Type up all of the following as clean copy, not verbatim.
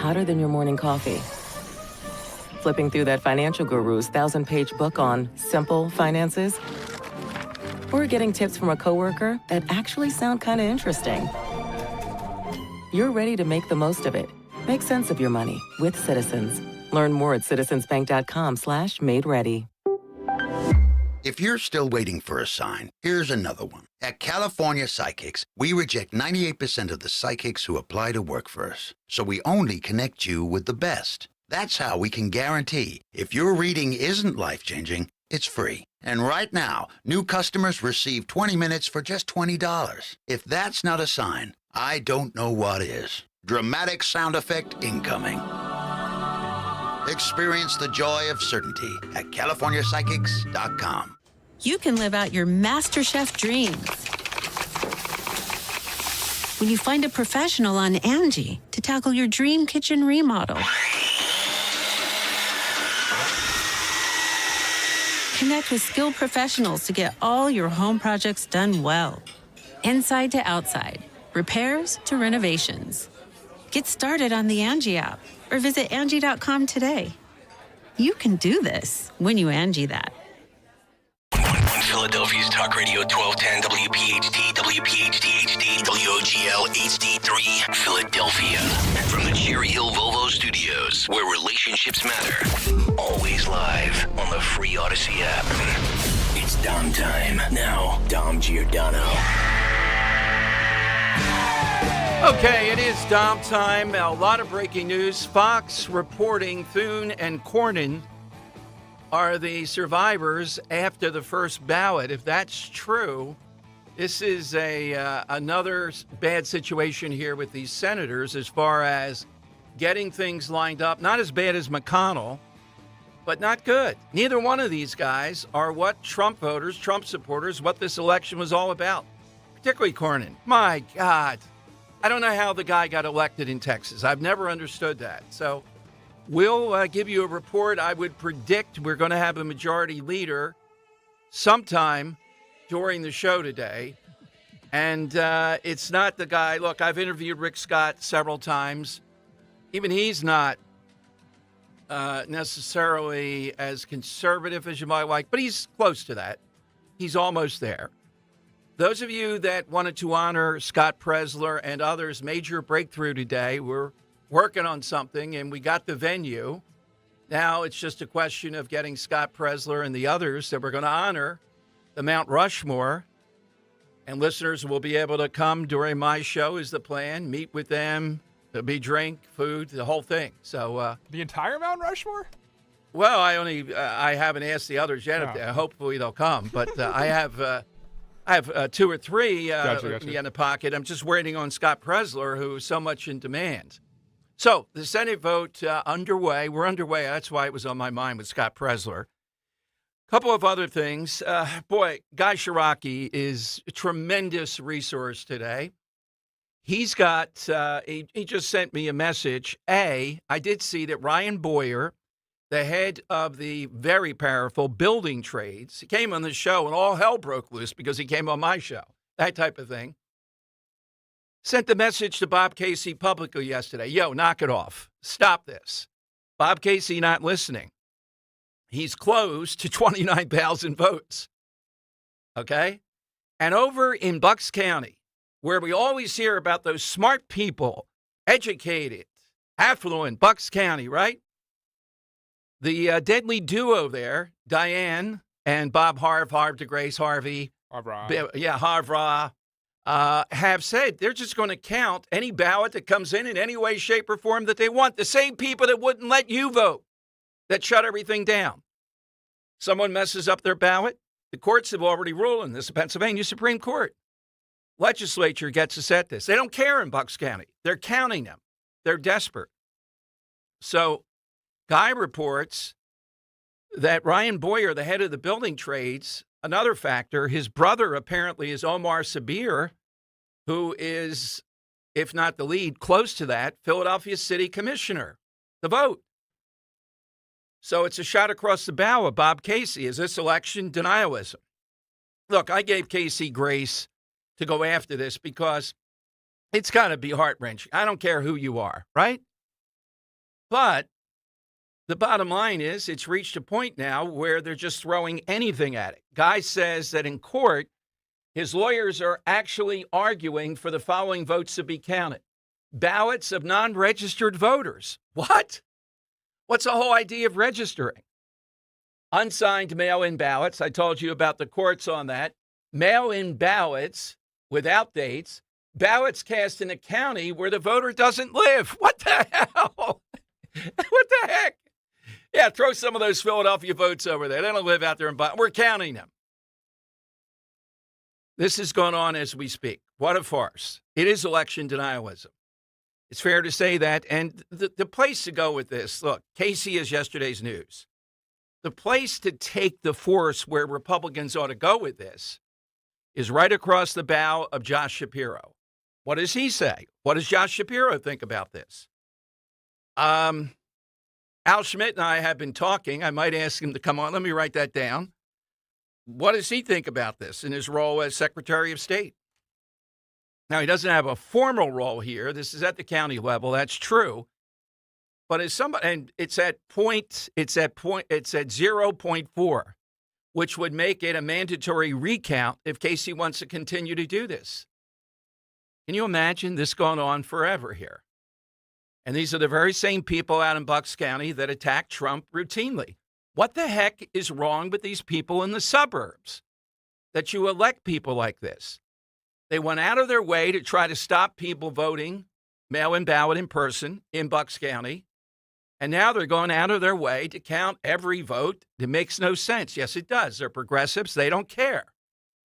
hotter than your morning coffee. Flipping through that financial guru's 1,000-page book on simple finances. Or getting tips from a coworker that actually sound kind of interesting. You're ready to make the most of it. Make sense of your money with Citizens. Learn more at citizensbank.com/made-ready. If you're still waiting for a sign, here's another one. At California Psychics, we reject 98% of the psychics who apply to work for us. So we only connect you with the best. That's how we can guarantee if your reading isn't life-changing, it's free. And right now, new customers receive 20 minutes for just $20. If that's not a sign, I don't know what is. Dramatic sound effect incoming. Experience the joy of certainty at CaliforniaPsychics.com. You can live out your MasterChef dreams when you find a professional on Angie to tackle your dream kitchen remodel. Connect with skilled professionals to get all your home projects done well. Inside to outside, repairs to renovations. Get started on the Angie app or visit Angie.com today. You can do this when you Angie that. Philadelphia's Talk Radio 1210 WPHT, WPHT HD, WOGL HD3, Philadelphia. From the Cherry Hill Volvo Studios, where relationships matter. Always live on the free Odyssey app. It's Dom time. Now, Dom Giordano. Okay, it is Dom time. A lot of breaking news. Fox reporting Thune and Cornyn are the survivors after the first ballot. If that's true, this is another bad situation here with these senators as far as getting things lined up. Not as bad as McConnell, but not good. Neither one of these guys are what Trump voters, Trump supporters, what this election was all about, particularly Cornyn. My God. I don't know how the guy got elected in Texas. I've never understood that. So we'll give you a report. I would predict we're going to have a majority leader sometime during the show today. And it's not the guy. Look, I've interviewed Rick Scott several times. Even he's not necessarily as conservative as you might like, but he's close to that. He's almost there. Those of you that wanted to honor Scott Presler and others, major breakthrough today. We're working on something, and we got the venue. Now it's just a question of getting Scott Presler and the others that we're going to honor, the Mount Rushmore. And listeners will be able to come during my show is the plan, meet with them. There'll be drink, food, the whole thing. So the entire Mount Rushmore? Well, I haven't asked the others yet. No. Hopefully they'll come, but I have two or three Gotcha. in the pocket. I'm just waiting on Scott Presler, who is so much in demand. So the Senate vote underway. We're underway. That's why it was on my mind with Scott Presler. A couple of other things. Guy Shiraki is a tremendous resource today. He's got, he just sent me a message. I did see that Ryan Boyer, the head of the very powerful building trades, he came on the show and all hell broke loose because he came on my show, that type of thing. Sent the message to Bob Casey publicly yesterday. Yo, knock it off. Stop this. Bob Casey not listening. He's close to 29,000 votes. Okay? And over in Bucks County, where we always hear about those smart people, educated, affluent, Bucks County, right? The deadly duo there, Diane and Bob Harv to Grace Harvey. Harvra. Have said they're just going to count any ballot that comes in any way, shape, or form that they want. The same people that wouldn't let you vote, that shut everything down. Someone messes up their ballot, the courts have already ruled in this, the Pennsylvania Supreme Court. Legislature gets to set this. They don't care in Bucks County. They're counting them. They're desperate. So Guy reports that Ryan Boyer, the head of the building trades, another factor, his brother apparently is Omar Sabir, who is, if not the lead, close to that, Philadelphia City Commissioner. The vote. So it's a shot across the bow of Bob Casey. Is this election denialism? Look, I gave Casey grace to go after this because it's got to be heart-wrenching. I don't care who you are, right? But the bottom line is it's reached a point now where they're just throwing anything at it. Guy says that in court, his lawyers are actually arguing for the following votes to be counted. Ballots of non-registered voters. What? What's the whole idea of registering? Unsigned mail-in ballots. I told you about the courts on that. Mail-in ballots without dates. Ballots cast in a county where the voter doesn't live. What the hell? What the heck? Yeah, throw some of those Philadelphia votes over there. They don't live out there in Boston. We're counting them. This is going on as we speak. What a farce. It is election denialism. It's fair to say that. And the place to go with this, look, Casey is yesterday's news. The place to take the force where Republicans ought to go with this is right across the bow of Josh Shapiro. What does he say? What does Josh Shapiro think about this? Al Schmidt and I have been talking. I might ask him to come on. Let me write that down. What does he think about this in his role as Secretary of State? Now, he doesn't have a formal role here. This is at the county level. That's true. But as somebody, and it's at 0.4, which would make it a mandatory recount if Casey wants to continue to do this. Can you imagine this going on forever here? And these are the very same people out in Bucks County that attack Trump routinely. What the heck is wrong with these people in the suburbs that you elect people like this? They went out of their way to try to stop people voting mail-in ballot in person in Bucks County. And now they're going out of their way to count every vote. It makes no sense. Yes, it does. They're progressives. They don't care.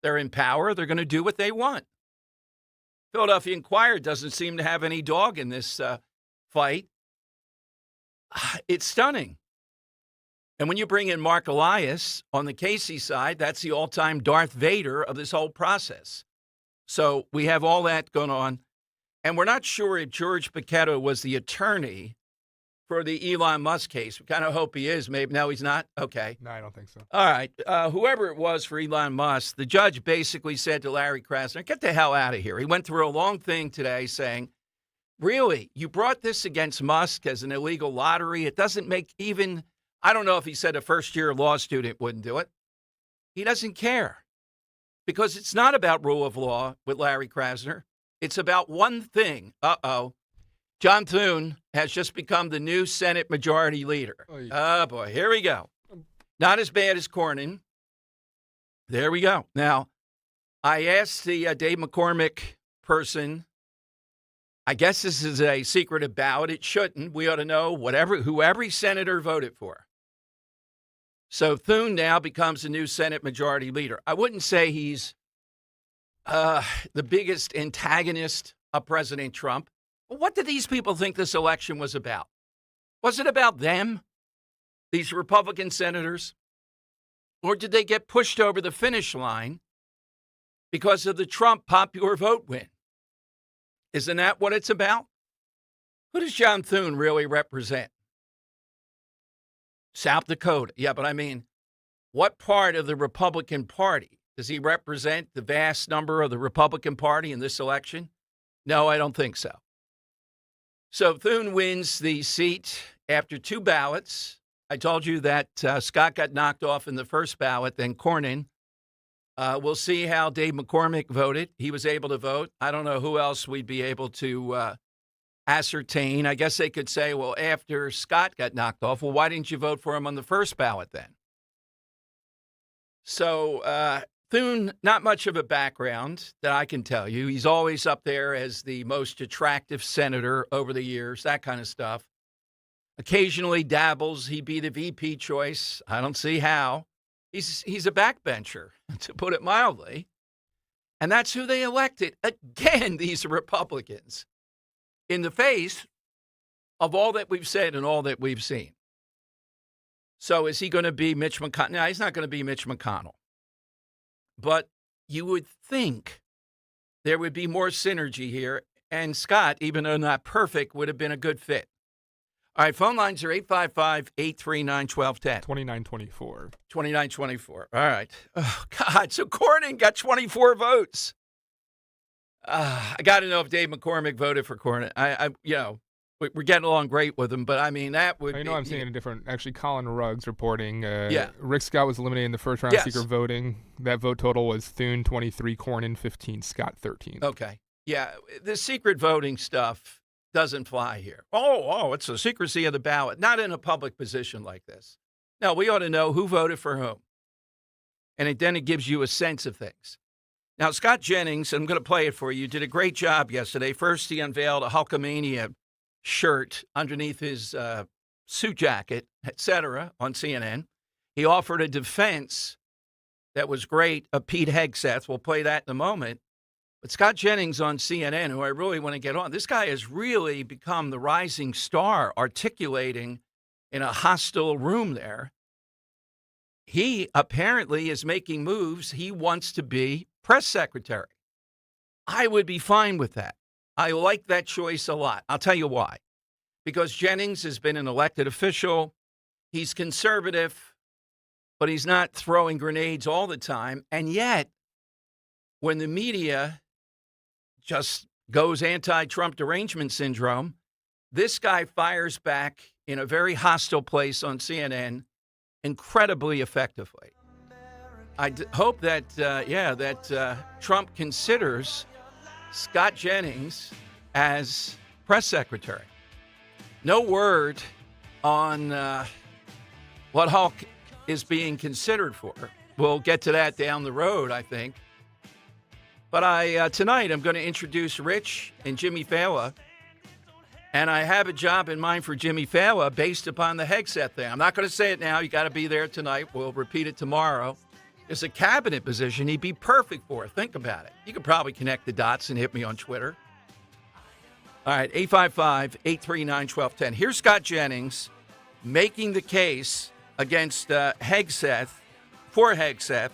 They're in power. They're going to do what they want. Philadelphia Inquirer doesn't seem to have any dog in this fight. It's stunning. And when you bring in Mark Elias on the Casey side, that's the all-time Darth Vader of this whole process. So we have all that going on. And we're not sure if George Paquette was the attorney for the Elon Musk case. We kind of hope he is. Maybe. No, he's not? Okay. No, I don't think so. All right. Whoever it was for Elon Musk, the judge basically said to Larry Krasner, get the hell out of here. He went through a long thing today saying, really, you brought this against Musk as an illegal lottery? It doesn't make even, I don't know if he said a first-year law student wouldn't do it. He doesn't care. Because it's not about rule of law with Larry Krasner. It's about one thing. John Thune has just become the new Senate Majority Leader. Oh, boy. Here we go. Not as bad as Cornyn. There we go. Now, I asked the Dave McCormick person, I guess this is a secretive ballot. It shouldn't. We ought to know who every senator voted for. So Thune now becomes the new Senate Majority Leader. I wouldn't say he's the biggest antagonist of President Trump. But what did these people think this election was about? Was it about them, these Republican senators? Or did they get pushed over the finish line because of the Trump popular vote win? Isn't that what it's about? Who does John Thune really represent? South Dakota. Yeah, but I mean, what part of the Republican Party? Does he represent the vast number of the Republican Party in this election? No, I don't think so. So Thune wins the seat after two ballots. I told you that Scott got knocked off in the first ballot, then Cornyn. We'll see how Dave McCormick voted. He was able to vote. I don't know who else we'd be able to ascertain. I guess they could say, well, after Scott got knocked off, well, why didn't you vote for him on the first ballot then? So Thune, not much of a background that I can tell you. He's always up there as the most attractive senator over the years, that kind of stuff. Occasionally dabbles. He'd be the VP choice. I don't see how. He's a backbencher, to put it mildly. And that's who they elected. Again, these Republicans, in the face of all that we've said and all that we've seen. So is he going to be Mitch McConnell? No, he's not going to be Mitch McConnell. But you would think there would be more synergy here. And Scott, even though not perfect, would have been a good fit. All right, phone lines are 855-839-1210. 2924. 2924. All right. Oh, God, so Cornyn got 24 votes. I got to know if Dave McCormick voted for Cornyn. we're getting along great with him, but I mean, that would I know I'm seeing a different, actually, Colin Ruggs reporting. Yeah. Rick Scott was eliminated in the first round Yes. secret voting. That vote total was Thune 23, Cornyn 15, Scott 13. Okay. Yeah, the secret voting stuff doesn't fly here. Oh, it's the secrecy of the ballot. Not in a public position like this. No, we ought to know who voted for whom. And then it gives you a sense of things. Now, Scott Jennings, I'm going to play it for you, did a great job yesterday. First, he unveiled a Hulkamania shirt underneath his suit jacket, etc., on CNN. He offered a defense that was great of Pete Hegseth. We'll play that in a moment. But Scott Jennings on CNN, who I really want to get on, this guy has really become the rising star, articulating in a hostile room there. He apparently is making moves. He wants to be press secretary. I would be fine with that. I like that choice a lot. I'll tell you why. Because Jennings has been an elected official. He's conservative, but he's not throwing grenades all the time. And yet, when the media just goes anti-Trump derangement syndrome, this guy fires back in a very hostile place on CNN incredibly effectively. I hope that, Trump considers Scott Jennings as press secretary. No word on what Hulk is being considered for. We'll get to that down the road, I think. But tonight I'm going to introduce Rich and Jimmy Fallon. And I have a job in mind for Jimmy Fallon based upon the Hegseth thing. I'm not going to say it now. You got to be there tonight. We'll repeat it tomorrow. It's a cabinet position he'd be perfect for. Think about it. You could probably connect the dots and hit me on Twitter. All right, 855-839-1210. Here's Scott Jennings making the case against Hegseth, for Hegseth.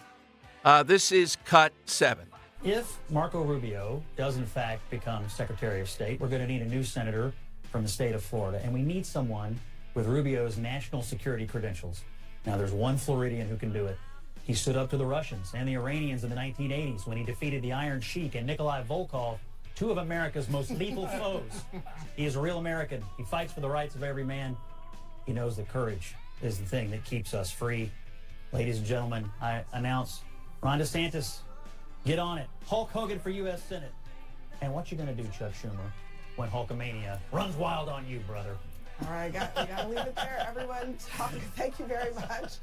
This is cut 7. If Marco Rubio does in fact become Secretary of State, we're going to need a new senator from the state of Florida, and we need someone with Rubio's national security credentials. Now, there's one Floridian who can do it. He stood up to the Russians and the Iranians in the 1980s when he defeated the Iron Sheik and Nikolai Volkov, two of America's most lethal foes. He is a real American. He fights for the rights of every man. He knows that courage is the thing that keeps us free. Ladies and gentlemen, I announce Ron DeSantis, get on it. Hulk Hogan for U.S. Senate. And what you going to do, Chuck Schumer, when Hulkamania runs wild on you, brother? All right, you got to leave it there. Everyone, thank you very much.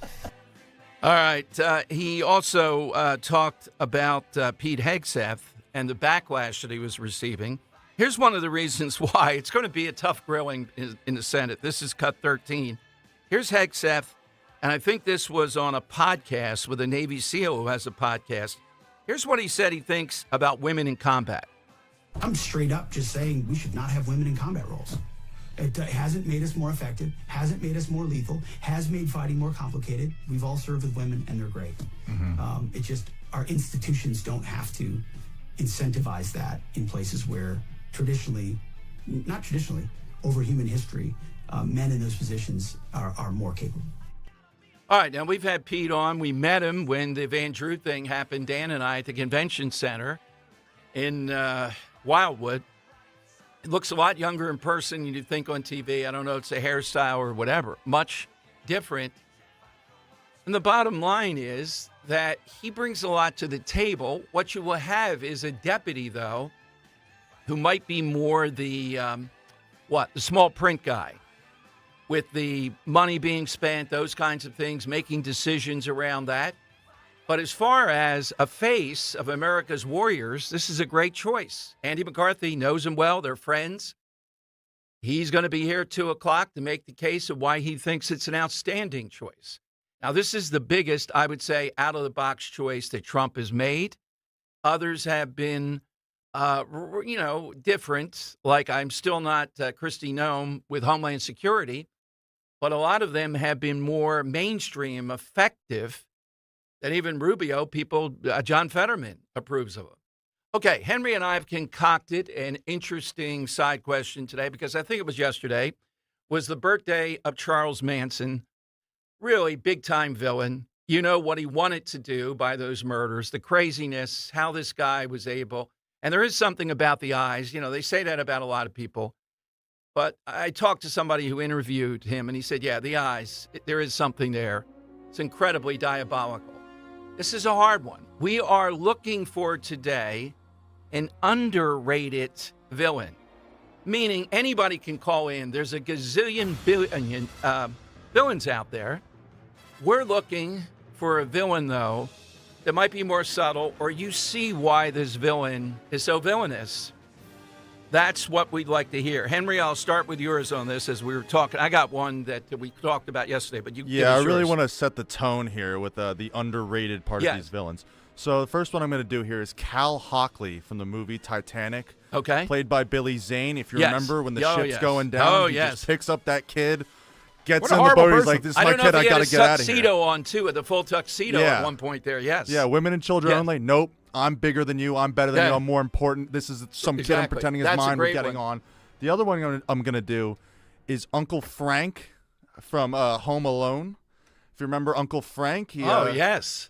All right. He also talked about Pete Hegseth and the backlash that he was receiving. Here's one of the reasons why. It's going to be a tough grilling in the Senate. This is cut 13. Here's Hegseth, and I think this was on a podcast with a Navy SEAL who has a podcast. Here's what he said he thinks about women in combat. I'm straight up just saying we should not have women in combat roles. It hasn't made us more effective, hasn't made us more lethal, has made fighting more complicated. We've all served with women, and they're great. It just, our institutions don't have to incentivize that in places where not traditionally, over human history, men in those positions are more capable. All right, now we've had Pete on. We met him when the Van Drew thing happened, Dan and I, at the convention center in Wildwood. He looks a lot younger in person than you'd think on TV. I don't know if it's a hairstyle or whatever. Much different. And the bottom line is that he brings a lot to the table. What you will have is a deputy, though, who might be more the small print guy, with the money being spent, those kinds of things, making decisions around that. But as far as a face of America's warriors, this is a great choice. Andy McCarthy knows him well. They're friends. He's going to be here at 2 o'clock to make the case of why he thinks it's an outstanding choice. Now, this is the biggest, I would say, out-of-the-box choice that Trump has made. Others have been, different. Like, I'm still not Kristi Noem with Homeland Security, but a lot of them have been more mainstream, effective than even Rubio. John Fetterman approves of them. Okay, Henry and I have concocted an interesting side question today because I think it was yesterday, was the birthday of Charles Manson. Really big-time villain. You know what he wanted to do by those murders, the craziness, how this guy was able. And there is something about the eyes. You know, they say that about a lot of people. But I talked to somebody who interviewed him, and he said, yeah, the eyes, there is something there. It's incredibly diabolical. This is a hard one. We are looking for today an underrated villain, meaning anybody can call in. There's a gazillion billion villains out there. We're looking for a villain, though, that might be more subtle, or you see why this villain is so villainous. That's what we'd like to hear. Henry, I'll start with yours on this as we were talking. I got one that we talked about yesterday, but you give us I really yours. want to set the tone here with the underrated part of these villains. So the first one I'm going to do here is Cal Hockley from the movie Titanic. Okay. Played by Billy Zane. If you remember when the ship's going down, he just picks up that kid, gets in the boat, he's like, this is my kid, I got to get out of here. I don't know if he had a tuxedo on, too, the full tuxedo at one point there, yes. Yeah, women and children only. Nope. I'm bigger than you. I'm better than you. I'm more important. This is some kid I'm pretending is mine. We're getting on. The other one I'm going to do is Uncle Frank from Home Alone. If you remember Uncle Frank, he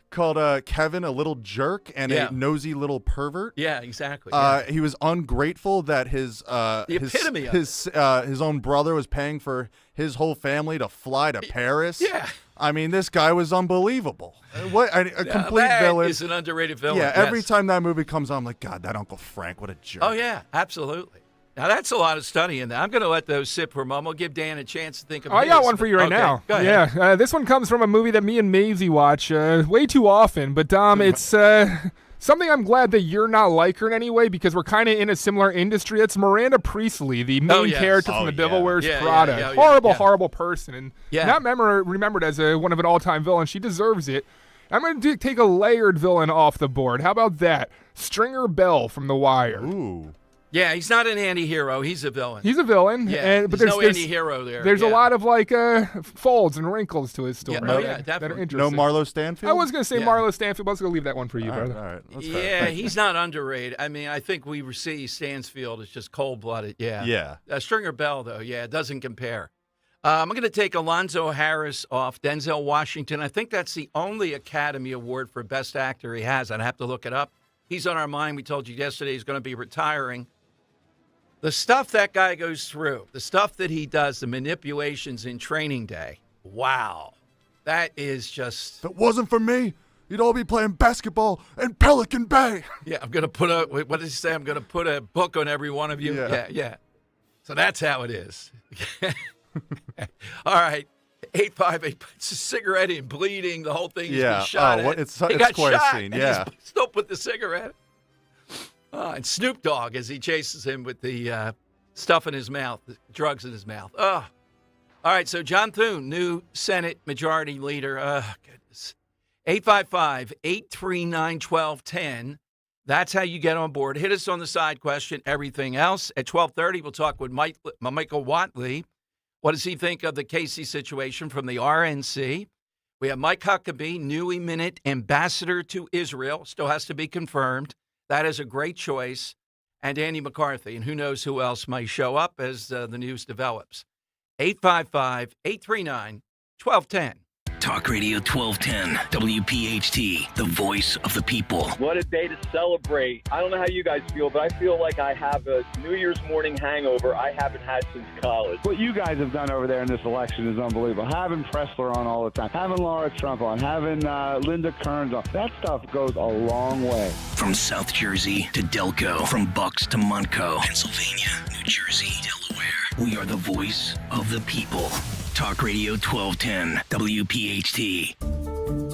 called Kevin a little jerk and a nosy little pervert. Yeah, exactly. He was ungrateful that his own brother was paying for his whole family to fly to Paris. Yeah. I mean, this guy was unbelievable. A complete villain. He's an underrated villain. Yeah, every time that movie comes on, I'm like, God, that Uncle Frank, what a jerk. Oh, yeah, absolutely. Now, that's a lot of study in that. I'm going to let those sit for a moment. We'll give Dan a chance to think of his. I got one for you right now. Go ahead. Yeah, this one comes from a movie that me and Maisie watch way too often. But, Dom, it's something I'm glad that you're not like her in any way because we're kind of in a similar industry. It's Miranda Priestley, the main character from The Devil Wears Prada. Horrible person. And not remembered as one of an all-time villain. She deserves it. I'm going to take a layered villain off the board. How about that? Stringer Bell from The Wire. Ooh. Yeah, he's not an anti-hero. He's a villain. He's a villain. Yeah, but there's no anti-hero there. There's a lot of folds and wrinkles to his story. Definitely. That are interesting. No Marlo Stanfield? I was going to say Marlo Stanfield, but I was going to leave that one for you, brother. All right. Yeah, he's not underrated. I mean, I think we see Stansfield as just cold-blooded. Yeah. Stringer Bell, though, it doesn't compare. I'm going to take Alonzo Harris off Denzel Washington. I think that's the only Academy Award for Best Actor he has. I'd have to look it up. He's on our mind. We told you yesterday he's going to be retiring. The stuff that guy goes through, the stuff that he does, the manipulations in Training Day, wow. That is just... If it wasn't for me, you'd all be playing basketball in Pelican Bay. Yeah, I'm going to put what did he say? I'm going to put a book on every one of you. Yeah. So that's how it is. All right. 858, it's a cigarette and bleeding. The whole thing. He's been shot at. It's quite a scene. Yeah. Still put the cigarette. And Snoop Dogg as he chases him with the stuff in his mouth, the drugs in his mouth. All right, so John Thune, new Senate Majority Leader. Goodness. 855-839-1210. That's how you get on board. Hit us on the side question, everything else. At 12:30, we'll talk with Michael Watley. What does he think of the Casey situation from the RNC? We have Mike Huckabee, new eminent ambassador to Israel. Still has to be confirmed. That is a great choice. And Andy McCarthy. And who knows who else might show up as the news develops. 855-839-1210. Talk Radio 1210, WPHT, the voice of the people. What a day to celebrate. I don't know how you guys feel, but I feel like I have a New Year's morning hangover I haven't had since college. What you guys have done over there in this election is unbelievable. Having Pressler on all the time, having Laura Trump on, having Linda Kearns on. That stuff goes a long way. From South Jersey to Delco, from Bucks to Montco, Pennsylvania, New Jersey, Delaware. We are the voice of the people. Talk Radio 1210, WPHT.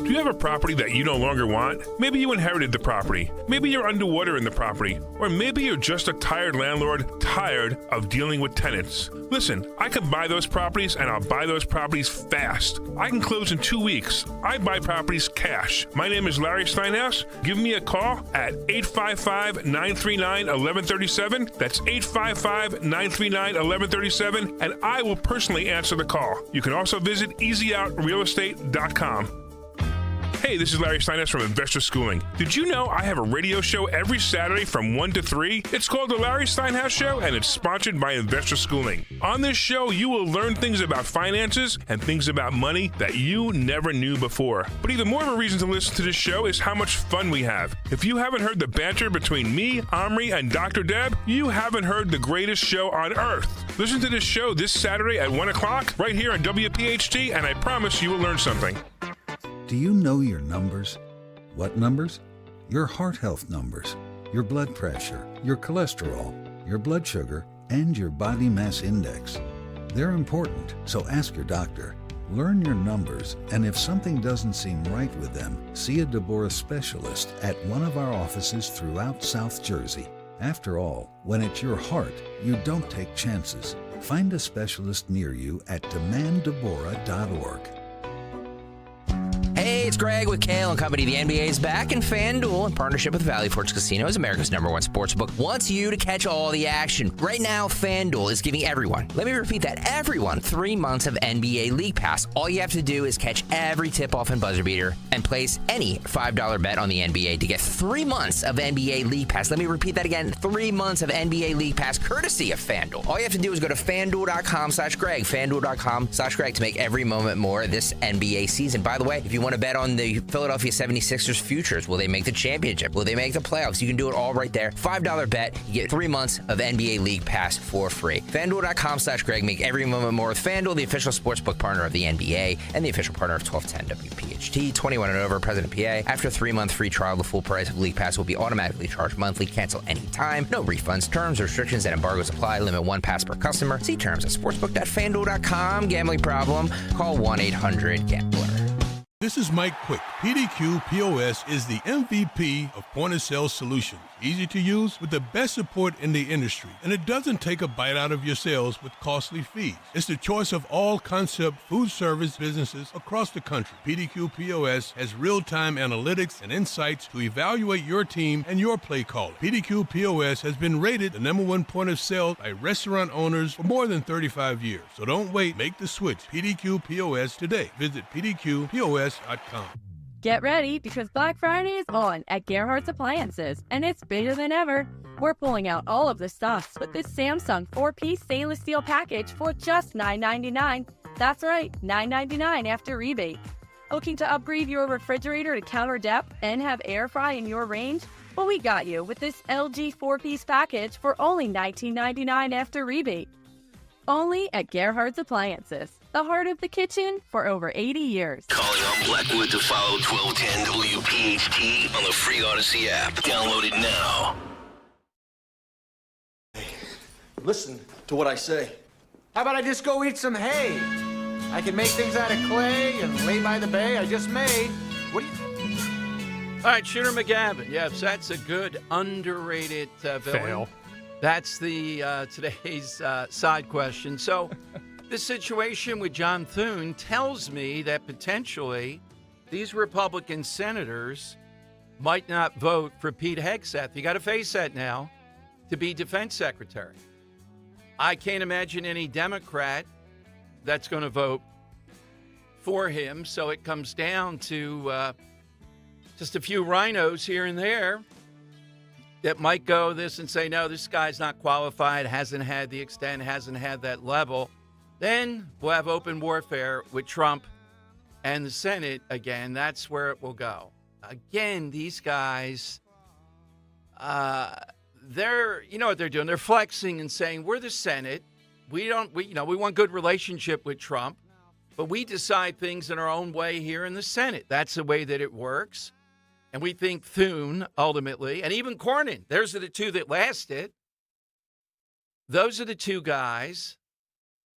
Do you have a property that you no longer want? Maybe you inherited the property. Maybe you're underwater in the property. Or maybe you're just a tired landlord, tired of dealing with tenants. Listen, I can buy those properties, and I'll buy those properties fast. I can close in 2 weeks. I buy properties cash. My name is Larry Steinhaus. Give me a call at 855-939-1137. That's 855-939-1137, and I will personally answer the call. You can also visit EasyOutRealEstate.com. Hey, this is Larry Steiners from Investor Schooling. Did you know I have a radio show every Saturday from 1 to 3? It's called The Larry Steinhouse Show, and it's sponsored by Investor Schooling. On this show, you will learn things about finances and things about money that you never knew before. But even more of a reason to listen to this show is how much fun we have. If you haven't heard the banter between me, Omri, and Dr. Deb, you haven't heard the greatest show on earth. Listen to this show this Saturday at 1 o'clock right here on WPHT, and I promise you will learn something. Do you know your numbers? What numbers? Your heart health numbers, your blood pressure, your cholesterol, your blood sugar, and your body mass index. They're important, so ask your doctor. Learn your numbers, and if something doesn't seem right with them, see a Deborah specialist at one of our offices throughout South Jersey. After all, when it's your heart, you don't take chances. Find a specialist near you at demanddeborah.org. Hey, it's Greg with Kale and Company. The NBA is back, and FanDuel, in partnership with Valley Forge Casinos, America's #1 sportsbook, wants you to catch all the action. Right now, FanDuel is giving everyone, let me repeat that, everyone, 3 months of NBA League Pass. All you have to do is catch every tip-off and buzzer beater and place any $5 bet on the NBA to get 3 months of NBA League Pass. Let me repeat that again, 3 months of NBA League Pass, courtesy of FanDuel. All you have to do is go to FanDuel.com/Greg, FanDuel.com/Greg to make every moment more this NBA season. By the way, if you want to bet on the Philadelphia 76ers futures, will they make the championship? Will they make the playoffs? You can do it all right there. $5 bet. You get 3 months of NBA League Pass for free. FanDuel.com/Greg. Make every moment more with FanDuel, the official sportsbook partner of the NBA and the official partner of 1210 WPHT. 21 and over, President PA. After a 3-month free trial, the full price of League Pass will be automatically charged monthly. Cancel anytime. No refunds. Terms, restrictions, and embargoes apply. Limit 1 pass per customer. See terms at sportsbook.fanduel.com. Gambling problem? Call 1-800-GAMBLER. This is Mike Quick. PDQ POS is the MVP of point-of-sale solutions. Easy to use with the best support in the industry. And it doesn't take a bite out of your sales with costly fees. It's the choice of all concept food service businesses across the country. PDQ POS has real-time analytics and insights to evaluate your team and your play caller. PDQ POS has been rated the #1 point of sale by restaurant owners for more than 35 years. So don't wait. Make the switch. PDQ POS today. Visit pdqpos.com. Get ready, because Black Friday is on at Gerhardt's Appliances, and it's bigger than ever. We're pulling out all of the stops with this Samsung 4-piece stainless steel package for just $9.99. That's right, $9.99 after rebate. Looking to upgrade your refrigerator to counter depth and have air fry in your range? Well, we got you with this LG 4-piece package for only $19.99 after rebate. Only at Gerhardt's Appliances, the heart of the kitchen for over 80 years. Calling on Blackwood to follow 1210 WPHT on the free Odyssey app. Download it now. Listen to what I say. How about I just go eat some hay? I can make things out of clay and lay by the bay I just made. What do you... All right, Shooter McGavin. Yes, that's a good, underrated villain. Fail. That's the today's side question. So this situation with John Thune tells me that potentially these Republican senators might not vote for Pete Hegseth. You got to face that now, to be defense secretary. I can't imagine any Democrat that's going to vote for him. So it comes down to just a few rhinos here and there that might go this and say, no, this guy's not qualified, hasn't had the extent, hasn't had that level. Then we'll have open warfare with Trump and the Senate again. That's where it will go. Again, these guys, they're, you know what they're doing? They're flexing and saying, we're the Senate. We want good relationship with Trump, but we decide things in our own way here in the Senate. That's the way that it works. And we think Thune, ultimately, and even Cornyn, those are the two that lasted. Those are the two guys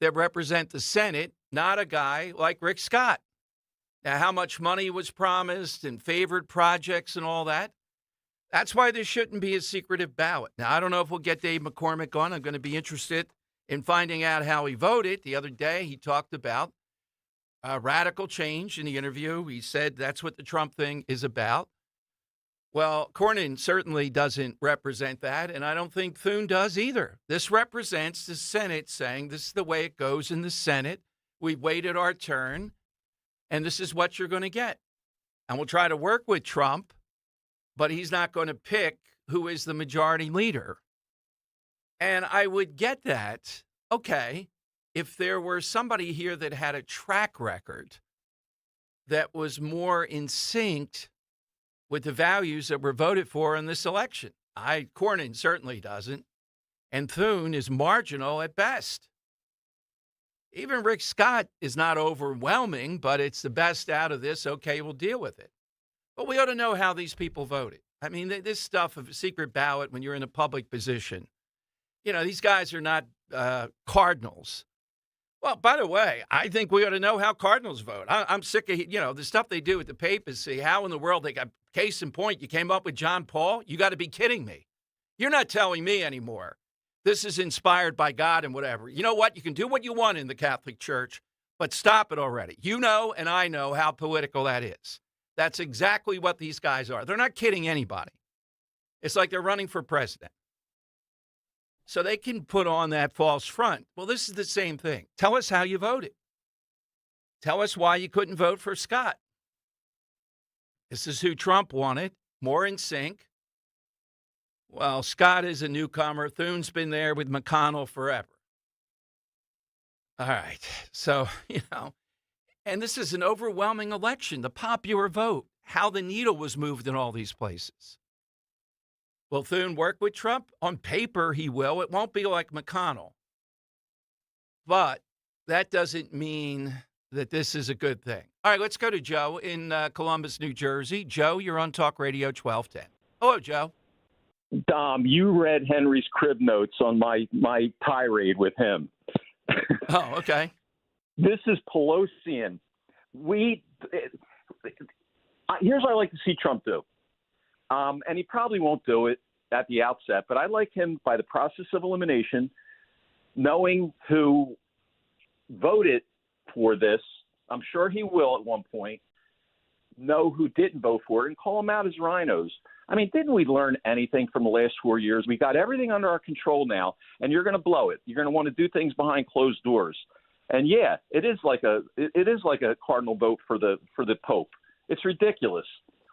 that represent the Senate, not a guy like Rick Scott. Now, how much money was promised and favored projects and all that, that's why there shouldn't be a secretive ballot. Now, I don't know if we'll get Dave McCormick on. I'm going to be interested in finding out how he voted. The other day, he talked about radical change in the interview. He said that's what the Trump thing is about. Well, Cornyn certainly doesn't represent that, and I don't think Thune does either. This represents the Senate saying this is the way it goes in the Senate. We've waited our turn, and this is what you're going to get. and will try to work with Trump, but he's not going to pick who is the majority leader. And I would get that, okay, if there were somebody here that had a track record that was more in sync with the values that were voted for in this election. Cornyn certainly doesn't, and Thune is marginal at best. Even Rick Scott is not overwhelming, but it's the best out of this. Okay, we'll deal with it. But we ought to know how these people voted. I mean, this stuff of a secret ballot when you're in a public position, these guys are not cardinals. Well, by the way, I think we ought to know how cardinals vote. I'm sick of, the stuff they do with the papacy. How in the world they got, case in point, you came up with John Paul? You got to be kidding me. You're not telling me anymore. This is inspired by God and whatever. You know what? You can do what you want in the Catholic Church, but stop it already. You know and I know how political that is. That's exactly what these guys are. They're not kidding anybody. It's like they're running for president. So they can put on that false front. Well, this is the same thing. Tell us how you voted. Tell us why you couldn't vote for Scott. This is who Trump wanted, more in sync. Well, Scott is a newcomer. Thune's been there with McConnell forever. All right. So, and this is an overwhelming election, the popular vote, how the needle was moved in all these places. Will Thune work with Trump? On paper, he will. It won't be like McConnell. But that doesn't mean that this is a good thing. All right, let's go to Joe in Columbus, New Jersey. Joe, you're on Talk Radio 1210. Hello, Joe. Dom, you read Henry's crib notes on my tirade with him. Oh, okay. This is Pelosian. Here's what I like to see Trump do. And he probably won't do it at the outset, but I like him by the process of elimination, knowing who voted for this. I'm sure he will at one point know who didn't vote for it and call them out as rhinos. I mean, didn't we learn anything from the last 4 years? We got everything under our control now, and you're going to blow it. You're going to want to do things behind closed doors. And yeah, it is like a cardinal vote for the Pope. It's ridiculous.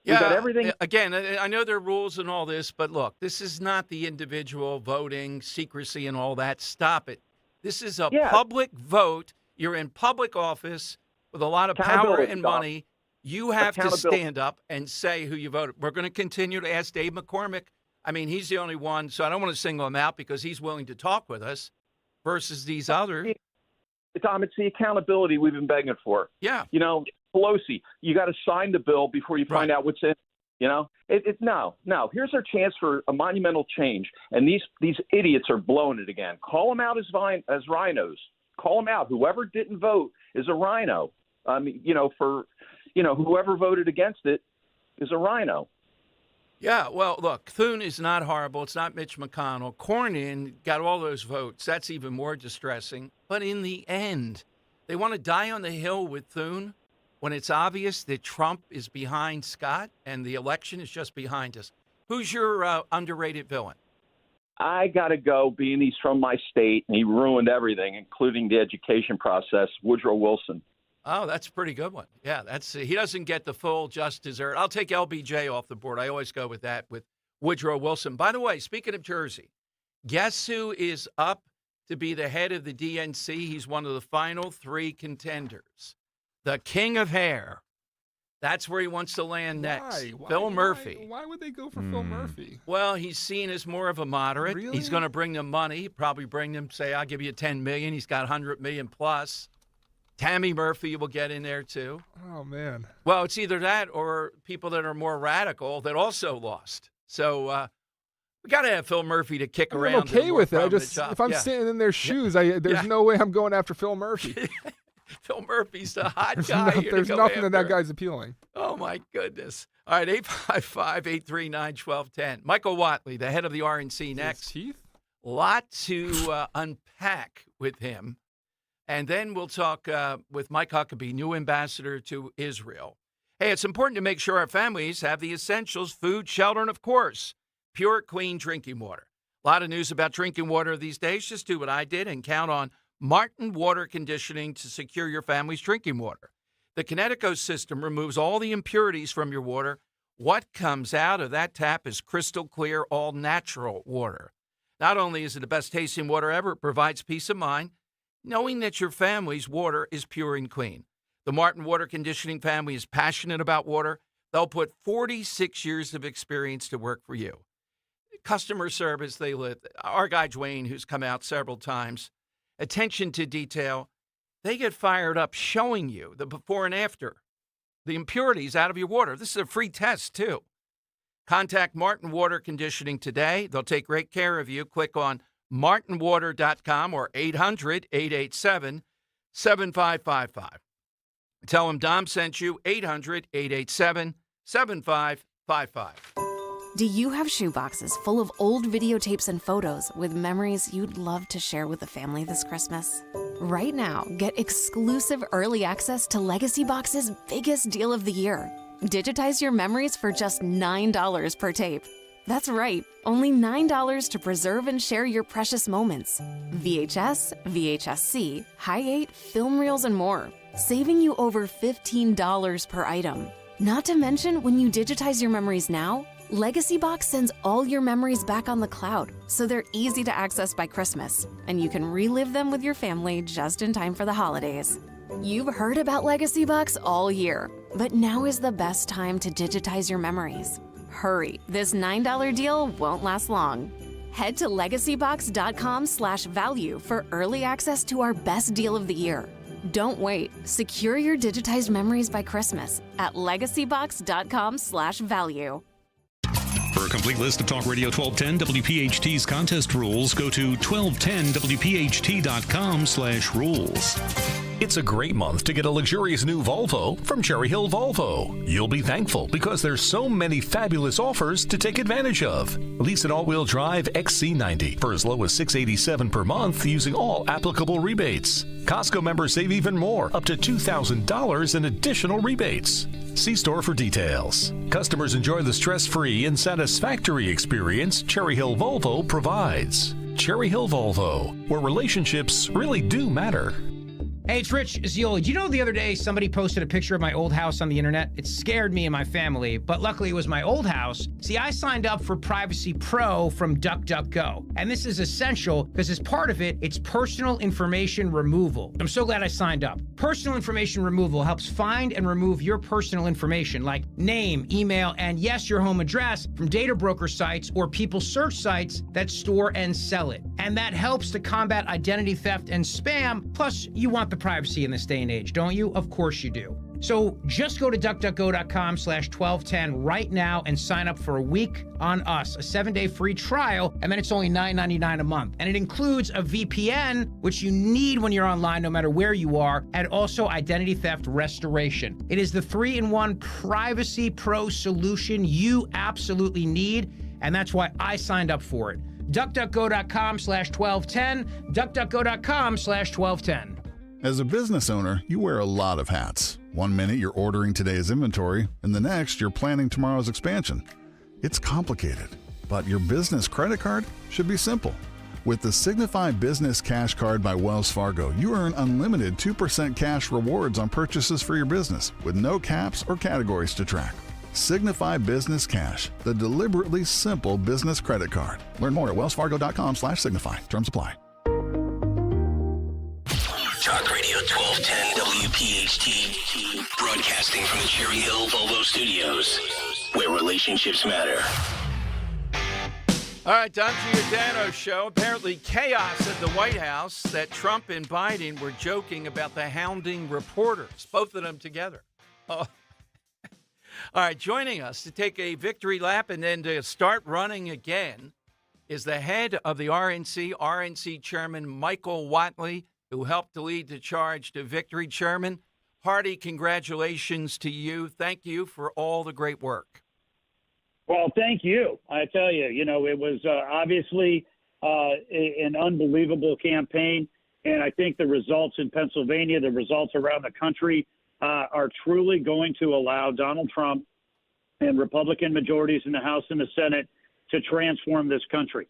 Yeah, we got everything. Again, I know there are rules and all this, but look, this is not the individual voting, secrecy and all that. Stop it. This is a public vote. You're in public office with a lot of power and money. You have to stand up and say who you voted. We're going to continue to ask Dave McCormick. I mean, he's the only one, so I don't want to single him out because he's willing to talk with us versus these others. Tom, it's the accountability we've been begging for. Yeah. Pelosi, you got to sign the bill before you find out what's in it. No. Here's our chance for a monumental change, and these idiots are blowing it again. Call them out as rhinos. Call them out. Whoever didn't vote is a rhino. Whoever voted against it is a rhino. Yeah, well, look, Thune is not horrible. It's not Mitch McConnell. Cornyn got all those votes. That's even more distressing. But in the end, they want to die on the Hill with Thune when it's obvious that Trump is behind Scott and the election is just behind us. Who's your underrated villain? I got to go, being he's from my state, and he ruined everything, including the education process, Woodrow Wilson. Oh, that's a pretty good one. Yeah, he doesn't get the full just dessert. I'll take LBJ off the board. I always go with that with Woodrow Wilson. By the way, speaking of Jersey, guess who is up to be the head of the DNC? He's one of the final three contenders. The king of hair. That's where he wants to land next. Phil Murphy. Why would they go for Phil Murphy? Well, he's seen as more of a moderate. Really? He's going to bring them money. Probably bring them, say, I'll give you $10 million. He's got $100 million plus. Tammy Murphy will get in there, too. Oh, man. Well, it's either that or people that are more radical that also lost. So we got to have Phil Murphy to kick around. I'm okay with it. If I'm sitting in their shoes, there's no way I'm going after Phil Murphy. Phil Murphy's the hot guy. There's nothing that guy's appealing. Oh, my goodness. All right, 855-839-1210. Michael Watley, the head of the RNC, next. His teeth? Lot to unpack with him. And then we'll talk with Mike Huckabee, new ambassador to Israel. Hey, it's important to make sure our families have the essentials, food, shelter, and, of course, pure, clean drinking water. A lot of news about drinking water these days. Just do what I did and count on Martin Water Conditioning to secure your family's drinking water. The Kinetico system removes all the impurities from your water. What comes out of that tap is crystal clear, all natural water. Not only is it the best tasting water ever, it provides peace of mind, knowing that your family's water is pure and clean. The Martin Water Conditioning family is passionate about water. They'll put 46 years of experience to work for you. Customer service, they live. Our guy Dwayne, who's come out several times, attention to detail, they get fired up showing you the before and after, the impurities out of your water. This is a free test, too. Contact Martin Water Conditioning today. They'll take great care of you. Click on martinwater.com or 800-887-7555. Tell them Dom sent you, 800-887-7555. Do you have shoeboxes full of old videotapes and photos with memories you'd love to share with the family this Christmas? Right now, get exclusive early access to Legacy Box's biggest deal of the year. Digitize your memories for just $9 per tape. That's right, only $9 to preserve and share your precious moments. VHS, VHS-C, Hi-8, film reels, and more, saving you over $15 per item. Not to mention, when you digitize your memories now, Legacy Box sends all your memories back on the cloud, so they're easy to access by Christmas, and you can relive them with your family just in time for the holidays. You've heard about Legacy Box all year, but now is the best time to digitize your memories. Hurry, this $9 deal won't last long. Head to legacybox.com/value for early access to our best deal of the year. Don't wait. Secure your digitized memories by Christmas at legacybox.com/value. For a complete list of Talk Radio 1210 WPHT's contest rules, go to 1210WPHT.com/rules. It's a great month to get a luxurious new Volvo from Cherry Hill Volvo. You'll be thankful because there's so many fabulous offers to take advantage of. Lease an all-wheel drive XC90 for as low as $687 per month using all applicable rebates. Costco members save even more, up to $2,000 in additional rebates. See store for details. Customers enjoy the stress-free and satisfactory experience Cherry Hill Volvo provides. Cherry Hill Volvo, where relationships really do matter. Hey, it's Rich Zeoli. Did you know the other day somebody posted a picture of my old house on the internet? It scared me and my family, but luckily it was my old house. See, I signed up for Privacy Pro from DuckDuckGo, and this is essential because as part of it, it's personal information removal. I'm so glad I signed up. Personal information removal helps find and remove your personal information like name, email, and yes, your home address from data broker sites or people search sites that store and sell it. And that helps to combat identity theft and spam. Plus, you want the privacy in this day and age, don't you? Of course you do. So just go to duckduckgo.com/1210 right now and sign up for a week on us, a 7-day free trial, and then it's only $9.99 a month. And it includes a VPN, which you need when you're online no matter where you are, and also identity theft restoration. It is the 3-in-1 Privacy Pro solution you absolutely need, and that's why I signed up for it. duckduckgo.com/1210, duckduckgo.com/1210. As a business owner, you wear a lot of hats. One minute you're ordering today's inventory, and the next you're planning tomorrow's expansion. It's complicated, but your business credit card should be simple. With the Signify Business Cash Card by Wells Fargo, you earn unlimited 2% cash rewards on purchases for your business, with no caps or categories to track. Signify Business Cash, the deliberately simple business credit card. Learn more at wellsfargo.com/signify. Terms apply. Talk Radio 1210 WPHT, broadcasting from the Cherry Hill Volvo Studios, where relationships matter. All right, Don Giordano show. Apparently chaos at the White House, that Trump and Biden were joking about the hounding reporters, both of them together. Oh. All right, joining us to take a victory lap and then to start running again is the head of the RNC Chairman Michael Watley, who helped to lead the charge to victory. Chairman, hearty congratulations to you. Thank you for all the great work. Well, thank you. I tell you, it was obviously an unbelievable campaign, and I think the results in Pennsylvania, the results around the country are truly going to allow Donald Trump and Republican majorities in the House and the Senate to transform this country.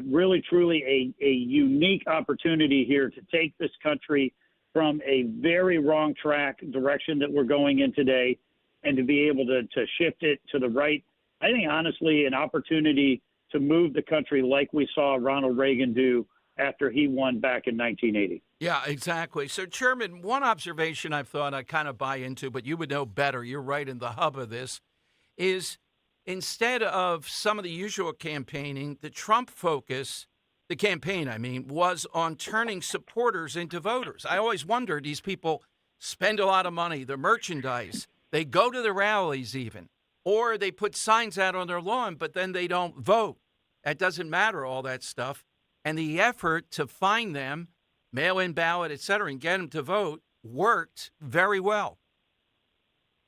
Really, truly a unique opportunity here to take this country from a very wrong track direction that we're going in today, and to be able to shift it to the right. I think, honestly, an opportunity to move the country like we saw Ronald Reagan do after he won back in 1980. Yeah, exactly. So, Chairman, one observation I've thought I kind of buy into, but you would know better, you're right in the hub of this, is instead of some of the usual campaigning, the Trump focus, the campaign, I mean, was on turning supporters into voters. I always wondered, these people spend a lot of money, the merchandise, they go to the rallies even, or they put signs out on their lawn, but then they don't vote. It doesn't matter, all that stuff. And the effort to find them, mail-in ballot, et cetera, and get them to vote worked very well.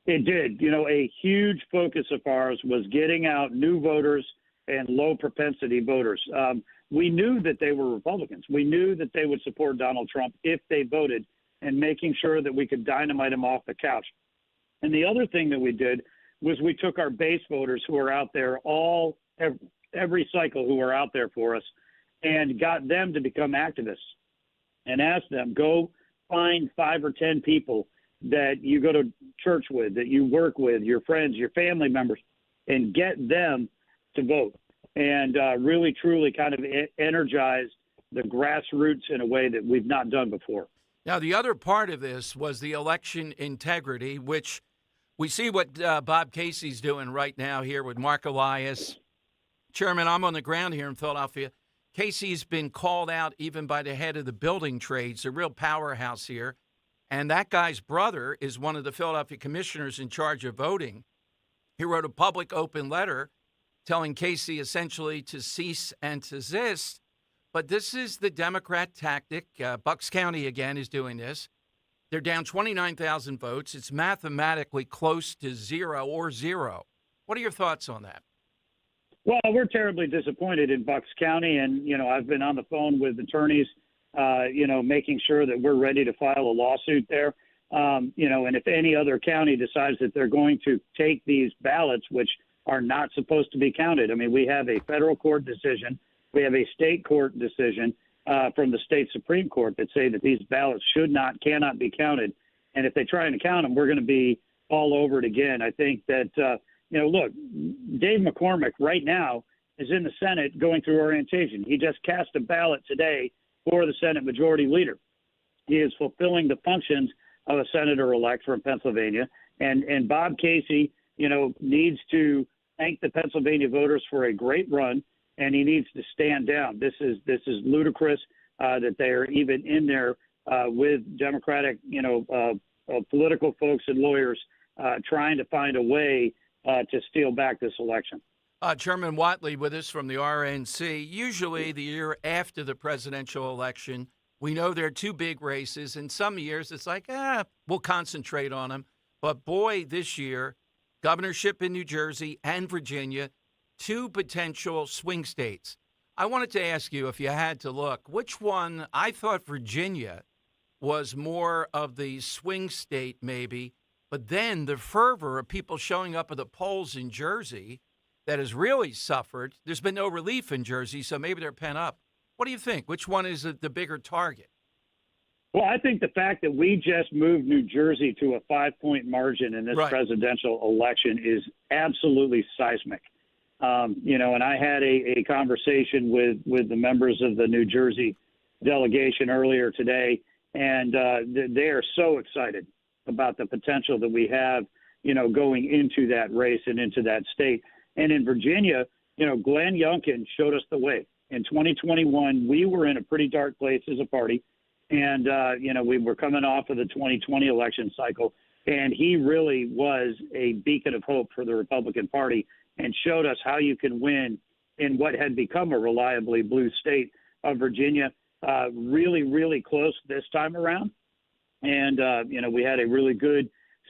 It did. You know, a huge focus of ours was getting out new voters and low-propensity voters. We knew that they were Republicans. We knew that they would support Donald Trump if they voted, and making sure that we could dynamite them off the couch. And the other thing that we did was we took our base voters who are out there every cycle who are out there for us, and got them to become activists and asked them, go find 5 or 10 people that you go to church with, that you work with, your friends, your family members, and get them to vote. And really, truly kind of energized the grassroots in a way that we've not done before. Now, the other part of this was the election integrity, which we see what Bob Casey's doing right now here with Mark Elias. Chairman, I'm on the ground here in Philadelphia. Casey's been called out even by the head of the building trades, a real powerhouse here. And that guy's brother is one of the Philadelphia commissioners in charge of voting. He wrote a public open letter telling Casey essentially to cease and desist. But this is the Democrat tactic. Bucks County, again, is doing this. They're down 29,000 votes. It's mathematically close to zero. What are your thoughts on that? Well, we're terribly disappointed in Bucks County, and, you know, I've been on the phone with attorneys, making sure that we're ready to file a lawsuit there. And if any other county decides that they're going to take these ballots, which are not supposed to be counted. I mean, we have a federal court decision. We have a state court decision from the state Supreme Court that say that these ballots cannot be counted. And if they try and count them, we're going to be all over it again. I think that, look, Dave McCormick right now is in the Senate going through orientation. He just cast a ballot today for the Senate Majority Leader. He is fulfilling the functions of a senator-elect from Pennsylvania. And Bob Casey, needs to thank the Pennsylvania voters for a great run, and he needs to stand down. This is ludicrous that they are even in there with Democratic, political folks and lawyers trying to find a way to steal back this election. Chairman Watley with us from the RNC. Usually the year after the presidential election, we know there are 2 big races. In some years, it's like, we'll concentrate on them. But boy, this year, governorship in New Jersey and Virginia, 2 potential swing states. I wanted to ask you, if you had to look, which one? I thought Virginia was more of the swing state maybe, but then the fervor of people showing up at the polls in Jersey that has really suffered. There's been no relief in Jersey, so maybe they're pent up. What do you think? Which one is the bigger target? Well, I think the fact that we just moved New Jersey to a 5-point margin in this presidential election is absolutely seismic. And I had a conversation with the members of the New Jersey delegation earlier today, and they are so excited about the potential that we have, going into that race and into that state. And in Virginia, Glenn Youngkin showed us the way. In 2021, we were in a pretty dark place as a party. And, we were coming off of the 2020 election cycle, and he really was a beacon of hope for the Republican Party and showed us how you can win in what had become a reliably blue state of Virginia. Really, really close this time around. And, we had a really good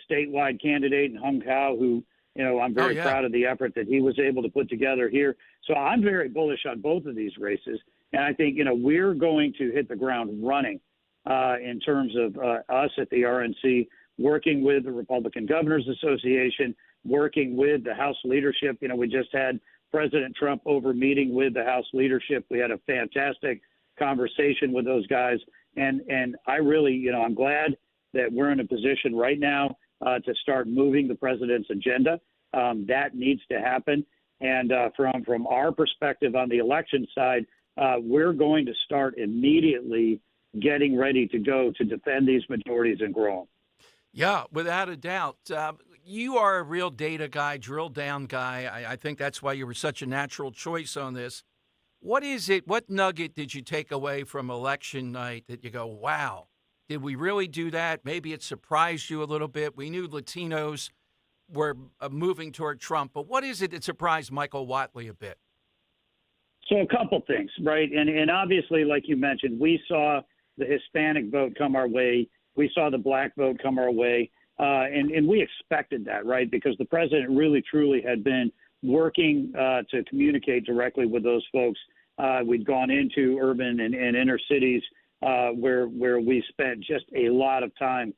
statewide candidate in Hung Kao who, I'm very proud of the effort that he was able to put together here. So I'm very bullish on both of these races. And I think, we're going to hit the ground running in terms of us at the RNC, working with the Republican Governors Association, working with the House leadership. We just had President Trump over meeting with the House leadership. We had a fantastic conversation with those guys. And I really, I'm glad that we're in a position right now to start moving the president's agenda. That needs to happen. And from our perspective on the election side, we're going to start immediately getting ready to go to defend these majorities and grow them. Yeah, without a doubt. You are a real data guy, drill down guy. I think that's why you were such a natural choice on this. What is it? What nugget did you take away from election night that you go, wow, did we really do that? Maybe it surprised you a little bit. We knew Latinos were moving toward Trump, but what is it that surprised Michael Watley a bit? So a couple things, right? And obviously, like you mentioned, we saw the Hispanic vote come our way. We saw the black vote come our way. And we expected that, right? Because the president really, truly had been working to communicate directly with those folks. We'd gone into urban and inner cities where we spent just a lot of time,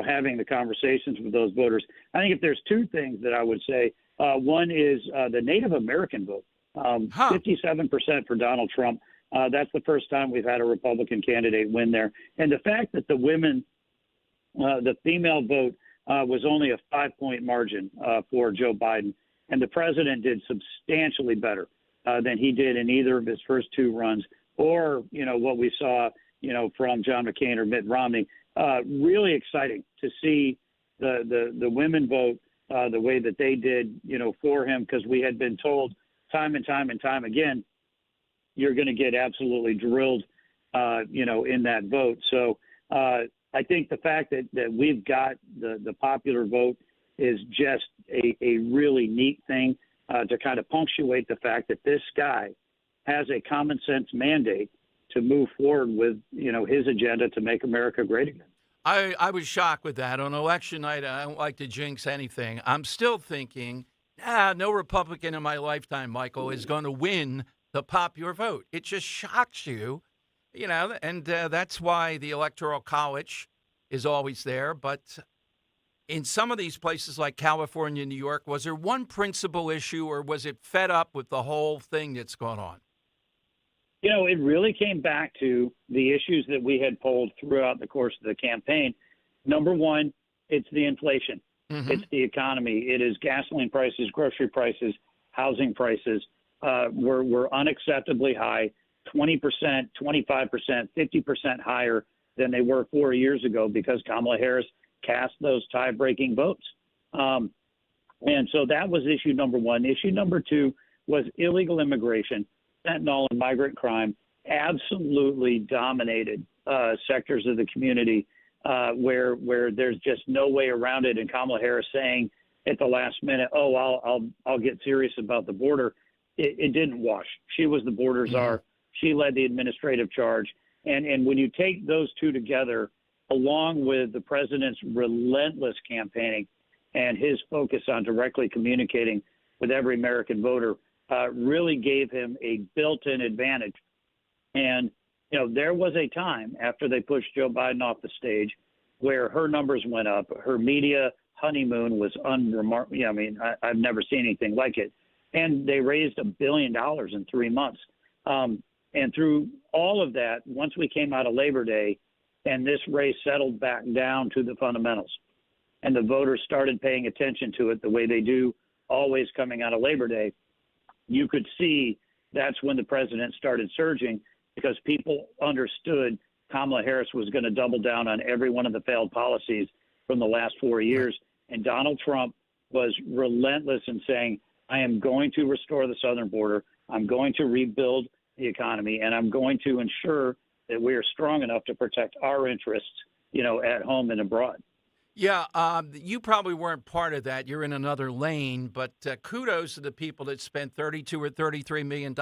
having the conversations with those voters. I think if there's two things that I would say, one is the Native American vote. 57% for Donald Trump. That's the first time we've had a Republican candidate win there. And the fact that the female vote was only a 5-point margin for Joe Biden. And the president did substantially better than he did in either of his first two runs or, what we saw, from John McCain or Mitt Romney. Really exciting to see the women vote the way that they did, for him, because we had been told time and time again, you're going to get absolutely drilled, in that vote. So I think the fact that we've got the popular vote is just a really neat thing to kind of punctuate the fact that this guy has a common sense mandate to move forward with, his agenda to make America great again. I was shocked with that. On election night, I don't like to jinx anything. I'm still thinking, no Republican in my lifetime, Michael, is going to win the popular vote. It just shocks you, and that's why the Electoral College is always there. But in some of these places like California, New York, was there one principal issue, or was it fed up with the whole thing that's going on? It really came back to the issues that we had polled throughout the course of the campaign. Number one, it's the inflation. Mm-hmm. It's the economy. It is gasoline prices, grocery prices, housing prices. We're unacceptably high, 20%, 25%, 50% higher than they were 4 years ago because Kamala Harris cast those tie-breaking votes. And so that was issue number one. Issue number two was illegal immigration. Fentanyl and migrant crime absolutely dominated sectors of the community where there's just no way around it. And Kamala Harris saying at the last minute, I'll get serious about the border. It didn't wash. She was the border czar. She led the administrative charge. And when you take those two together, along with the president's relentless campaigning and his focus on directly communicating with every American voter, really gave him a built-in advantage. And, there was a time after they pushed Joe Biden off the stage where her numbers went up. Her media honeymoon was unremarkable. I've never seen anything like it. And they raised $1 billion in 3 months. And through all of that, once we came out of Labor Day and this race settled back down to the fundamentals and the voters started paying attention to it the way they do always coming out of Labor Day, you could see that's when the president started surging because people understood Kamala Harris was going to double down on every one of the failed policies from the last 4 years. And Donald Trump was relentless in saying, I am going to restore the southern border. I'm going to rebuild the economy, and I'm going to ensure that we are strong enough to protect our interests, at home and abroad. Yeah, you probably weren't part of that. You're in another lane, but kudos to the people that spent $32 or $33 million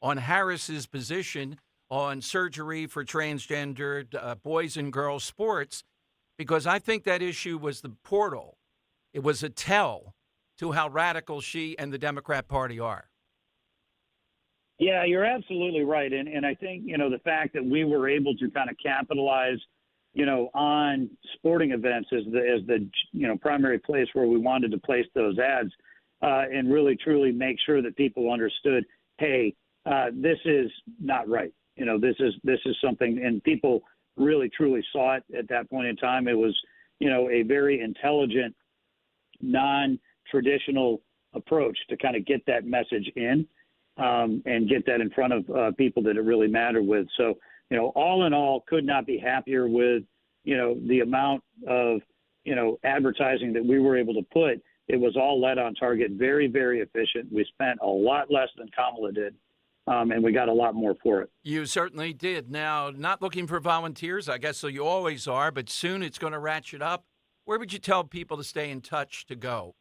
on Harris's position on surgery for transgender boys and girls sports, because I think that issue was the portal. It was a tell to how radical she and the Democrat Party are. Yeah, you're absolutely right. And I think, the fact that we were able to kind of capitalize on sporting events as the primary place where we wanted to place those ads and really truly make sure that people understood, hey, this is not right. This is something, and people really truly saw it at that point in time. It was, a very intelligent, non-traditional approach to kind of get that message in and get that in front of people that it really mattered with. So, all in all, could not be happier with, the amount of, advertising that we were able to put. It was all led on target, very, very efficient. We spent a lot less than Kamala did, and we got a lot more for it. You certainly did. Now, not looking for volunteers, I guess, so you always are, but soon it's going to ratchet up. Where would you tell people to stay in touch to go?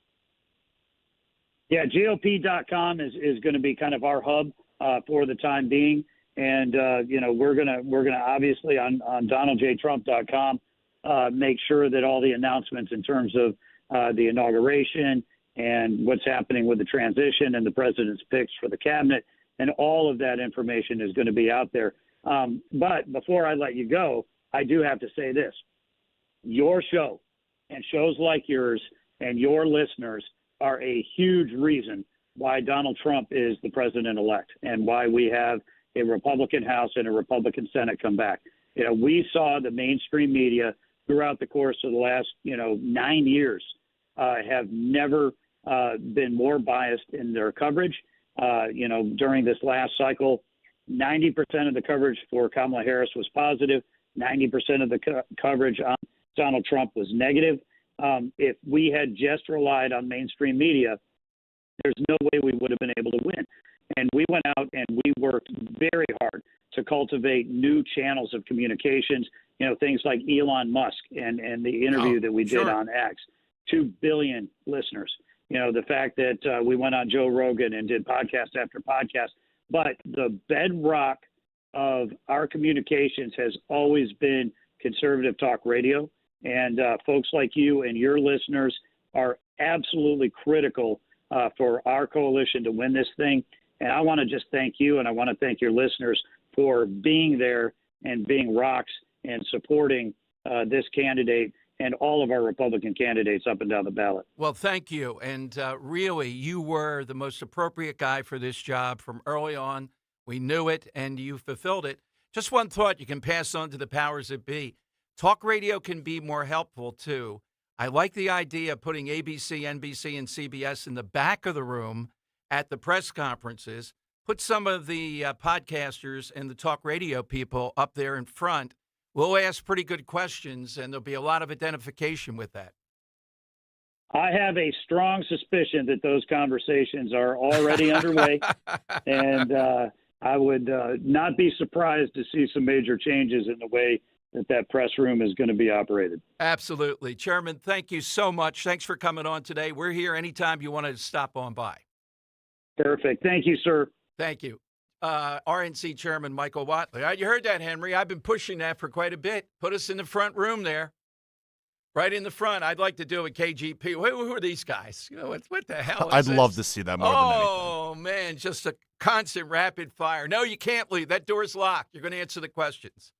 Yeah, GOP.com is going to be kind of our hub for the time being. And, we're gonna obviously on DonaldJTrump.com make sure that all the announcements in terms of the inauguration and what's happening with the transition and the president's picks for the cabinet, and all of that information is going to be out there. But before I let you go, I do have to say this. Your show and shows like yours and your listeners are a huge reason why Donald Trump is the president-elect and why we have a Republican House and a Republican Senate come back. We saw the mainstream media throughout the course of the last, 9 years have never been more biased in their coverage. During this last cycle, 90% of the coverage for Kamala Harris was positive. 90% of the coverage on Donald Trump was negative. If we had just relied on mainstream media, there's no way we would have been able to win. And we went out and we worked very hard to cultivate new channels of communications, things like Elon Musk and the interview that we did on X, 2 billion listeners. The fact that we went on Joe Rogan and did podcast after podcast. But the bedrock of our communications has always been conservative talk radio. And folks like you and your listeners are absolutely critical for our coalition to win this thing. And I want to just thank you, and I want to thank your listeners for being there and being rocks and supporting this candidate and all of our Republican candidates up and down the ballot. Well, thank you. And really, you were the most appropriate guy for this job from early on. We knew it, and you fulfilled it. Just one thought you can pass on to the powers that be. Talk radio can be more helpful, too. I like the idea of putting ABC, NBC, and CBS in the back of the room at the press conferences. Put some of the podcasters and the talk radio people up there in front. We'll ask pretty good questions, and there'll be a lot of identification with that. I have a strong suspicion that those conversations are already underway, and I would not be surprised to see some major changes in the way that press room is going to be operated. Absolutely. Chairman, thank you so much. Thanks for coming on today. We're here anytime you want to stop on by. Perfect. Thank you, sir. Thank you. RNC Chairman Michael Watley. You heard that, Henry. I've been pushing that for quite a bit. Put us in the front room there. Right in the front. I'd like to do a KGP. Who are these guys? What the hell is I'd this? love to see that more than anything. Oh, man, just a constant rapid fire. No, you can't leave. That door's locked. You're going to answer the questions.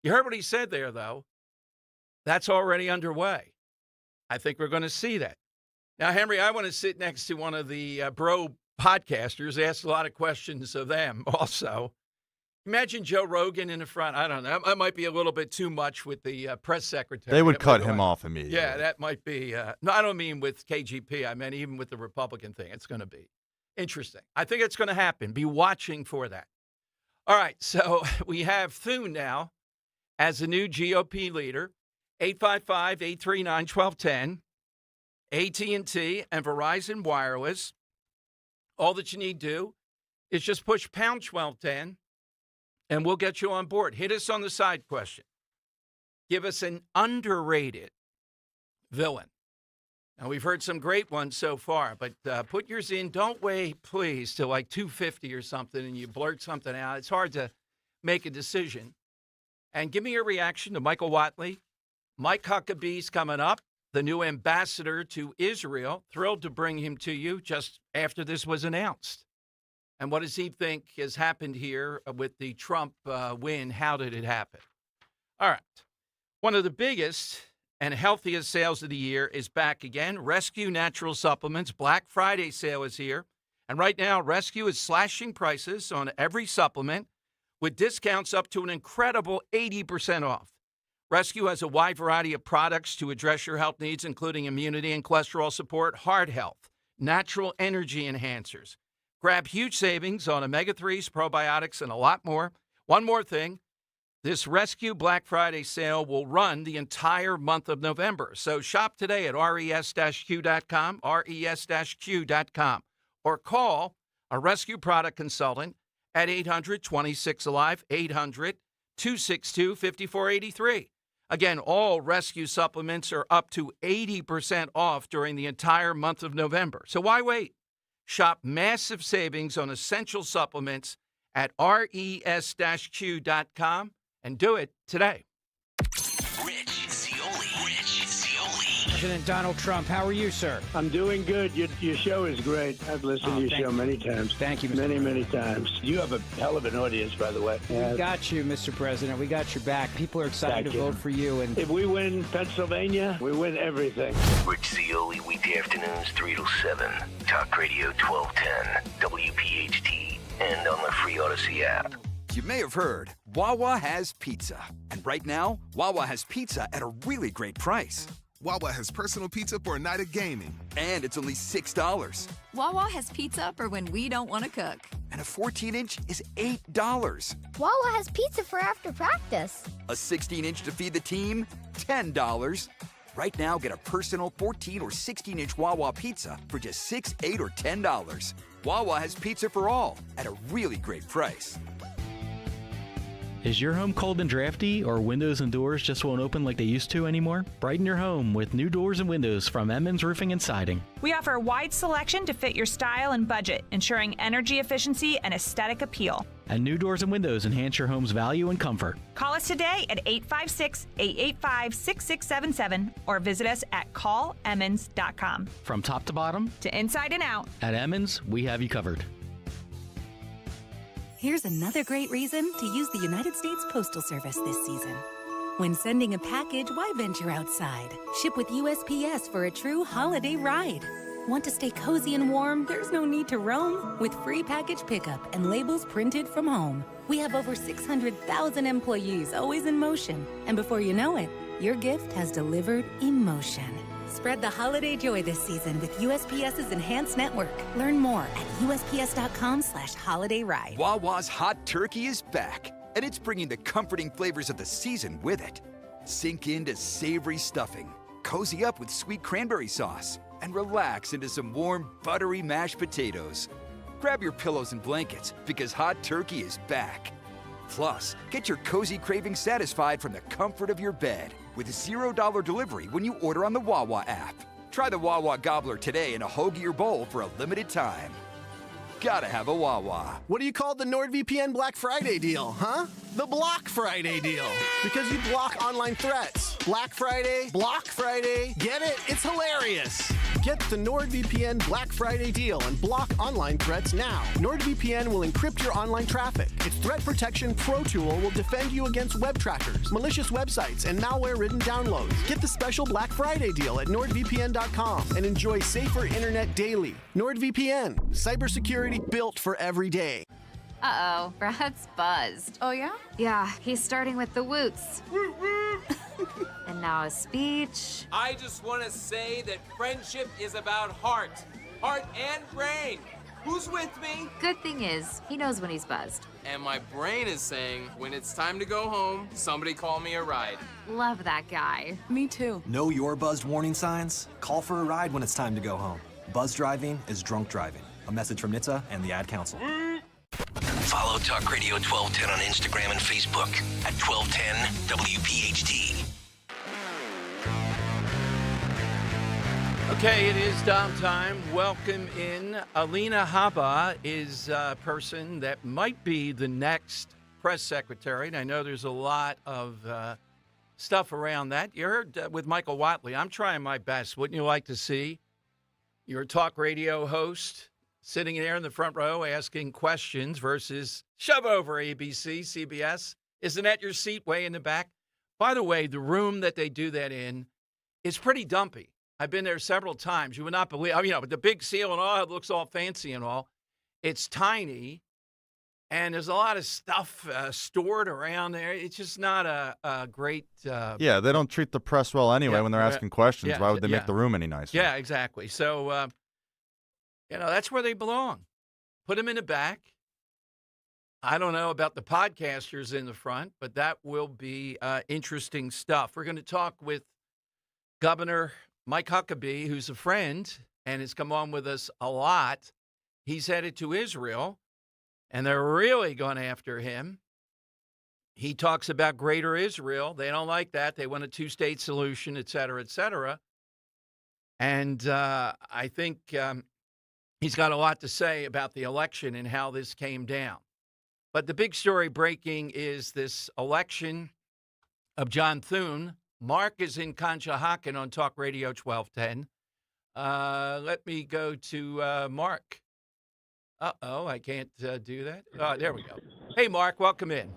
You heard what he said there, though. That's already underway. I think we're going to see that. Now, Henry, I want to sit next to one of the bro podcasters, ask a lot of questions of them also. Imagine Joe Rogan in the front. I don't know. That might be a little bit too much with the press secretary. They would cut him off immediately. Yeah, that might be. No, I don't mean with KGP. I meant even with the Republican thing. It's going to be interesting. I think it's going to happen. Be watching for that. All right, so we have Thune now as the new GOP leader. 855-839-1210. AT&T and Verizon Wireless. All that you need to do is just push pound 1210, and we'll get you on board. Hit us on the side question. Give us an underrated villain. Now, we've heard some great ones so far, but put yours in. Don't wait, please, till like 250 or something, and you blurt something out. It's hard to make a decision. And give me your reaction to Michael Watley. Mike Huckabee's coming up. The new ambassador to Israel. Thrilled to bring him to you just after this was announced. And what does he think has happened here with the Trump win? How did it happen? All right. One of the biggest and healthiest sales of the year is back again. Rescue Natural Supplements. Black Friday sale is here. And right now, Rescue is slashing prices on every supplement with discounts up to an incredible 80% off. Rescue has a wide variety of products to address your health needs, including immunity and cholesterol support, heart health, natural energy enhancers. Grab huge savings on omega-3s, probiotics, and a lot more. One more thing. This Rescue Black Friday sale will run the entire month of November. So shop today at res-q.com, res-q.com, or call a Rescue product consultant at 800-26-ALIVE, 800-262-5483. Again, all Rescue supplements are up to 80% off during the entire month of November. So why wait? Shop massive savings on essential supplements at res-q.com and do it today. President Donald Trump, how are you, sir? I'm doing good. Your show is great. I've listened to your show many times. Thank you, Mr. Many times. You have a hell of an audience, by the way. We got you, Mr. President. We got your back. People are excited to vote for you. And if we win Pennsylvania, we win everything. Rich Zeoli, weekday afternoons 3 to 7. Talk Radio 1210, WPHT, and on the free Odyssey app. You may have heard, Wawa has pizza. And right now, Wawa has pizza at a really great price. Wawa has personal pizza for a night of gaming. And it's only $6. Wawa has pizza for when we don't want to cook. And a 14-inch is $8. Wawa has pizza for after practice. A 16-inch to feed the team, $10. Right now, get a personal 14 or 16-inch Wawa pizza for just $6, $8, or $10. Wawa has pizza for all at a really great price. Is your home cold and drafty, or windows and doors just won't open like they used to anymore? Brighten your home with new doors and windows from Emmons Roofing and Siding. We offer a wide selection to fit your style and budget, ensuring energy efficiency and aesthetic appeal. And new doors and windows enhance your home's value and comfort. Call us today at 856-885-6677 or visit us at callemmons.com. From top to bottom, to inside and out, at Emmons, we have you covered. Here's another great reason to use the United States Postal Service this season. When sending a package, why venture outside? Ship with USPS for a true holiday ride. Want to stay cozy and warm? There's no need to roam. With free package pickup and labels printed from home. We have over 600,000 employees always in motion. And before you know it, your gift has delivered emotion. Spread the holiday joy this season with USPS's enhanced network. Learn more at USPS.com/holidayride. Wawa's hot turkey is back, and it's bringing the comforting flavors of the season with it. Sink into savory stuffing, cozy up with sweet cranberry sauce, and relax into some warm, buttery mashed potatoes. Grab your pillows and blankets, because hot turkey is back. Plus, get your cozy cravings satisfied from the comfort of your bed with $0 delivery when you order on the Wawa app. Try the Wawa Gobbler today in a hoagie or bowl for a limited time. Gotta have a Wawa. What do you call the NordVPN Black Friday deal, huh? The Block Friday deal. Because you block online threats. Black Friday, Block Friday. Get it? It's hilarious. Get the NordVPN Black Friday deal and block online threats now. NordVPN will encrypt your online traffic. Its Threat Protection Pro tool will defend you against web trackers, malicious websites, and malware-ridden downloads. Get the special Black Friday deal at NordVPN.com and enjoy safer internet daily. NordVPN, cybersecurity built for every day. Uh-oh, Brad's buzzed. Oh, yeah? Yeah, he's starting with the woots. And now a speech. I just want to say that friendship is about heart and brain. Who's with me? Good thing is, he knows when he's buzzed. And my brain is saying, when it's time to go home, somebody call me a ride. Love that guy. Me too. Know your buzzed warning signs? Call for a ride when it's time to go home. Buzz driving is drunk driving. A message from NHTSA and the Ad Council. Follow Talk Radio 1210 on Instagram and Facebook at 1210 WPHT. Okay, it is Dom time. Welcome in. Alina Habba is a person that might be the next press secretary, and I know there's a lot of stuff around that. You heard with Michael Watley. I'm trying my best. Wouldn't you like to see your talk radio host sitting there in the front row asking questions versus shove over ABC, CBS? Isn't that your seat way in the back? By the way, the room that they do that in is pretty dumpy. I've been there several times. You would not believe, with the big seal and all, it looks all fancy and all. It's tiny, And there's a lot of stuff stored around there. It's just not a great... yeah, they don't treat the press well anyway when they're asking questions. Why would they make the room any nicer? Yeah, exactly. So, that's where they belong. Put them in the back. I don't know about the podcasters in the front, but that will be interesting stuff. We're going to talk with Governor Mike Huckabee, who's a friend and has come on with us a lot. He's headed to Israel. And they're really going after him. He talks about Greater Israel. They don't like that. They want a two-state solution, et cetera, et cetera. And I think he's got a lot to say about the election and how this came down. But the big story breaking is this election of John Thune. Mark is in Conshohocken on Talk Radio 1210. Let me go to Mark. Uh-oh, I can't do that. Oh, there we go. Hey, Mark, welcome in.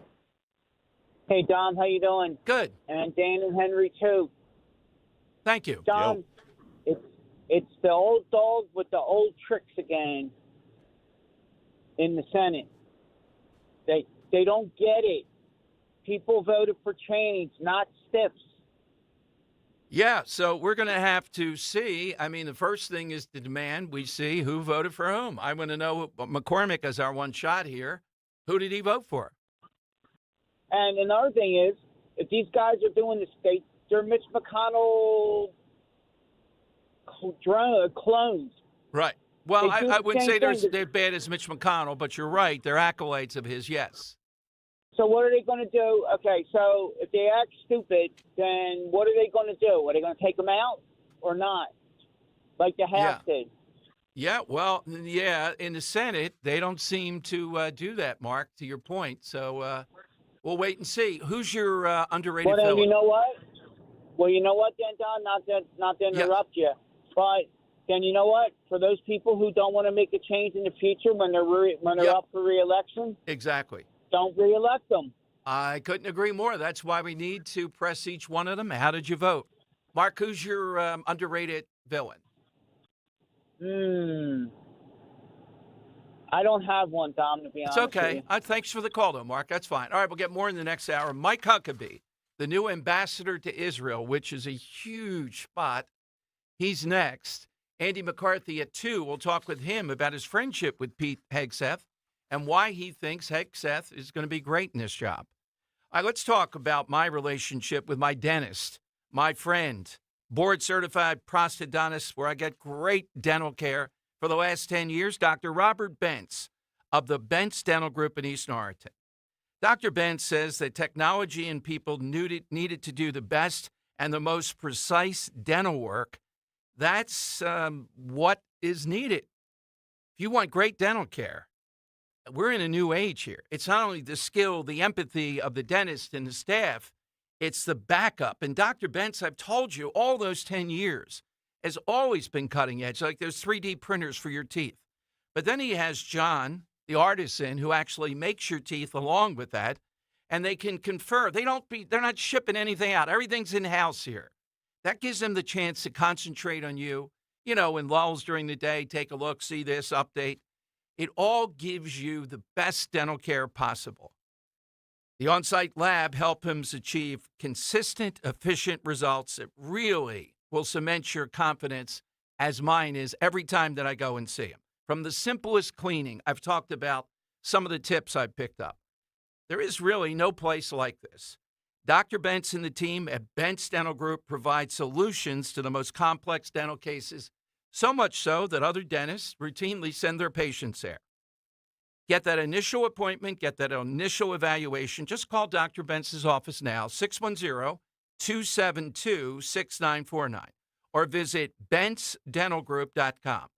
Hey, Dom, how you doing? Good. And Dan and Henry, too. Thank you. Dom, it's the old dog with the old tricks again in the Senate. They don't get it. People voted for change, not stiffs. Yeah, so we're going to have to see. I mean, the first thing is to demand we see who voted for whom. I want to know, McCormick is our one shot here. Who did he vote for? And another thing is, if these guys are doing this, they're Mitch McConnell clones. Right. Well, I wouldn't say they're as bad as Mitch McConnell, but you're right. They're accolades of his, yes. So what are they going to do? Okay, so if they act stupid, then what are they going to do? Are they going to take them out or not? Like the House did. Yeah, well, in the Senate, they don't seem to do that, Mark, to your point. So we'll wait and see. Who's your underrated villain? Well, you know what? Well, you know what, then, Don? Not to interrupt you, but then you know what? For those people who don't want to make a change in the future when they're up for re-election. Exactly. Don't re-elect them. I couldn't agree more. That's why we need to press each one of them. How did you vote? Mark, who's your underrated villain? I don't have one, Dom, to be honest. It's okay. Thanks for the call, though, Mark. That's fine. All right, we'll get more in the next hour. Mike Huckabee, the new ambassador to Israel, which is a huge spot. He's next. Andy McCarthy at 2. We'll talk with him about his friendship with Pete Hegseth and why he thinks Hegseth is going to be great in this job. All right, let's talk about my relationship with my dentist, my friend, board-certified prosthodontist, where I get great dental care for the last 10 years, Dr. Robert Bentz of the Bentz Dental Group in East Norriton. Dr. Bentz says that technology and people needed to do the best and the most precise dental work. That's what is needed. If you want great dental care, we're in a new age here. It's not only the skill, the empathy of the dentist and the staff, it's the backup. And Dr. Bentz, I've told you, all those 10 years has always been cutting edge. Like there's 3D printers for your teeth. But then he has John, the artisan, who actually makes your teeth along with that. And they can confer. They're not shipping anything out. Everything's in-house here. That gives them the chance to concentrate on you, in lulls during the day, take a look, see this, update. It all gives you the best dental care possible. The on-site lab helps him achieve consistent, efficient results that really will cement your confidence, as mine is every time that I go and see him. From the simplest cleaning, I've talked about some of the tips I've picked up. There is really no place like this. Dr. Bentz and the team at Bentz Dental Group provide solutions to the most complex dental cases, so much so that other dentists routinely send their patients there. Get that initial appointment, get that initial evaluation. Just call Dr. Bentz's office now, 610-272-6949, or visit BentzDentalGroup.com.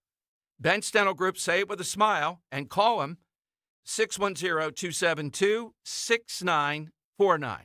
Bentz Dental Group, say it with a smile, and call them, 610-272-6949.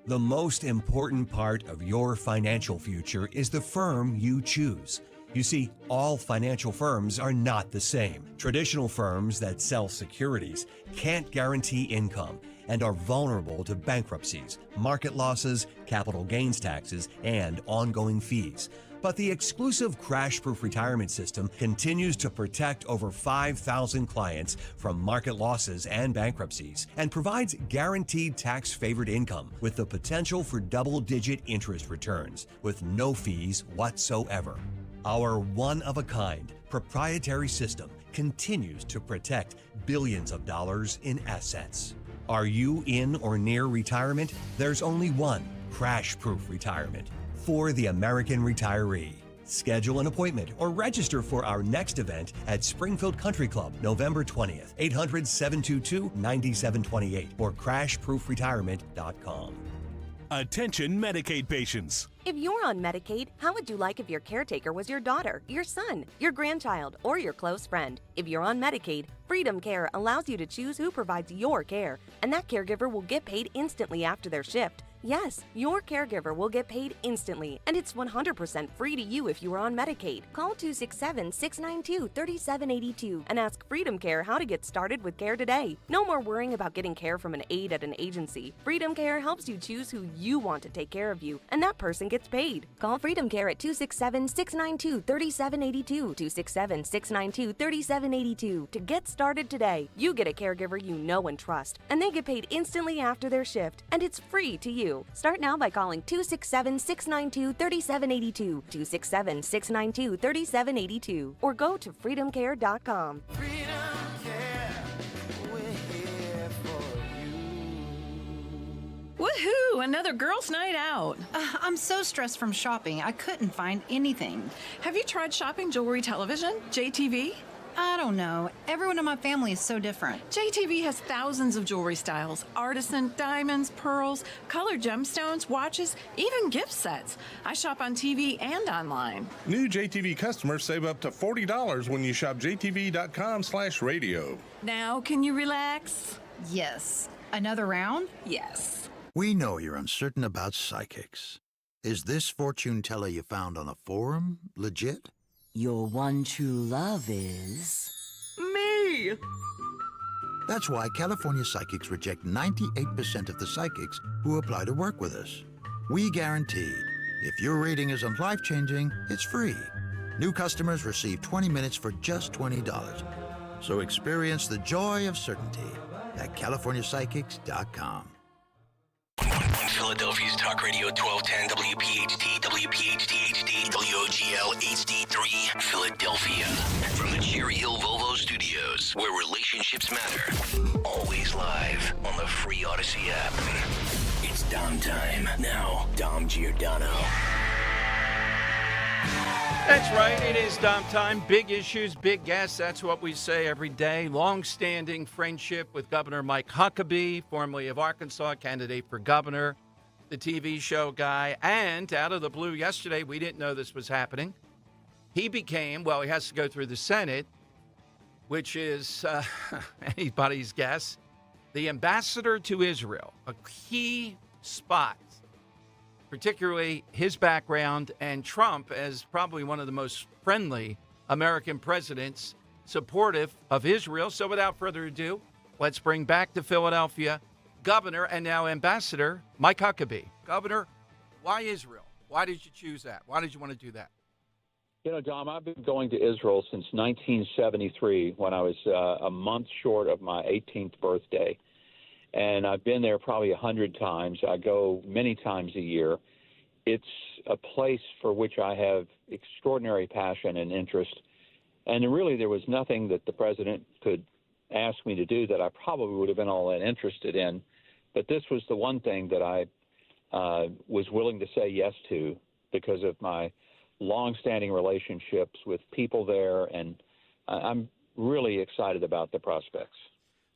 The most important part of your financial future is the firm you choose. You see, all financial firms are not the same. Traditional firms that sell securities can't guarantee income and are vulnerable to bankruptcies, market losses, capital gains taxes, and ongoing fees. But the exclusive crash-proof retirement system continues to protect over 5,000 clients from market losses and bankruptcies and provides guaranteed tax-favored income with the potential for double-digit interest returns with no fees whatsoever. Our one-of-a-kind proprietary system continues to protect billions of dollars in assets. Are you in or near retirement? There's only one crash-proof retirement for the American retiree. Schedule an appointment or register for our next event at Springfield Country Club, November 20th, 800-722-9728 or crashproofretirement.com. Attention Medicaid patients. If you're on Medicaid, how would you like if your caretaker was your daughter, your son, your grandchild, or your close friend? If you're on Medicaid, Freedom Care allows you to choose who provides your care, and that caregiver will get paid instantly after their shift. Yes, your caregiver will get paid instantly, and it's 100% free to you if you are on Medicaid. Call 267-692-3782 and ask Freedom Care how to get started with care today. No more worrying about getting care from an aide at an agency. Freedom Care helps you choose who you want to take care of you, and that person gets paid. Call Freedom Care at 267-692-3782, 267-692-3782 to get started today. You get a caregiver you know and trust, and they get paid instantly after their shift, and it's free to you. Start now by calling 267-692-3782, 267-692-3782, or go to freedomcare.com. Woohoo! Another girls' night out. I'm so stressed from shopping, I couldn't find anything. Have you tried shopping jewelry television, JTV? I don't know. Everyone in my family is so different. JTV has thousands of jewelry styles, artisan, diamonds, pearls, colored gemstones, watches, even gift sets. I shop on TV and online. New JTV customers save up to $40 when you shop jtv.com/radio. Now, can you relax? Yes. Another round? Yes. We know you're uncertain about psychics. Is this fortune teller you found on a forum legit? Your one true love is... me! That's why California psychics reject 98% of the psychics who apply to work with us. We guarantee, if your reading isn't life-changing, it's free. New customers receive 20 minutes for just $20. So experience the joy of certainty at CaliforniaPsychics.com. On Philadelphia's Talk Radio 1210 WPHT, WPHT HD, WOGL HD3, Philadelphia. From the Cherry Hill Volvo Studios, where relationships matter. Always live on the free Odyssey app. It's Dom time. Now, Dom Giordano. That's right. It is Dom time. Big issues, big guests. That's what we say every day. Long-standing friendship with Governor Mike Huckabee, formerly of Arkansas, candidate for governor, the TV show guy. And out of the blue yesterday, we didn't know this was happening. He became, well, he has to go through the Senate, which is anybody's guess, the ambassador to Israel, a key spot. Particularly his background and Trump as probably one of the most friendly American presidents supportive of Israel. So without further ado, let's bring back to Philadelphia Governor and now Ambassador Mike Huckabee. Governor, why Israel? Why did you choose that? Why did you want to do that? You know, Dom, I've been going to Israel since 1973 when I was a month short of my 18th birthday. And I've been there probably 100 times. I go many times a year. It's a place for which I have extraordinary passion and interest. And really, there was nothing that the president could ask me to do that I probably would have been all that interested in. But this was the one thing that I was willing to say yes to because of my longstanding relationships with people there. And I'm really excited about the prospects.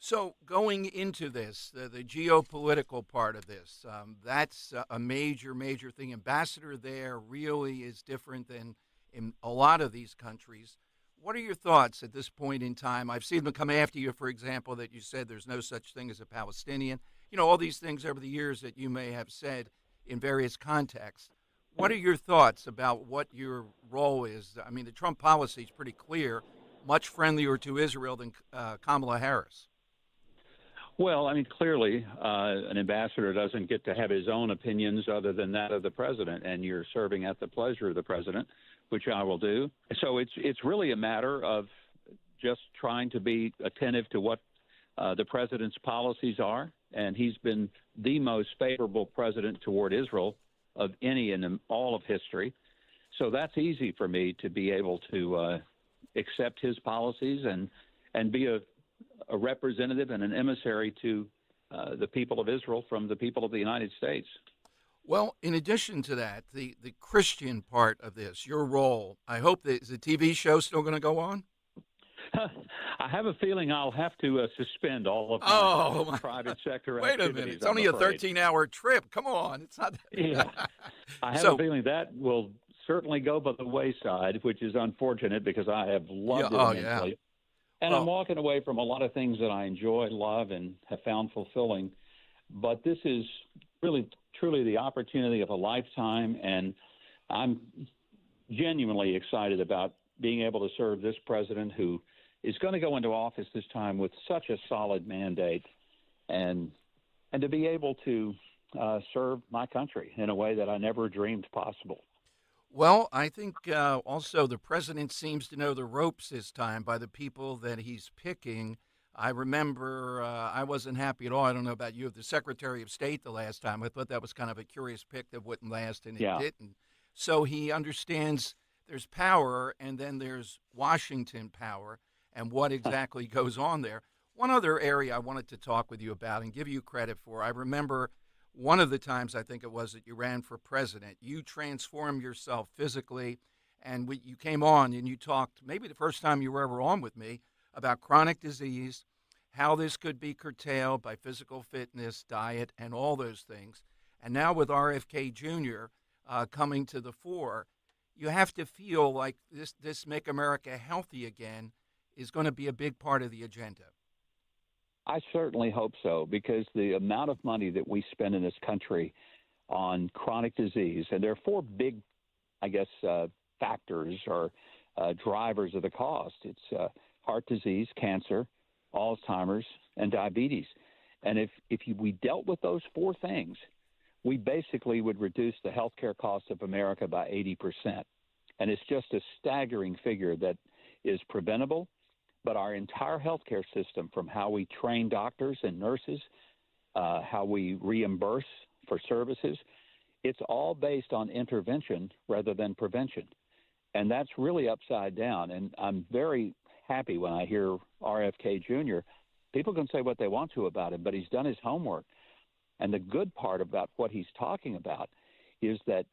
So going into this, the geopolitical part of this, that's a major, major thing. Ambassador there really is different than in a lot of these countries. What are your thoughts at this point in time? I've seen them come after you, for example, that you said there's no such thing as a Palestinian. You know, all these things over the years that you may have said in various contexts. What are your thoughts about what your role is? I mean, the Trump policy is pretty clear, much friendlier to Israel than Kamala Harris. Well, I mean, clearly, an ambassador doesn't get to have his own opinions other than that of the president, and you're serving at the pleasure of the president, which I will do. So it's really a matter of just trying to be attentive to what the president's policies are, and he's been the most favorable president toward Israel of any in all of history. So that's easy for me to be able to accept his policies and be a representative and an emissary to the people of Israel from the people of the United States. Well, in addition to that, the Christian part of this, your role, I hope that is the TV show still going to go on? I have a feeling I'll have to suspend all of my private sector Wait activities. a minute. It's only a 13-hour trip. Come on. It's not that. Yeah. I have a feeling that will certainly go by the wayside, which is unfortunate because I have loved it immensely. Yeah. And I'm walking away from a lot of things that I enjoy, love, and have found fulfilling. But this is really, truly the opportunity of a lifetime, and I'm genuinely excited about being able to serve this president who is going to go into office this time with such a solid mandate, and to be able to serve my country in a way that I never dreamed possible. Well, I think also the president seems to know the ropes this time by the people that he's picking. I remember I wasn't happy at all. I don't know about you, of the Secretary of State the last time. I thought that was kind of a curious pick that wouldn't last, and it didn't. So he understands there's power, and then there's Washington power, and what exactly goes on there. One other area I wanted to talk with you about and give you credit for, I remember one of the times I think it was that you ran for president, you transformed yourself physically, and you came on and you talked, maybe the first time you were ever on with me, about chronic disease, how this could be curtailed by physical fitness, diet, and all those things. And now with RFK Jr. Coming to the fore, you have to feel like this Make America Healthy Again is going to be a big part of the agenda. I certainly hope so, because the amount of money that we spend in this country on chronic disease, and there are four big, I guess, factors or drivers of the cost. It's heart disease, cancer, Alzheimer's, and diabetes. And if we dealt with those four things, we basically would reduce the healthcare cost of America by 80%. And it's just a staggering figure that is preventable. But our entire healthcare system, from how we train doctors and nurses, how we reimburse for services, it's all based on intervention rather than prevention. And that's really upside down. And I'm very happy when I hear RFK Jr. People can say what they want to about him, but he's done his homework. And the good part about what he's talking about is that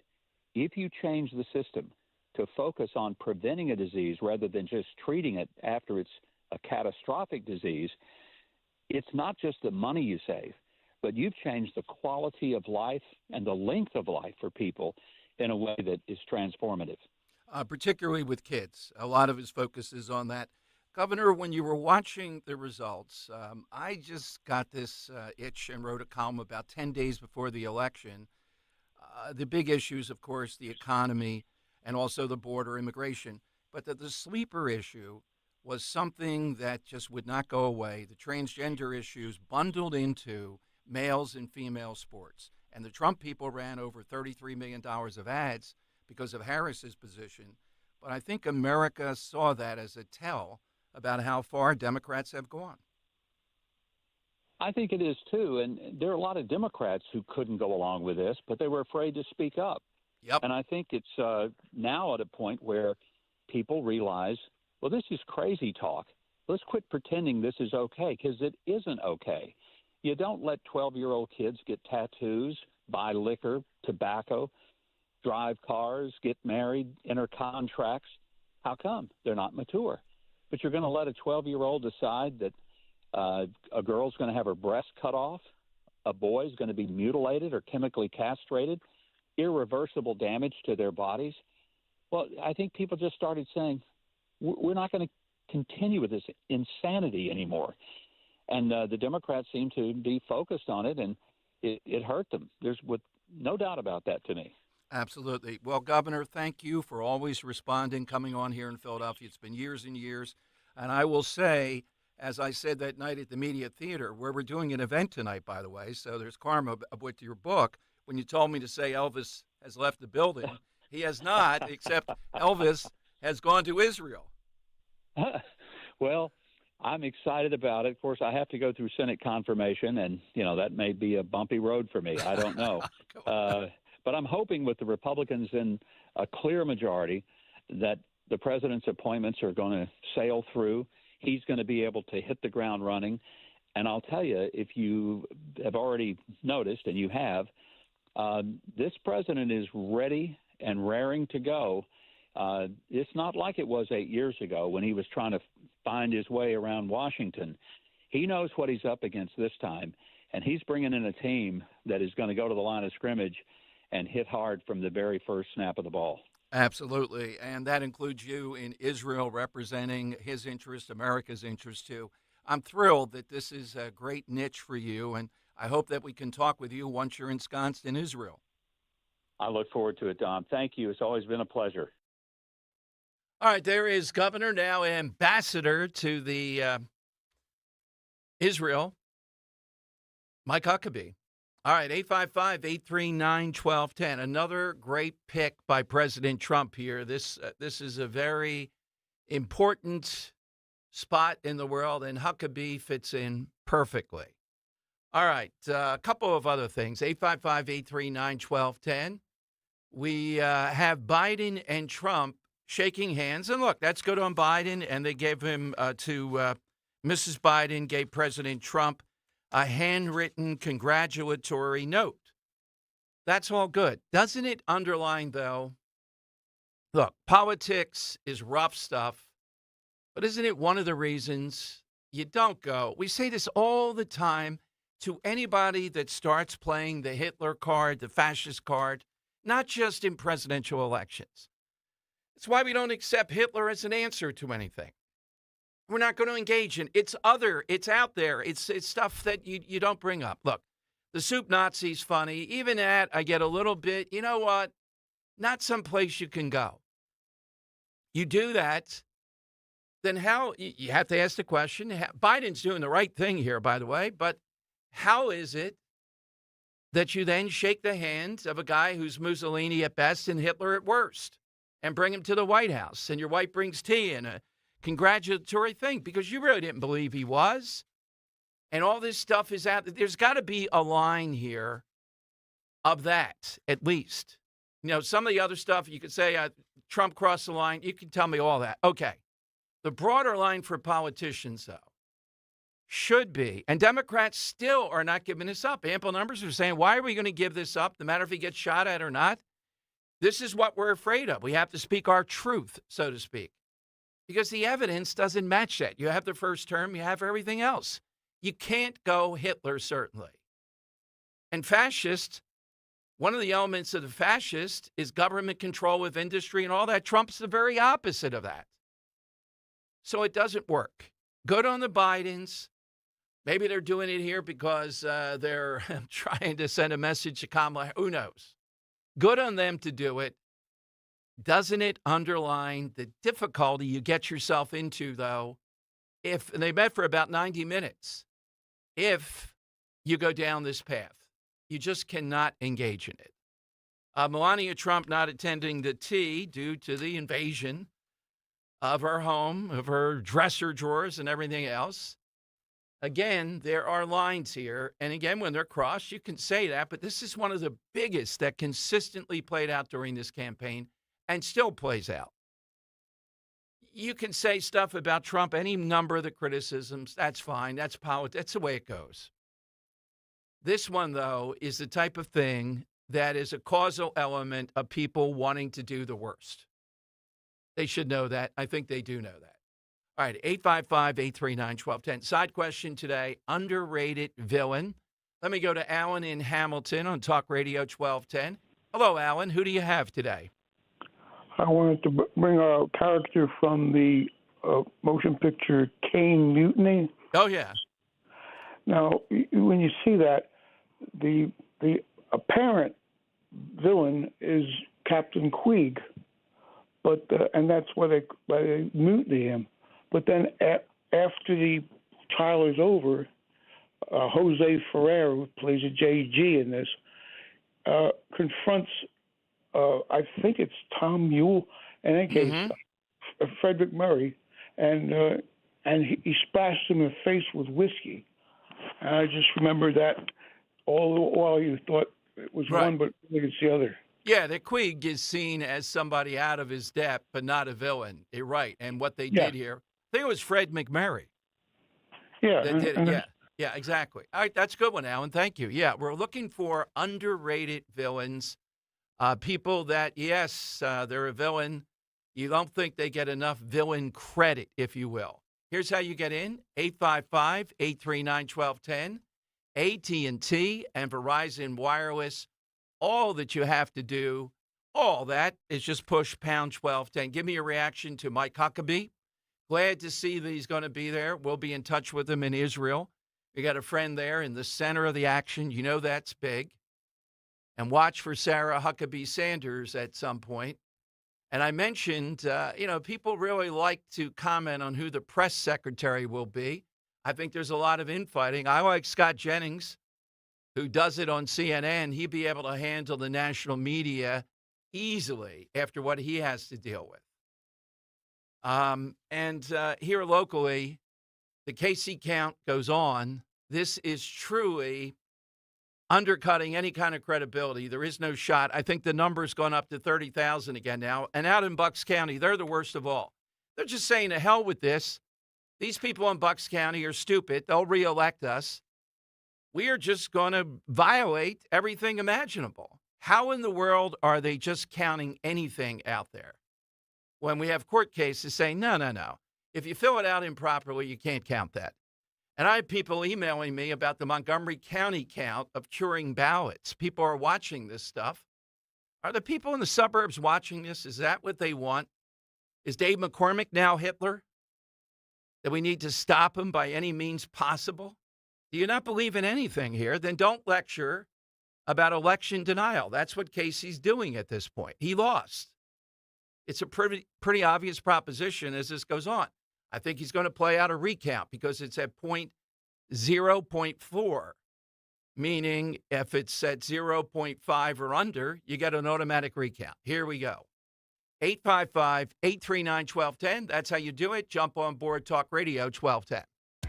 if you change the system to focus on preventing a disease rather than just treating it after it's a catastrophic disease, it's not just the money you save, but you've changed the quality of life and the length of life for people in a way that is transformative. Particularly with kids. A lot of his focus is on that. Governor, when you were watching the results, I just got this itch and wrote a column about 10 days before the election. The big issues, of course, the economy and also the border immigration. But the sleeper issue was something that just would not go away. The transgender issues bundled into males and female sports. And the Trump people ran over $33 million of ads because of Harris's position. But I think America saw that as a tell about how far Democrats have gone. I think it is, too. And there are a lot of Democrats who couldn't go along with this, but they were afraid to speak up. Yep. And I think it's now at a point where people realize, well, this is crazy talk. Let's quit pretending this is okay, because it isn't okay. You don't let 12-year-old kids get tattoos, buy liquor, tobacco, drive cars, get married, enter contracts. How come? They're not mature. But you're going to let a 12-year-old decide that a girl's going to have her breast cut off, a boy's going to be mutilated or chemically castrated, irreversible damage to their bodies. Well, I think people just started saying, we're not going to continue with this insanity anymore. And the Democrats seem to be focused on it, and it hurt them. There's no doubt about that to me. Absolutely. Well, Governor, thank you for always responding, coming on here in Philadelphia. It's been years and years. And I will say, as I said that night at the Media Theater, where we're doing an event tonight, by the way, so there's karma with your book. When you told me to say Elvis has left the building, he has not, except Elvis has gone to Israel. Well, I'm excited about it. Of course, I have to go through Senate confirmation, and, that may be a bumpy road for me. I don't know. But I'm hoping with the Republicans in a clear majority that the president's appointments are going to sail through. He's going to be able to hit the ground running. And I'll tell you, if you have already noticed, and you have, this president is ready and raring to go. It's not like it was 8 years ago when he was trying to find his way around Washington. He knows what he's up against this time, and he's bringing in a team that is going to go to the line of scrimmage and hit hard from the very first snap of the ball. Absolutely, and that includes you in Israel representing his interest, America's interest, too. I'm thrilled that this is a great niche for you, and I hope that we can talk with you once you're ensconced in Israel. I look forward to it, Dom. Thank you. It's always been a pleasure. All right, there is Governor, now ambassador to the Israel, Mike Huckabee. All right, 855-839-1210. Another great pick by President Trump here. This is a very important spot in the world, and Huckabee fits in perfectly. All right, a couple of other things. 855-839-1210. We have Biden and Trump shaking hands. And look, that's good on Biden, and they gave him to Mrs. Biden, gave President Trump a handwritten congratulatory note. That's all good. Doesn't it underline, though, look, politics is rough stuff, but isn't it one of the reasons you don't go? We say this all the time to anybody that starts playing the Hitler card, the fascist card, not just in presidential elections. It's why we don't accept Hitler as an answer to anything. We're not going to engage in. It's out there. It's stuff that you don't bring up. Look, the soup Nazi's funny. Even that, I get a little bit, you know what? Not someplace you can go. You do that, then how, you have to ask the question, Biden's doing the right thing here, by the way, but how is it that you then shake the hand of a guy who's Mussolini at best and Hitler at worst and bring him to the White House, and your wife brings tea and a congratulatory thing because you really didn't believe he was. And all this stuff is out. There's got to be a line here of that, at least. Some of the other stuff you could say Trump crossed the line. You can tell me all that. Okay. The broader line for politicians, though, should be, and Democrats still are not giving this up. Ample numbers are saying, why are we going to give this up, no matter if he gets shot at or not? This is what we're afraid of. We have to speak our truth, so to speak, because the evidence doesn't match that. You have the first term, you have everything else. You can't go Hitler, certainly. And fascist, one of the elements of the fascist is government control of industry and all that. Trump's the very opposite of that. So it doesn't work. Good on the Bidens. Maybe they're doing it here because they're trying to send a message to Kamala. Who knows? Good on them to do it. Doesn't it underline the difficulty you get yourself into, though, if they met for about 90 minutes, if you go down this path? You just cannot engage in it. Melania Trump not attending the tea due to the invasion of her home, of her dresser drawers and everything else. Again, there are lines here. And again, when they're crossed, you can say that. But this is one of the biggest that consistently played out during this campaign and still plays out. You can say stuff about Trump, any number of the criticisms. That's fine. That's politics. That's the way it goes. This one, though, is the type of thing that is a causal element of people wanting to do the worst. They should know that. I think they do know that. All right, 855-839-1210. Side question today, underrated villain. Let me go to Alan in Hamilton on Talk Radio 1210. Hello, Alan. Who do you have today? I wanted to bring a character from the motion picture Caine Mutiny. Oh, yeah. Now, when you see that, the apparent villain is Captain Queeg, but and that's why they mutiny him. But then after the trial is over, Jose Ferrer, who plays a JG in this, confronts, I think it's Tom Mule, in any case, Frederick Murray, and he splashed him in the face with whiskey. And I just remember that all the while you thought it was one, but really it's the other. Yeah, that Queeg is seen as somebody out of his depth, but not a villain. You're right. And what they did here, I think it was Fred McMurray. Yeah. That did it. Yeah, exactly. All right, that's a good one, Alan. Thank you. Yeah, we're looking for underrated villains, people that, yes, they're a villain. You don't think they get enough villain credit, if you will. Here's how you get in, 855-839-1210, AT&T and Verizon Wireless. All that you have to do, all that is just push pound 1210. Give me a reaction to Mike Huckabee. Glad to see that he's going to be there. We'll be in touch with him in Israel. We got a friend there in the center of the action. You know that's big. And watch for Sarah Huckabee Sanders at some point. And I mentioned, people really like to comment on who the press secretary will be. I think there's a lot of infighting. I like Scott Jennings, who does it on CNN. He'd be able to handle the national media easily after what he has to deal with. And here locally, the KC count goes on. This is truly undercutting any kind of credibility. There is no shot. I think the number's gone up to 30,000 again now. And out in Bucks County, they're the worst of all. They're just saying to hell with this. These people in Bucks County are stupid. They'll reelect us. We are just going to violate everything imaginable. How in the world are they just counting anything out there when we have court cases saying, no. If you fill it out improperly, you can't count that. And I have people emailing me about the Montgomery County count of curing ballots. People are watching this stuff. Are the people in the suburbs watching this? Is that what they want? Is Dave McCormick now Hitler? That we need to stop him by any means possible? Do you not believe in anything here? Then don't lecture about election denial. That's what Casey's doing at this point. He lost. It's a pretty obvious proposition as this goes on. I think he's going to play out a recount because it's at 0.4, meaning if it's at 0.5 or under, you get an automatic recount. Here we go. 855-839-1210. That's how you do it. Jump on board Talk Radio 1210.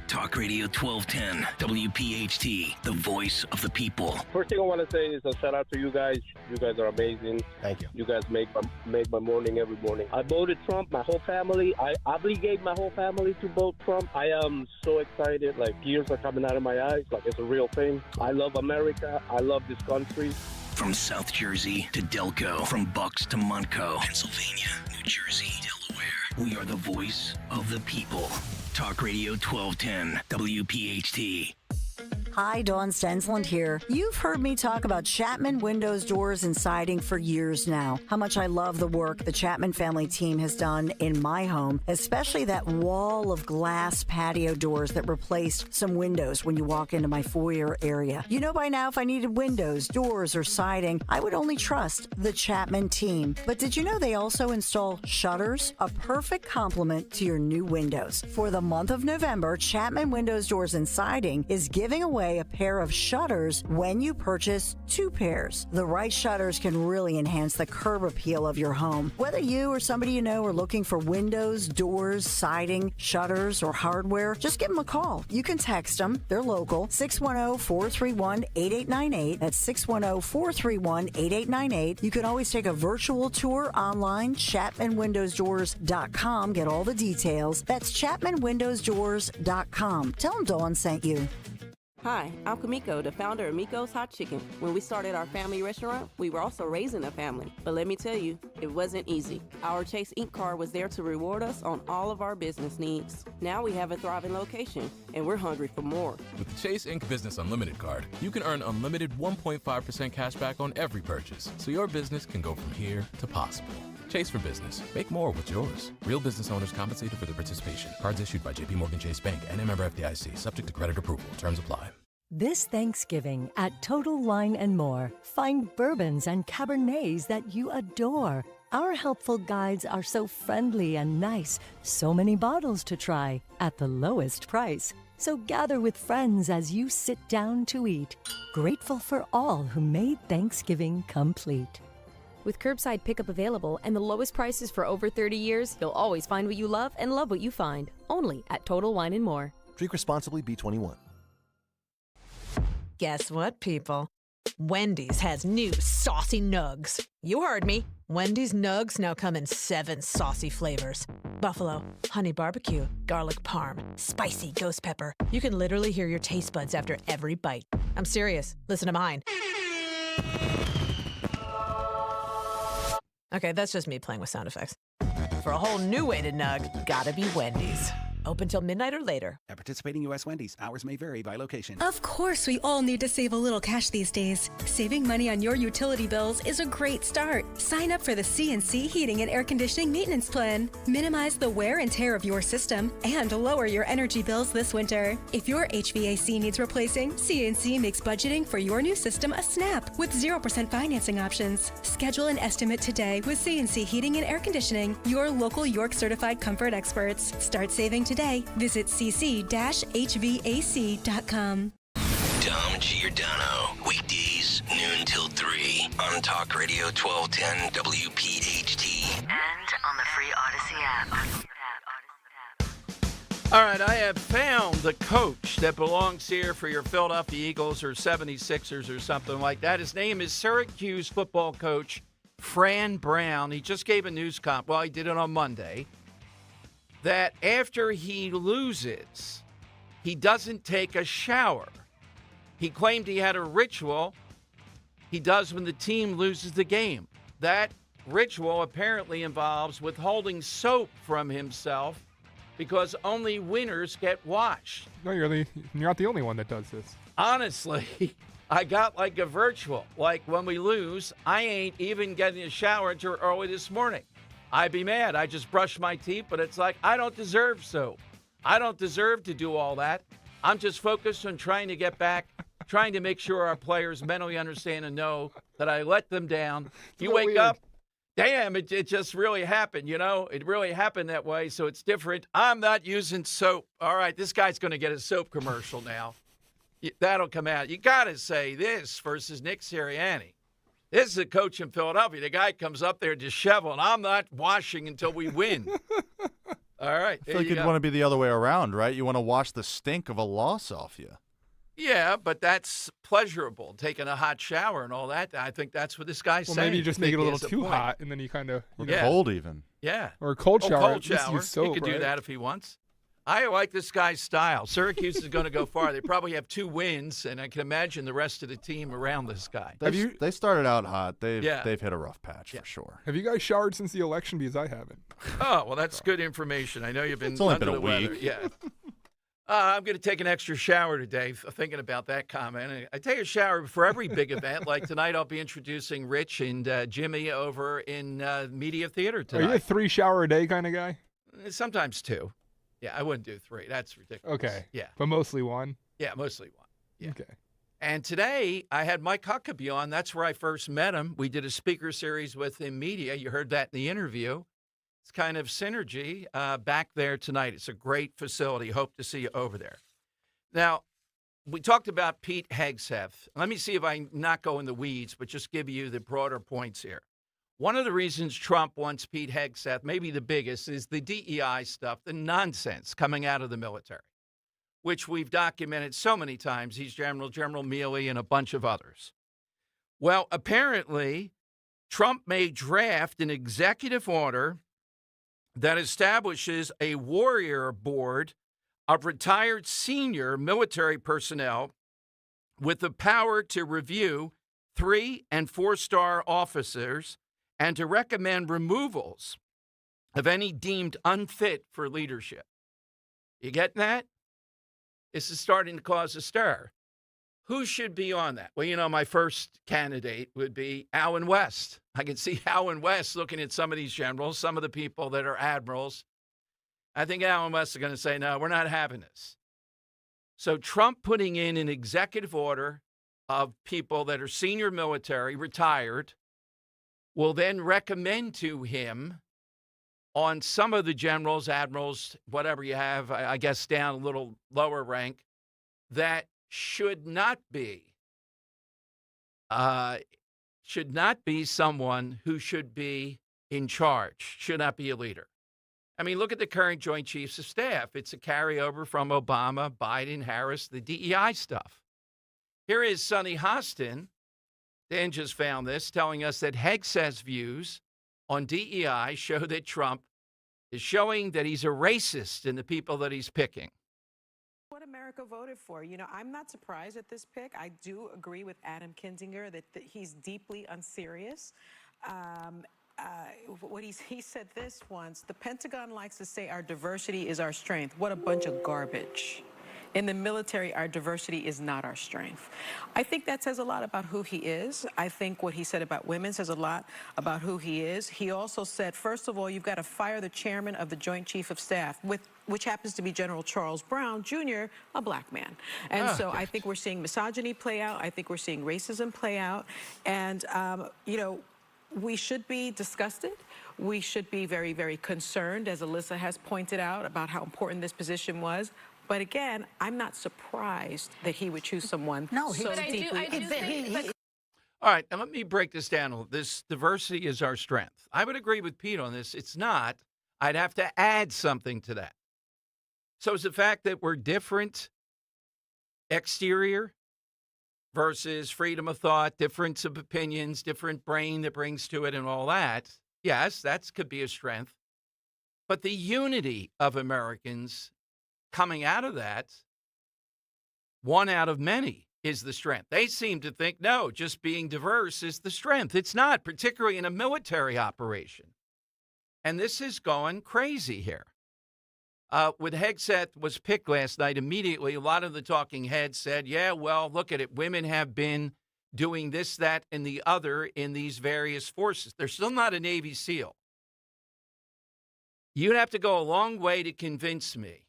Talk Radio 1210, WPHT, the voice of the people. First thing I want to say is a shout out to you guys. You guys are amazing. Thank you. You guys make my morning every morning. I voted Trump, my whole family. I obligate my whole family to vote Trump. I am so excited. Like, tears are coming out of my eyes. Like, it's a real thing. I love America. I love this country. From South Jersey to Delco, from Bucks to Montco, Pennsylvania, New Jersey, Delaware, we are the voice of the people. Talk Radio 1210, WPHT. Hi, Dawn Stensland here. You've heard me talk about Chapman Windows, Doors, and Siding for years now. How much I love the work the Chapman family team has done in my home, especially that wall of glass patio doors that replaced some windows when you walk into my foyer area. You know by now if I needed windows, doors, or siding, I would only trust the Chapman team. But did you know they also install shutters? A perfect complement to your new windows. For the month of November, Chapman Windows, Doors, and Siding is giving away a pair of shutters when you purchase 2 pairs. The right shutters can really enhance the curb appeal of your home. Whether you or somebody you know are looking for windows, doors, siding, shutters, or hardware, just give them a call. You can text them. They're local. 610-431-8898. That's 610-431-8898. You can always take a virtual tour online, ChapmanWindowsDoors.com. Get all the details. That's ChapmanWindowsDoors.com. Tell them Dawn sent you. Hi, I'm Kamiko, the founder of Miko's Hot Chicken. When we started our family restaurant, we were also raising a family. But let me tell you, it wasn't easy. Our Chase Inc. card was there to reward us on all of our business needs. Now we have a thriving location, and we're hungry for more. With the Chase Inc. Business Unlimited card, you can earn unlimited 1.5% cash back on every purchase, so your business can go from here to possible. Chase for Business. Make more with yours. Real business owners compensated for their participation. Cards issued by JPMorgan Chase Bank and a member FDIC. Subject to credit approval. Terms apply. This Thanksgiving at Total Wine & More, find bourbons and Cabernets that you adore. Our helpful guides are so friendly and nice, so many bottles to try at the lowest price. So gather with friends as you sit down to eat. Grateful for all who made Thanksgiving complete. With curbside pickup available and the lowest prices for over 30 years, you'll always find what you love and love what you find. Only at Total Wine & More. Drink responsibly, B21. Guess what, people? Wendy's has new saucy nugs. You heard me. Wendy's nugs now come in 7 saucy flavors. Buffalo, honey barbecue, garlic parm, spicy ghost pepper. You can literally hear your taste buds after every bite. I'm serious. Listen to mine. Okay, that's just me playing with sound effects. For a whole new way to nug, gotta be Wendy's. Open till midnight or later. At participating U.S. Wendy's, hours may vary by location. Of course, we all need to save a little cash these days. Saving money on your utility bills is a great start. Sign up for the CNC Heating and Air Conditioning Maintenance Plan. Minimize the wear and tear of your system and lower your energy bills this winter. If your HVAC needs replacing, CNC makes budgeting for your new system a snap with 0% financing options. Schedule an estimate today with CNC Heating and Air Conditioning, your local York certified comfort experts. Start saving today. Visit cc-hvac.com. Dom Giordano, weekdays, noon till 3 on Talk Radio 1210 WPHT. And on the free Odyssey app. All right, I have found the coach that belongs here for your Philadelphia Eagles or 76ers or something like that. His name is Syracuse football coach Fran Brown. He just gave a news conf. Well, he did it on Monday. That after he loses, he doesn't take a shower. He claimed he had a ritual he does when the team loses the game. That ritual apparently involves withholding soap from himself because only winners get washed. No, you're not the only one that does this. Honestly, I got like a virtual. Like when we lose, I ain't even getting a shower until early this morning. I'd be mad. I just brushed my teeth, but it's like, I don't deserve soap. I don't deserve to do all that. I'm just focused on trying to get back, trying to make sure our players mentally understand and know that I let them down. You wake up, damn, it just really happened, you know? It really happened that way, so it's different. I'm not using soap. All right, this guy's going to get a soap commercial now. That'll come out. You got to say this versus Nick Sirianni. This is a coach in Philadelphia. The guy comes up there disheveled. I'm not washing until we win. All right. I feel like you'd want to be the other way around, right? You want to wash the stink of a loss off you. Yeah, but that's pleasurable, taking a hot shower and all that. I think that's what this guy's saying. Well, maybe you just make it a little too hot, and then you kind of... cold even. Yeah. Or a cold shower. Cold shower. Soap, he could do that if he wants. I like this guy's style. Syracuse is going to go far. They probably have 2 wins, and I can imagine the rest of the team around this guy. They started out hot. They've hit a rough patch for sure. Have you guys showered since the election? Because I haven't. Oh, well, that's good information. I know you've been it's only under been the a weather. week. Yeah. I'm going to take an extra shower today, thinking about that comment. I take a shower before every big event. Like tonight, I'll be introducing Rich and Jimmy over in Media Theater tonight. Are you a 3 shower a day kind of guy? Sometimes 2. Yeah, I wouldn't do 3. That's ridiculous. Okay. Yeah. But mostly 1? Yeah, mostly 1. Yeah. Okay. And today, I had Mike Huckabee on. That's where I first met him. We did a speaker series with him, Media. You heard that in the interview. It's kind of synergy back there tonight. It's a great facility. Hope to see you over there. Now, we talked about Pete Hegseth. Let me see if I not go in the weeds, but just give you the broader points here. One of the reasons Trump wants Pete Hegseth, maybe the biggest, is the DEI stuff, the nonsense coming out of the military, which we've documented so many times. He's General Milley and a bunch of others. Well, apparently, Trump may draft an executive order that establishes a warrior board of retired senior military personnel with the power to review 3- and 4-star officers and to recommend removals of any deemed unfit for leadership. You getting that? This is starting to cause a stir. Who should be on that? Well, you know, my first candidate would be Allen West. I can see Allen West looking at some of these generals, some of the people that are admirals. I think Allen West is going to say, no, we're not having this. So Trump putting in an executive order of people that are senior military, retired, will then recommend to him on some of the generals, admirals, whatever you have, I guess down a little lower rank, that should not be someone who should be in charge, should not be a leader. I mean, look at the current Joint Chiefs of Staff. It's a carryover from Obama, Biden, Harris, the DEI stuff. Here is Sonny Hostin, Dan just found this, telling us that Hegseth's views on DEI show that Trump is showing that he's a racist in the people that he's picking. What America voted for. You know, I'm not surprised at this pick. I do agree with Adam Kinzinger that he's deeply unserious. He said this once, the Pentagon likes to say our diversity is our strength. What a bunch of garbage. In the military, our diversity is not our strength. I think that says a lot about who he is. I think what he said about women says a lot about who he is. He also said, first of all, you've got to fire the chairman of the Joint Chief of Staff, which happens to be General Charles Brown, Jr., a black man. And so I think we're seeing misogyny play out. I think we're seeing racism play out. And, you know, we should be disgusted. We should be very, very concerned, as Alyssa has pointed out, about how important this position was. But again, I'm not surprised that he would choose someone so deeply. All right, now let me break this down. This diversity is our strength. I would agree with Pete on this. It's not. I'd have to add something to that. So it's the fact that we're different exterior versus freedom of thought, difference of opinions, different brain that brings to it and all that. Yes, that could be a strength. But the unity of Americans coming out of that, one out of many is the strength. They seem to think, no, just being diverse is the strength. It's not, particularly in a military operation. And this is going crazy here. When Hegseth was picked last night, immediately a lot of the talking heads said, yeah, well, look at it. Women have been doing this, that, and the other in these various forces. They're still not a Navy SEAL. You'd have to go a long way to convince me.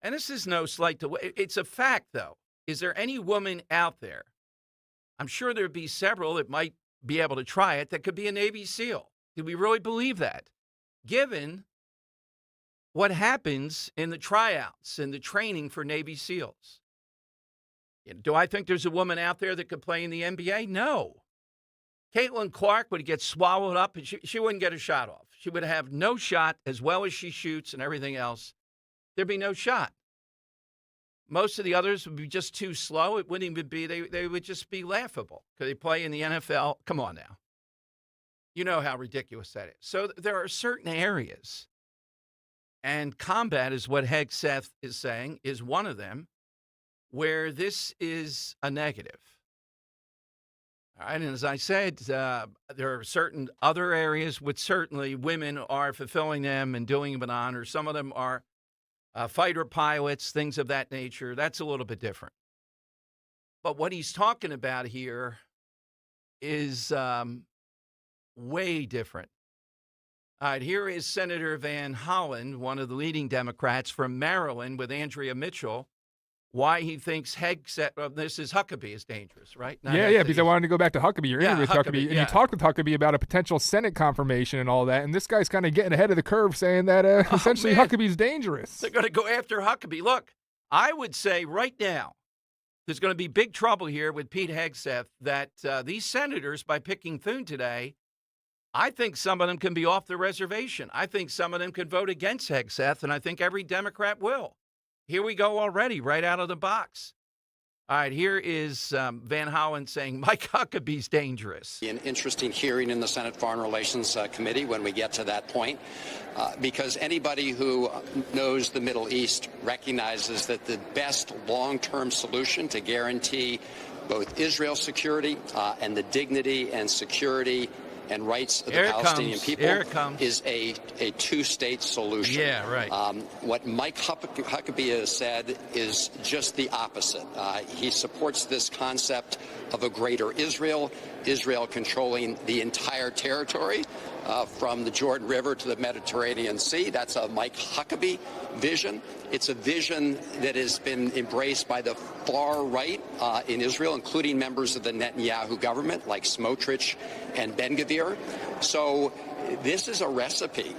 And this is no slight to, it's a fact, though. Is there any woman out there? I'm sure there'd be several that might be able to try it that could be a Navy SEAL. Do we really believe that? Given what happens in the tryouts and the training for Navy SEALs. Do I think there's a woman out there that could play in the NBA? No. Caitlin Clark would get swallowed up and she wouldn't get a shot off. She would have no shot as well as she shoots and everything else. There'd be no shot. Most of the others would be just too slow. It wouldn't even be, they would just be laughable. Could they play in the NFL? Come on now. You know how ridiculous that is. So there are certain areas, and combat is what Hegseth is saying, is one of them, where this is a negative. All right, and as I said, there are certain other areas which certainly women are fulfilling them and doing them with honor. Some of them are fighter pilots, things of that nature. That's a little bit different. But what he's talking about here is way different. All right, here is Senator Van Hollen, one of the leading Democrats from Maryland, with Andrea Mitchell, why he thinks Hegseth, this is Huckabee, is dangerous, right? Yeah, because I wanted to go back to Huckabee, your interview with Huckabee, and you talked with Huckabee about a potential Senate confirmation and all that, and this guy's kind of getting ahead of the curve saying that essentially Huckabee's dangerous. They're going to go after Huckabee. Look, I would say right now, there's going to be big trouble here with Pete Hegseth that these senators, by picking Thune today, I think some of them can be off the reservation. I think some of them could vote against Hegseth, and I think every Democrat will. Here we go already, right out of the box. All right, here is Van Hollen saying Mike Huckabee's dangerous. An interesting hearing in the Senate Foreign Relations Committee when we get to that point, because anybody who knows the Middle East recognizes that the best long-term solution to guarantee both Israel's security and the dignity and security and rights of the Palestinian people is a two-state solution. Yeah, right. What Mike Huckabee has said is just the opposite. He supports this concept of a greater Israel, Israel controlling the entire territory, from the Jordan River to the Mediterranean Sea. That's a Mike Huckabee vision. It's a vision that has been embraced by the far right in Israel, including members of the Netanyahu government like Smotrich and Ben-Gvir. So this is a recipe,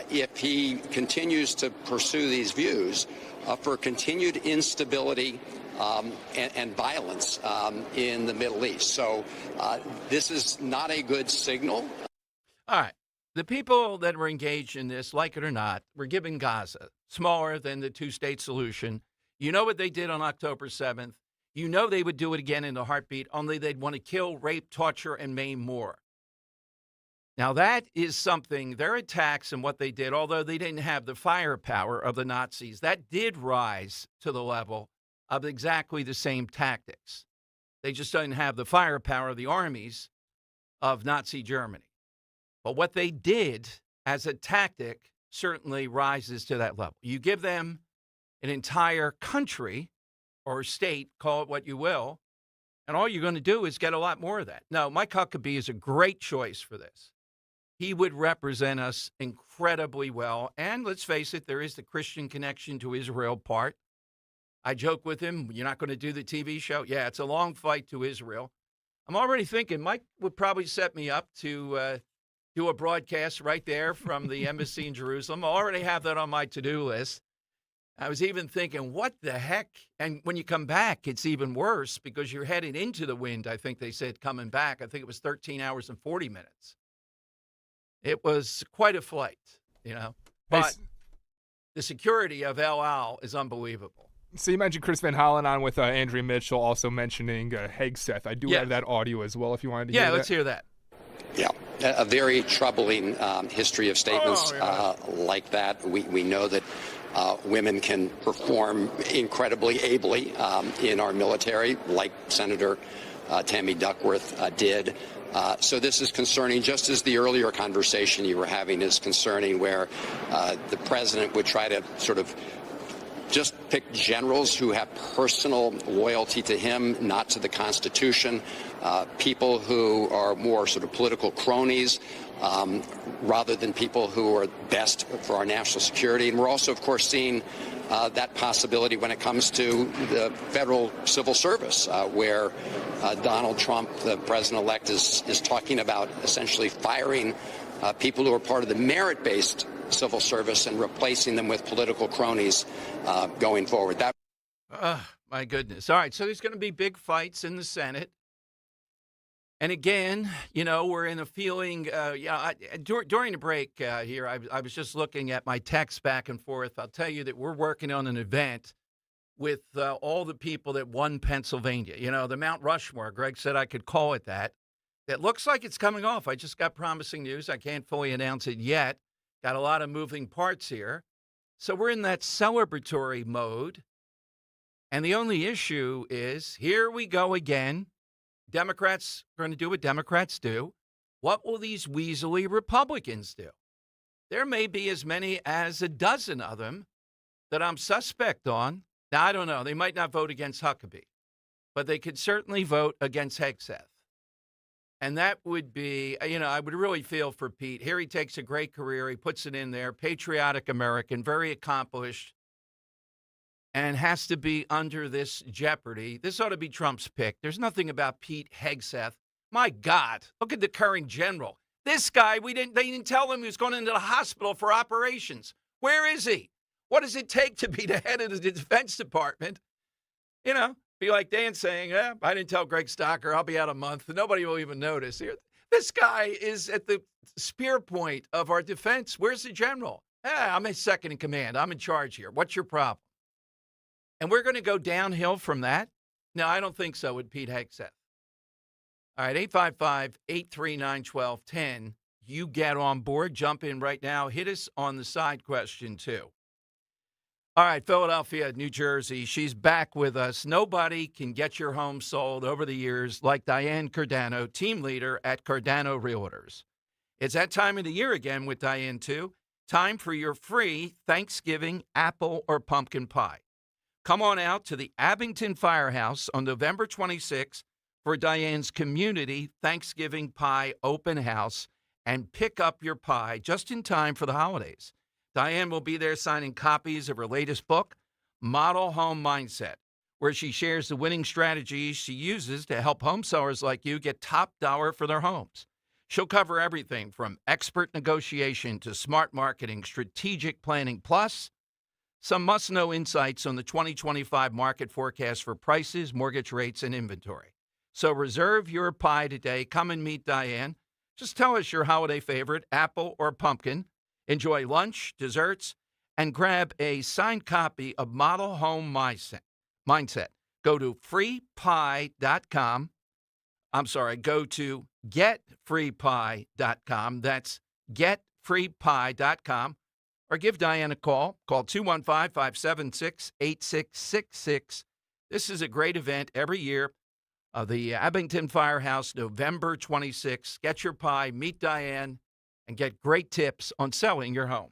if he continues to pursue these views, for continued instability and violence in the Middle East. So this is not a good signal. All right. The people that were engaged in this, like it or not, were giving Gaza, smaller than the two-state solution. You know what they did on October 7th. You know they would do it again in a heartbeat, only they'd want to kill, rape, torture, and maim more. Now, that is something, their attacks and what they did, although they didn't have the firepower of the Nazis, that did rise to the level of exactly the same tactics. They just didn't have the firepower of the armies of Nazi Germany. But what they did as a tactic certainly rises to that level. You give them an entire country or state, call it what you will, and all you're going to do is get a lot more of that. No, Mike Huckabee is a great choice for this. He would represent us incredibly well. And let's face it, there is the Christian connection to Israel part. I joke with him, you're not going to do the TV show? Yeah, it's a long flight to Israel. I'm already thinking Mike would probably set me up to do a broadcast right there from the embassy in Jerusalem. I already have that on my to-do list. I was even thinking, what the heck? And when you come back, it's even worse because you're heading into the wind, I think they said, coming back. I think it was 13 hours and 40 minutes. It was quite a flight, you know. But the security of El Al is unbelievable. So you mentioned Chris Van Hollen on with Andrea Mitchell, also mentioning Hegseth. I do have that audio as well if you wanted to hear that. Yeah, let's hear that. Yeah, a very troubling history of statements like that. We know that women can perform incredibly ably in our military, like Senator Tammy Duckworth did. So this is concerning, just as the earlier conversation you were having is concerning, where the president would try to sort of just pick generals who have personal loyalty to him, not to the Constitution, people who are more sort of political cronies, rather than people who are best for our national security. And we're also, of course, seeing that possibility when it comes to the federal civil service, where Donald Trump, the president-elect, is talking about essentially firing people who are part of the merit-based civil service and replacing them with political cronies going forward. My goodness. All right, so there's going to be big fights in the Senate. And again, you know, we're in a feeling, during the break here, I was just looking at my texts back and forth. I'll tell you that we're working on an event with all the people that won Pennsylvania. You know, the Mount Rushmore, Greg said I could call it that. It looks like it's coming off. I just got promising news. I can't fully announce it yet. Got a lot of moving parts here. So we're in that celebratory mode. And the only issue is, here we go again. Democrats are going to do what Democrats do. What will these weaselly Republicans do? There may be as many as a dozen of them that I'm suspect on. Now, I don't know. They might not vote against Huckabee, but they could certainly vote against Hegseth. And that would be, you know, I would really feel for Pete. Here he takes a great career. He puts it in there. Patriotic American, very accomplished, and has to be under this jeopardy. This ought to be Trump's pick. There's nothing about Pete Hegseth. My God, look at the current general. This guy, they didn't tell him he was going into the hospital for operations. Where is he? What does it take to be the head of the Defense Department? You know, be like Dan saying, I didn't tell Greg Stocker, I'll be out a month. Nobody will even notice. This guy is at the spear point of our defense. Where's the general? I'm a second in command. I'm in charge here. What's your problem? And we're going to go downhill from that? No, I don't think so with Pete Hegseth. All right, 855-839-1210. You get on board. Jump in right now. Hit us on the side question, too. All right, Philadelphia, New Jersey. She's back with us. Nobody can get your home sold over the years like Diane Giordano, team leader at Giordano Realtors. It's that time of the year again with Diane, too. Time for your free Thanksgiving apple or pumpkin pie. Come on out to the Abington Firehouse on November 26th for Diane's Community Thanksgiving Pie Open House and pick up your pie just in time for the holidays. Diane will be there signing copies of her latest book, Model Home Mindset, where she shares the winning strategies she uses to help home sellers like you get top dollar for their homes. She'll cover everything from expert negotiation to smart marketing, strategic planning, plus some must-know insights on the 2025 market forecast for prices, mortgage rates, and inventory. So reserve your pie today. Come and meet Diane. Just tell us your holiday favorite, apple or pumpkin. Enjoy lunch, desserts, and grab a signed copy of Model Home Mindset. Go to freepie.com. Go to getfreepie.com. That's getfreepie.com. Or give Diane a call. Call 215-576-8666. This is a great event every year. The Abington Firehouse, November 26th. Get your pie, meet Diane, and get great tips on selling your home.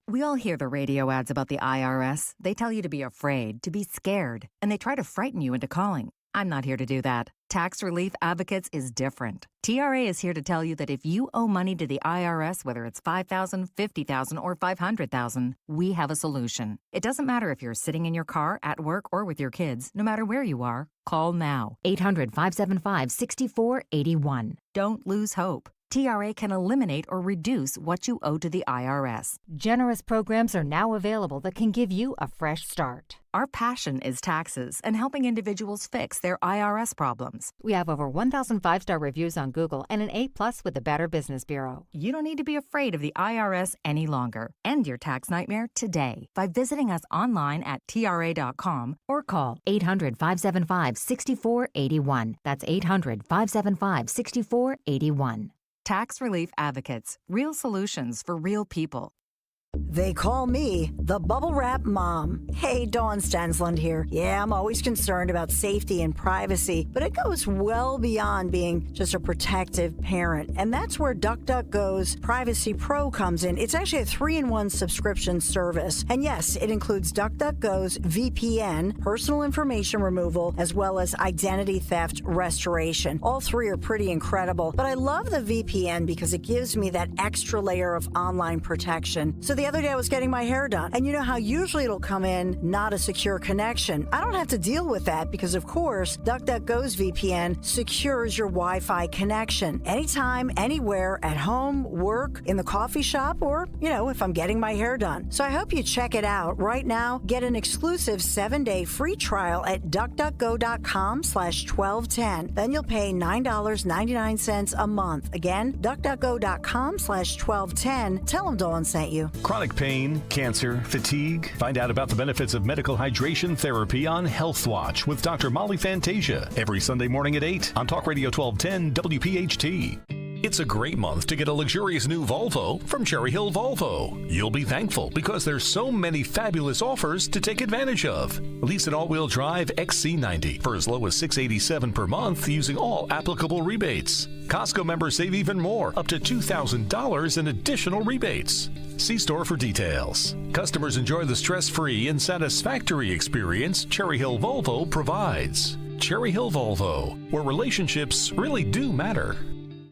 We all hear the radio ads about the IRS. They tell you to be afraid, to be scared, and they try to frighten you into calling. I'm not here to do that. Tax Relief Advocates is different. TRA is here to tell you that if you owe money to the IRS, whether it's $5,000, $50,000, or $500,000, we have a solution. It doesn't matter if you're sitting in your car, at work, or with your kids. No matter where you are, call now. 800-575-6481. Don't lose hope. TRA can eliminate or reduce what you owe to the IRS. Generous programs are now available that can give you a fresh start. Our passion is taxes and helping individuals fix their IRS problems. We have over 1,000 5-star reviews on Google and an A+ with the Better Business Bureau. You don't need to be afraid of the IRS any longer. End your tax nightmare today by visiting us online at TRA.com or call 800-575-6481. That's 800-575-6481. Tax Relief Advocates. Real solutions for real people. They call me the Bubble Wrap Mom. Hey, Dawn Stensland here. Yeah, I'm always concerned about safety and privacy, but it goes well beyond being just a protective parent. And that's where DuckDuckGo's Privacy Pro comes in. It's actually a 3-in-1 subscription service. And yes, it includes DuckDuckGo's VPN, personal information removal, as well as identity theft restoration. All three are pretty incredible. But I love the VPN because it gives me that extra layer of online protection. So the other day I was getting my hair done, and you know how usually it'll come in not a secure connection. I don't have to deal with that because, of course, DuckDuckGo's VPN secures your Wi-Fi connection. Anytime, anywhere, at home, work, in the coffee shop, or, if I'm getting my hair done. So I hope you check it out. Right now, get an exclusive 7-day free trial at DuckDuckGo.com/1210. Then you'll pay $9.99 a month. Again, DuckDuckGo.com/1210. Tell them Dawn sent you. Chronic pain, cancer, fatigue. Find out about the benefits of medical hydration therapy on Health Watch with Dr. Molly Fantasia every Sunday morning at 8 on Talk Radio 1210 WPHT. It's a great month to get a luxurious new Volvo from Cherry Hill Volvo. You'll be thankful because there's so many fabulous offers to take advantage of. Lease an all-wheel drive XC90 for as low as $687 per month using all applicable rebates. Costco members save even more, up to $2,000 in additional rebates. See store for details. Customers enjoy the stress-free and satisfactory experience Cherry Hill Volvo provides. Cherry Hill Volvo, where relationships really do matter.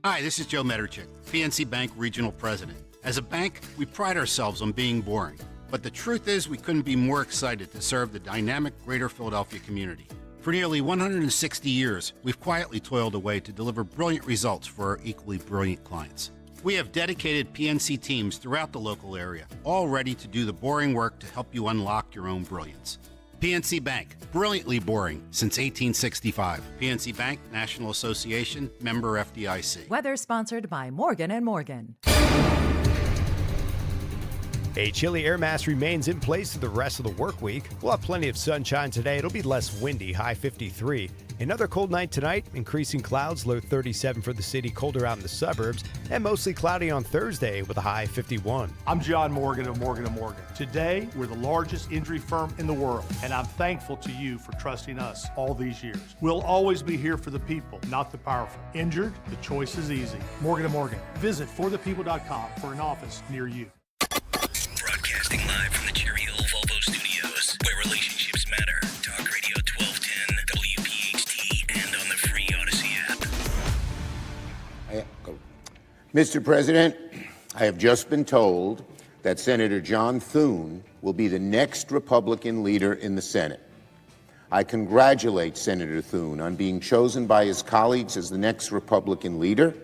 Hi, this is Joe Mederchik, PNC Bank Regional President. As a bank, we pride ourselves on being boring. But the truth is we couldn't be more excited to serve the dynamic greater Philadelphia community. For nearly 160 years, we've quietly toiled away to deliver brilliant results for our equally brilliant clients. We have dedicated PNC teams throughout the local area, all ready to do the boring work to help you unlock your own brilliance. PNC Bank, brilliantly boring since 1865. PNC Bank, National Association, member FDIC. Weather sponsored by Morgan & Morgan. A chilly air mass remains in place through the rest of the work week. We'll have plenty of sunshine today. It'll be less windy, high 53. Another cold night tonight, increasing clouds, low 37 for the city, colder out in the suburbs, and mostly cloudy on Thursday with a high 51. I'm John Morgan of Morgan & Morgan. Today, we're the largest injury firm in the world, and I'm thankful to you for trusting us all these years. We'll always be here for the people, not the powerful. Injured? The choice is easy. Morgan & Morgan. Visit forthepeople.com for an office near you. Broadcasting live from the Cherry Hill Volvo Studios, where relationships matter. Talk Radio 1210, WPHT, and on the free Odyssey app. Mr. President, I have just been told that Senator John Thune will be the next Republican leader in the Senate. I congratulate Senator Thune on being chosen by his colleagues as the next Republican leader.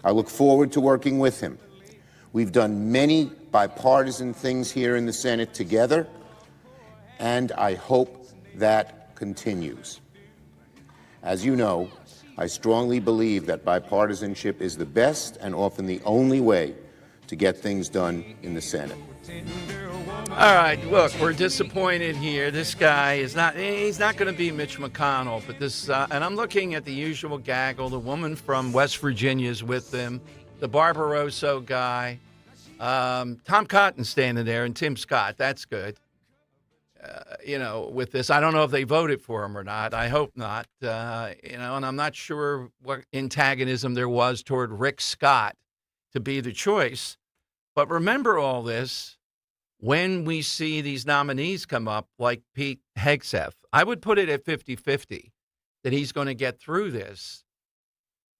I look forward to working with him. We've done many bipartisan things here in the Senate together, and I hope that continues. As you know, I strongly believe that bipartisanship is the best and often the only way to get things done in the Senate. All right, look, we're disappointed here. This guy is he's not going to be Mitch McConnell, but this, and I'm looking at the usual gaggle. The woman from West Virginia is with them, the Barbarossa guy, Tom Cotton standing there, and Tim Scott. That's good. With this, I don't know if they voted for him or not. I hope not. And I'm not sure what antagonism there was toward Rick Scott to be the choice. But remember all this when we see these nominees come up like Pete Hegseth. I would put it at 50-50 that he's going to get through this.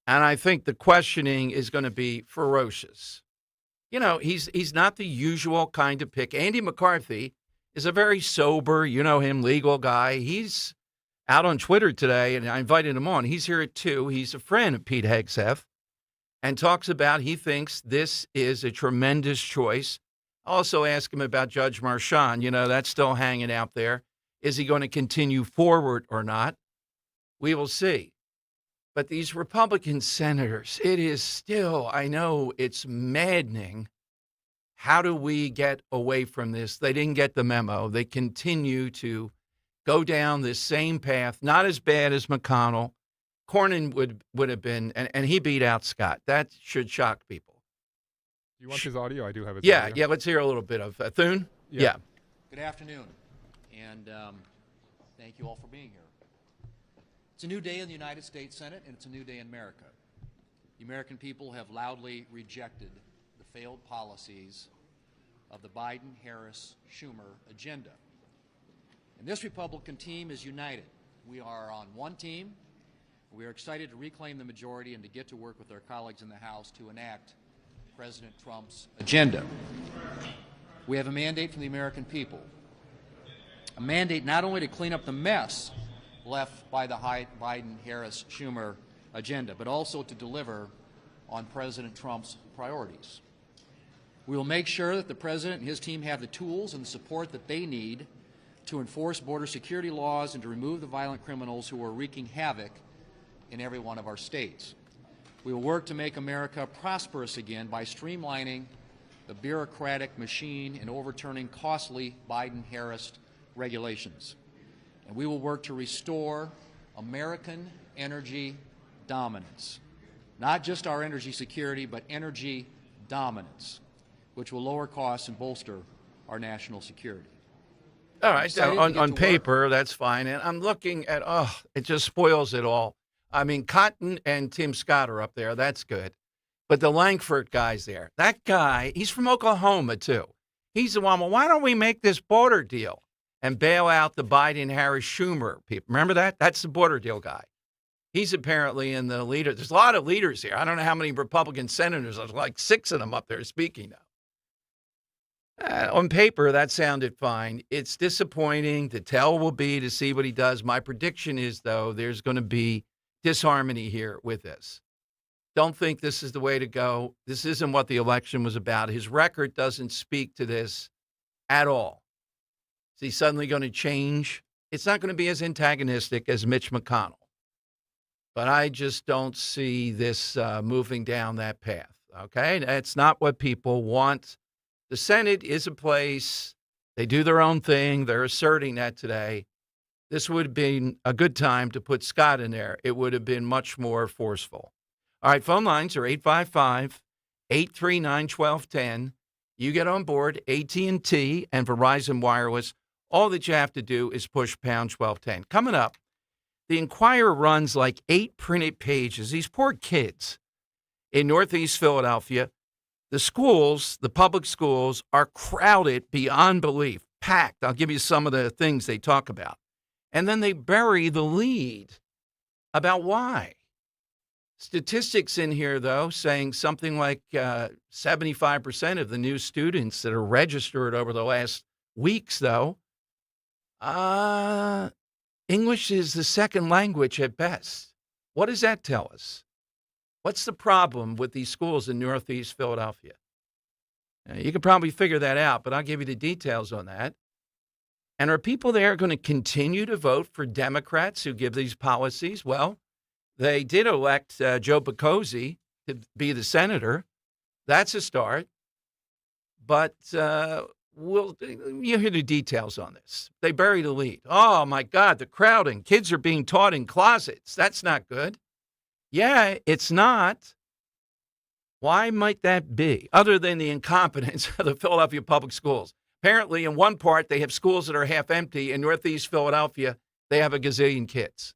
And I think the questioning is going to be ferocious. He's not the usual kind of pick. Andy McCarthy is a very sober, him, legal guy. He's out on Twitter today, and I invited him on. He's here at 2. He's a friend of Pete Hegseth and talks about he thinks this is a tremendous choice. Also ask him about Judge Marchand. That's still hanging out there. Is he going to continue forward or not? We will see. But these Republican senators, it is still, I know it's maddening. How do we get away from this? They didn't get the memo. They continue to go down this same path, not as bad as McConnell. Cornyn would have been, and he beat out Scott. That should shock people. You want his audio? I do have his audio. Yeah, let's hear a little bit of Thune. Yeah. Good afternoon, and thank you all for being here. It's a new day in the United States Senate, and it's a new day in America. The American people have loudly rejected the failed policies of the Biden, Harris, Schumer agenda. And this Republican team is united. We are on one team. We are excited to reclaim the majority and to get to work with our colleagues in the House to enact President Trump's agenda. We have a mandate from the American people, a mandate not only to clean up the mess left by the Biden-Harris-Schumer agenda, but also to deliver on President Trump's priorities. We will make sure that the President and his team have the tools and the support that they need to enforce border security laws and to remove the violent criminals who are wreaking havoc in every one of our states. We will work to make America prosperous again by streamlining the bureaucratic machine and overturning costly Biden-Harris regulations. And we will work to restore American energy dominance. Not just our energy security, but energy dominance, which will lower costs and bolster our national security. All right, on paper, that's fine. And I'm looking at, it just spoils it all. I mean, Cotton and Tim Scott are up there. That's good. But the Langford guy's there. That guy, he's from Oklahoma, too. He's the one, well, why don't we make this border deal and bail out the Biden-Harris-Schumer people? Remember that? That's the border deal guy. He's apparently in the leader. There's a lot of leaders here. I don't know how many Republican senators. There's like 6 of them up there speaking now. On paper, that sounded fine. It's disappointing. The tell will be to see what he does. My prediction is, though, there's going to be disharmony here with this. Don't think this is the way to go. This isn't what the election was about. His record doesn't speak to this at all. Is he suddenly going to change? It's not going to be as antagonistic as Mitch McConnell. But I just don't see this moving down that path, okay? That's not what people want. The Senate is a place, they do their own thing. They're asserting that today. This would have been a good time to put Scott in there. It would have been much more forceful. All right, phone lines are 855-839-1210. You get on board AT&T and Verizon Wireless. All that you have to do is push pound 1210. Coming up, the Inquirer runs like 8 printed pages. These poor kids in Northeast Philadelphia, the schools, the public schools, are crowded beyond belief, packed. I'll give you some of the things they talk about. And then they bury the lead about why. Statistics in here, though, saying something like 75% of the new students that are registered over the last weeks, though, English is the second language at best. What does that tell us? What's the problem with these schools in Northeast Philadelphia? You can probably figure that out, but I'll give you the details on that. And are people there going to continue to vote for Democrats who give these policies? Well, they did elect Joe Picozzi to be the senator. That's a start. But you'll hear the details on this. They bury the lead. Oh, my God, the crowding. Kids are being taught in closets. That's not good. Yeah, it's not. Why might that be, other than the incompetence of the Philadelphia public schools? Apparently, in one part, they have schools that are half empty. In Northeast Philadelphia, they have a gazillion kids.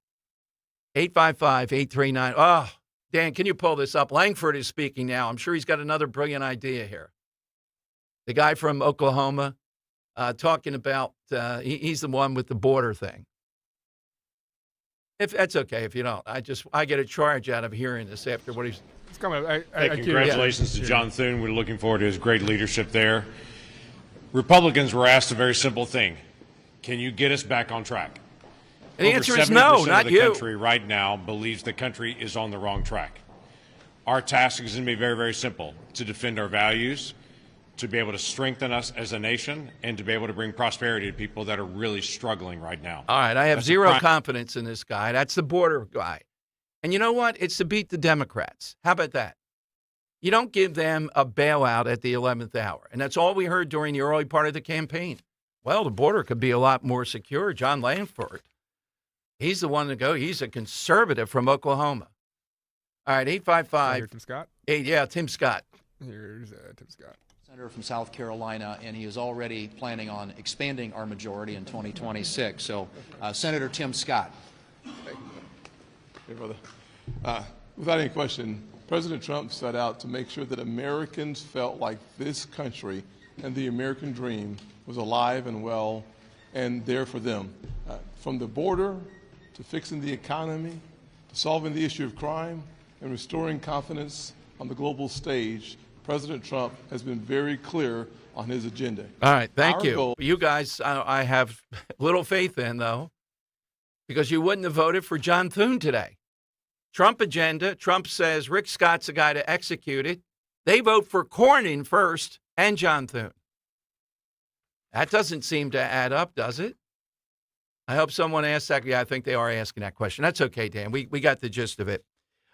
855-839. Oh, Dan, can you pull this up? Langford is speaking now. I'm sure he's got another brilliant idea here. The guy from Oklahoma talking about, he's the one with the border thing. If that's okay, if you don't, I get a charge out of hearing this after what he's. It's coming. Congratulations to John Thune. We're looking forward to his great leadership there. Republicans were asked a very simple thing: can you get us back on track? And the answer is no, not you. The country right now believes the country is on the wrong track. Our task is going to be very, very simple: to defend our values, to be able to strengthen us as a nation, and to be able to bring prosperity to people that are really struggling right now. All right, I have zero confidence in this guy. That's the border guy. And you know what? It's to beat the Democrats. How about that? You don't give them a bailout at the 11th hour. And that's all we heard during the early part of the campaign. Well, the border could be a lot more secure. John Langford, he's the one to go. He's a conservative from Oklahoma. All right, 855. Tim Scott? Tim Scott. Here's Tim Scott. Senator from South Carolina, and he is already planning on expanding our majority in 2026. So, Senator Tim Scott. Hey, brother. Without any question, President Trump set out to make sure that Americans felt like this country and the American dream was alive and well and there for them. From the border to fixing the economy, to solving the issue of crime and restoring confidence on the global stage, President Trump has been very clear on his agenda. All right, thank you. You guys, I have little faith in, though, because you wouldn't have voted for John Thune today. Trump agenda, Trump says Rick Scott's the guy to execute it. They vote for Cornyn first and John Thune. That doesn't seem to add up, does it? I hope someone asks that. Yeah, I think they are asking that question. That's okay, Dan. We got the gist of it.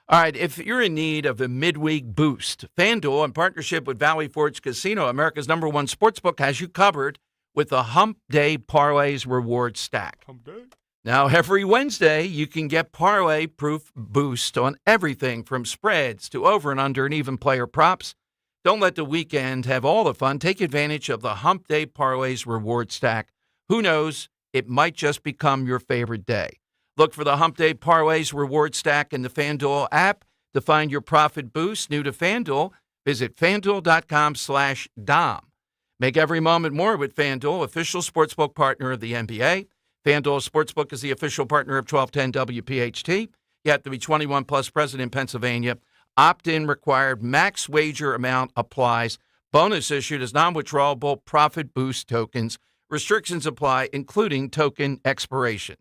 All right, if you're in need of a midweek boost, FanDuel, in partnership with Valley Forge Casino, America's #1 sportsbook, has you covered with the Hump Day Parlays Reward Stack. Hump Day. Now, every Wednesday, you can get parlay-proof boost on everything from spreads to over and under and even player props. Don't let the weekend have all the fun. Take advantage of the Hump Day Parlays Reward Stack. Who knows? It might just become your favorite day. Look for the Hump Day Parlays Reward Stack in the FanDuel app to find your profit boost. New to FanDuel, visit FanDuel.com/Dom. Make every moment more with FanDuel, official sportsbook partner of the NBA. FanDuel Sportsbook is the official partner of 1210 WPHT. You have to be 21 plus, present in Pennsylvania. Opt-in required. Max wager amount applies. Bonus issued as non-withdrawable profit boost tokens. Restrictions apply, including token expiration.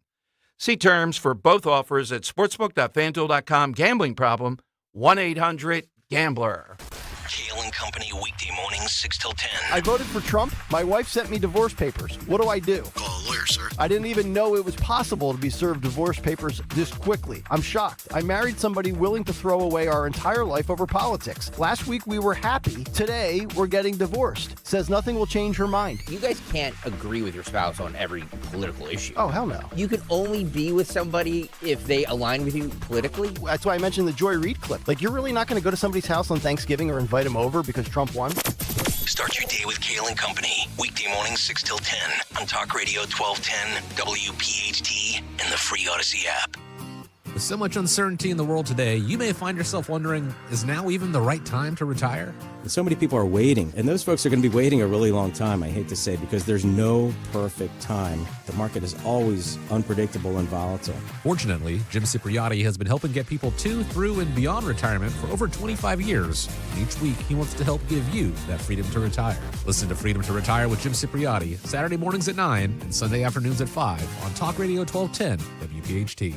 See terms for both offers at sportsbook.fanduel.com. Gambling problem, 1-800-GAMBLER. Kale and Company, weekday mornings, 6 till 10. I voted for Trump. My wife sent me divorce papers. What do I do? Call a lawyer, sir. I didn't even know it was possible to be served divorce papers this quickly. I'm shocked. I married somebody willing to throw away our entire life over politics. Last week we were happy. Today we're getting divorced. Says nothing will change her mind. You guys can't agree with your spouse on every political issue. Oh, hell no. You can only be with somebody if they align with you politically. That's why I mentioned the Joy Reid clip. Like, you're really not going to go to somebody's house on Thanksgiving or invite him over because Trump won? Start your day with Kale and Company, weekday mornings 6 till 10 on Talk Radio 1210, WPHT, and the free Odyssey app. With so much uncertainty in the world today, you may find yourself wondering, is now even the right time to retire? So many people are waiting, and those folks are going to be waiting a really long time, I hate to say, because there's no perfect time. The market is always unpredictable and volatile. Fortunately, Jim Cipriotti has been helping get people to, through, and beyond retirement for over 25 years. And each week, he wants to help give you that freedom to retire. Listen to Freedom to Retire with Jim Cipriotti, Saturday mornings at 9 and Sunday afternoons at 5 on Talk Radio 1210 WPHT.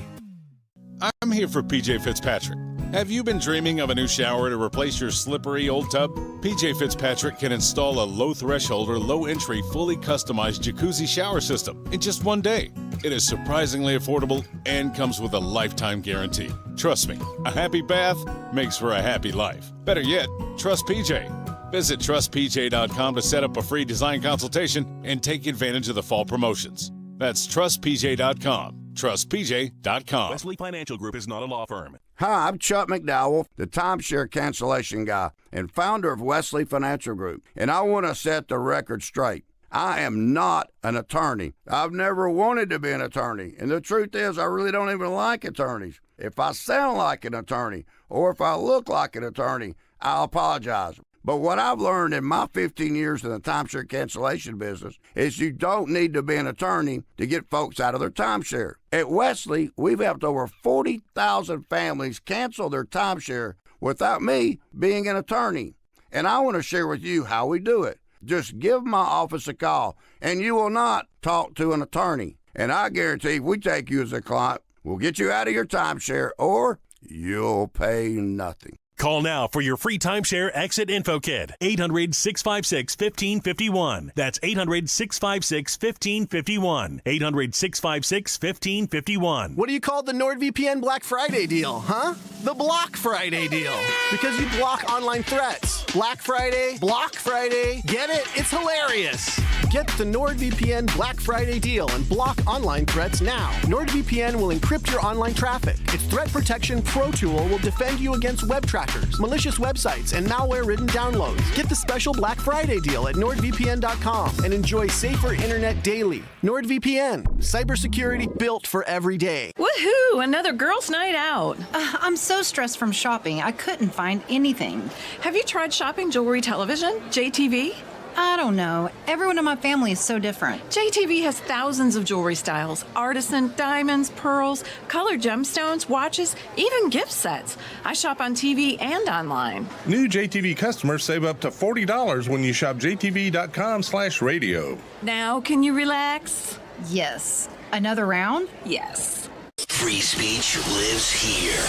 I'm here for PJ Fitzpatrick. Have you been dreaming of a new shower to replace your slippery old tub? PJ Fitzpatrick can install a low-threshold or low-entry, fully customized jacuzzi shower system in just one day. It is surprisingly affordable and comes with a lifetime guarantee. Trust me, a happy bath makes for a happy life. Better yet, trust PJ. Visit trustpj.com to set up a free design consultation and take advantage of the fall promotions. That's trustpj.com. TrustPJ.com. Wesley Financial Group is not a law firm. Hi, I'm Chuck McDowell, the timeshare cancellation guy and founder of Wesley Financial Group, and I want to set the record straight. I am not an attorney. I've never wanted to be an attorney, and the truth is I really don't even like attorneys. If I sound like an attorney or if I look like an attorney, I'll apologize. But what I've learned in my 15 years in the timeshare cancellation business is you don't need to be an attorney to get folks out of their timeshare. At Wesley, we've helped over 40,000 families cancel their timeshare without me being an attorney. And I want to share with you how we do it. Just give my office a call, and you will not talk to an attorney. And I guarantee if we take you as a client, we'll get you out of your timeshare, or you'll pay nothing. Call now for your free timeshare exit info kit. 800-656-1551. That's 800-656-1551. 800-656-1551. What do you call the NordVPN Black Friday deal, huh? The Block Friday deal. Because you block online threats. Black Friday, Block Friday. Get it? It's hilarious. Get the NordVPN Black Friday deal and block online threats now. NordVPN will encrypt your online traffic. Its Threat Protection Pro tool will defend you against web trackers, malicious websites, and malware-ridden downloads. Get the special Black Friday deal at NordVPN.com and enjoy safer internet daily. NordVPN, cybersecurity built for every day. Woohoo! Another girls' night out. I'm so stressed from shopping, I couldn't find anything. Have you tried shopping jewelry television, JTV? I don't know. Everyone in my family is so different. JTV has thousands of jewelry styles, artisan, diamonds, pearls, colored gemstones, watches, even gift sets. I shop on TV and online. New JTV customers save up to $40 when you shop jtv.com/radio. Now, can you relax? Yes. Another round? Yes. Free speech lives here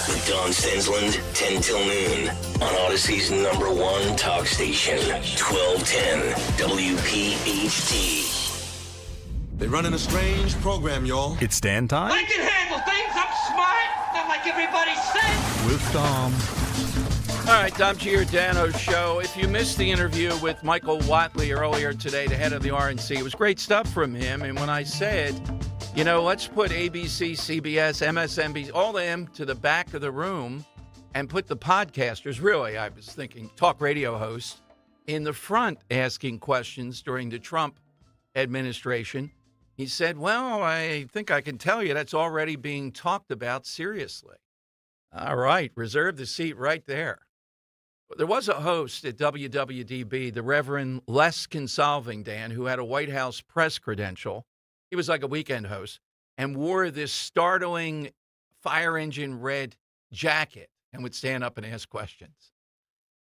with Don Stensland, 10 till noon on Odyssey's #1 talk station, 1210 WPHT. They're running a strange program, y'all. It's stand time I can handle things. I'm smart, not like everybody says. with Dom. All right, Dom Giordano's show. If you missed the interview with Michael Watley earlier today, the head of the RNC, it was great stuff from him. And when I said, you know, let's put ABC, CBS, MSNBC, all of them to the back of the room and put the podcasters, really, I was thinking, talk radio hosts, in the front asking questions during the Trump administration. He said, well, I think I can tell you that's already being talked about seriously. All right, reserve the seat right there. There was a host at WWDB, the Reverend Les Consalving, Dan, who had a White House press credential. He was like a weekend host and wore this startling fire engine red jacket and would stand up and ask questions.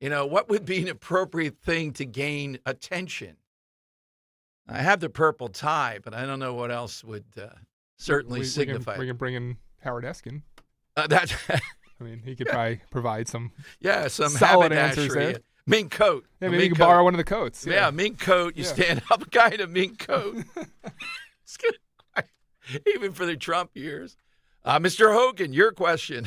You know, what would be an appropriate thing to gain attention? I have the purple tie, but I don't know what else would certainly signify. We can bring in Howard Eskin. I mean, he could probably provide some some solid answers there. Mink coat. Yeah, maybe you can borrow one of the coats. Yeah, mink coat. You stand up, a guy in a mink coat. It's good. Even for the Trump years. Mr. Hogan, your question.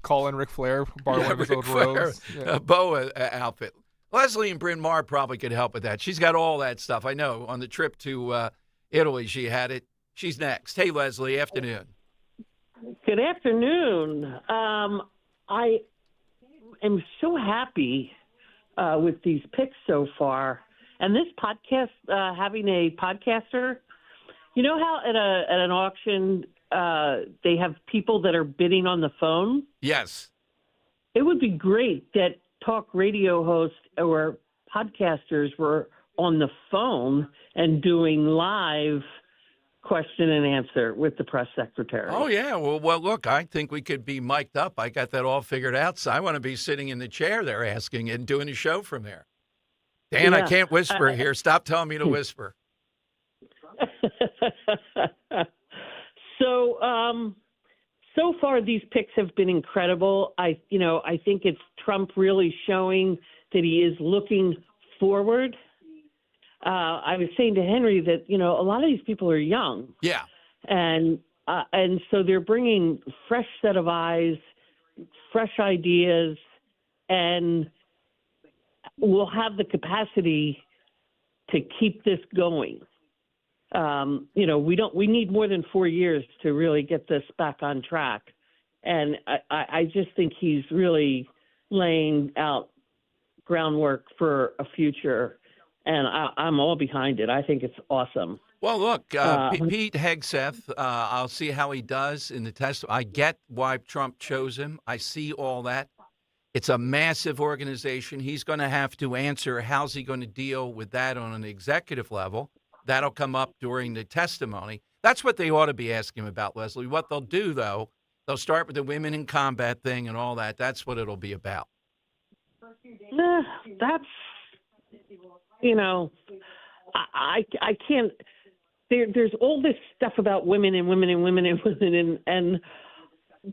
Call in Ric Flair, borrow one of his old robes. Boa outfit. Leslie and Bryn Mawr probably could help with that. She's got all that stuff. I know. On the trip to Italy, she had it. She's next. Hey, Leslie, afternoon. Good afternoon. I am so happy with these picks so far. And this podcast, having a podcaster, you know how at an auction they have people that are bidding on the phone. Yes. It would be great that talk radio hosts or podcasters were on the phone and doing live question and answer with the press secretary. Oh, yeah. Well, look, I think we could be mic'd up. I got that all figured out. So I want to be sitting in the chair there asking and doing a show from there. Dan, I can't whisper here. Stop telling me to whisper. So far, these picks have been incredible. I think it's Trump really showing that he is looking forward. I was saying to Henry that, a lot of these people are young. Yeah. And so they're bringing fresh set of eyes, fresh ideas, and will have the capacity to keep this going. We need more than 4 years to really get this back on track. And I just think he's really laying out groundwork for a future. And I'm all behind it. I think it's awesome. Well, look, Pete Hegseth, I'll see how he does in the test. I get why Trump chose him. I see all that. It's a massive organization. He's going to have to answer how's he going to deal with that on an executive level. That'll come up during the testimony. That's what they ought to be asking him about, Leslie. What they'll do, though, they'll start with the women in combat thing and all that. That's what it'll be about. That's, I can't. There's all this stuff about women and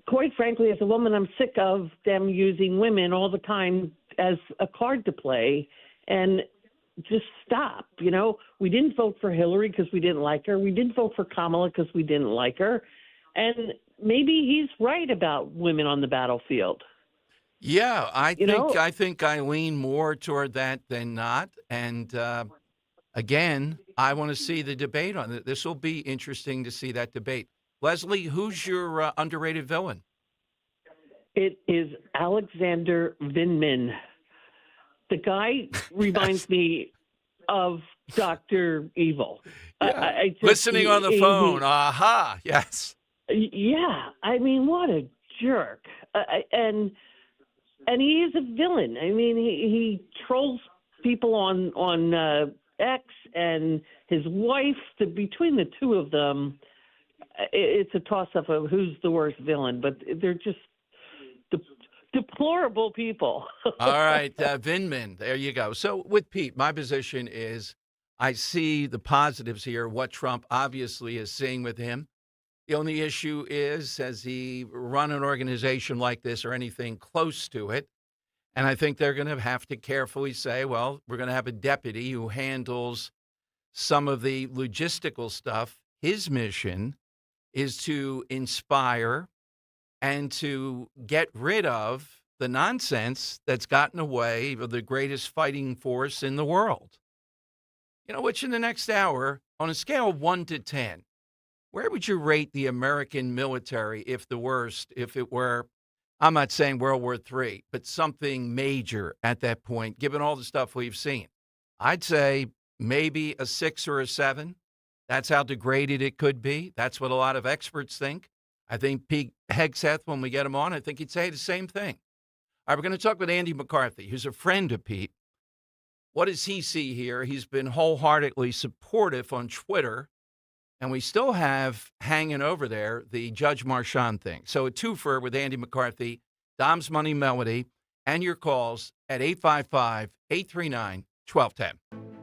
quite frankly, as a woman, I'm sick of them using women all the time as a card to play. And just stop. We didn't vote for Hillary because we didn't like her. We didn't vote for Kamala because we didn't like her. And maybe he's right about women on the battlefield. Yeah, I think I lean more toward that than not. And again, I want to see the debate on it. This will be interesting to see that debate. Leslie, who's your underrated villain? It is Alexander Vindman. The guy reminds me of Dr. Evil. Yeah. Listening on the phone. Aha. Yes. Yeah. I mean, what a jerk. And he is a villain. I mean, he trolls people on X and his wife. Between the two of them, it's a toss-up of who's the worst villain. But they're just deplorable people. All right, Vindman, there you go. So with Pete, my position is I see the positives here, what Trump obviously is seeing with him. The only issue is, has he run an organization like this or anything close to it? And I think they're going to have to carefully say, well, we're going to have a deputy who handles some of the logistical stuff. His mission is to inspire and to get rid of the nonsense that's gotten away of the greatest fighting force in the world. Which in the next hour, on a scale of 1 to 10, where would you rate the American military if it were, I'm not saying World War III, but something major at that point, given all the stuff we've seen? I'd say maybe a 6 or a 7. That's how degraded it could be. That's what a lot of experts think. I think Pete Hegseth, when we get him on, I think he'd say the same thing. All right, we're going to talk with Andy McCarthy, who's a friend of Pete. What does he see here? He's been wholeheartedly supportive on Twitter, and we still have hanging over there the Judge Marchand thing. So a twofer with Andy McCarthy, Dom's Money Melody, and your calls at 855-839-1210.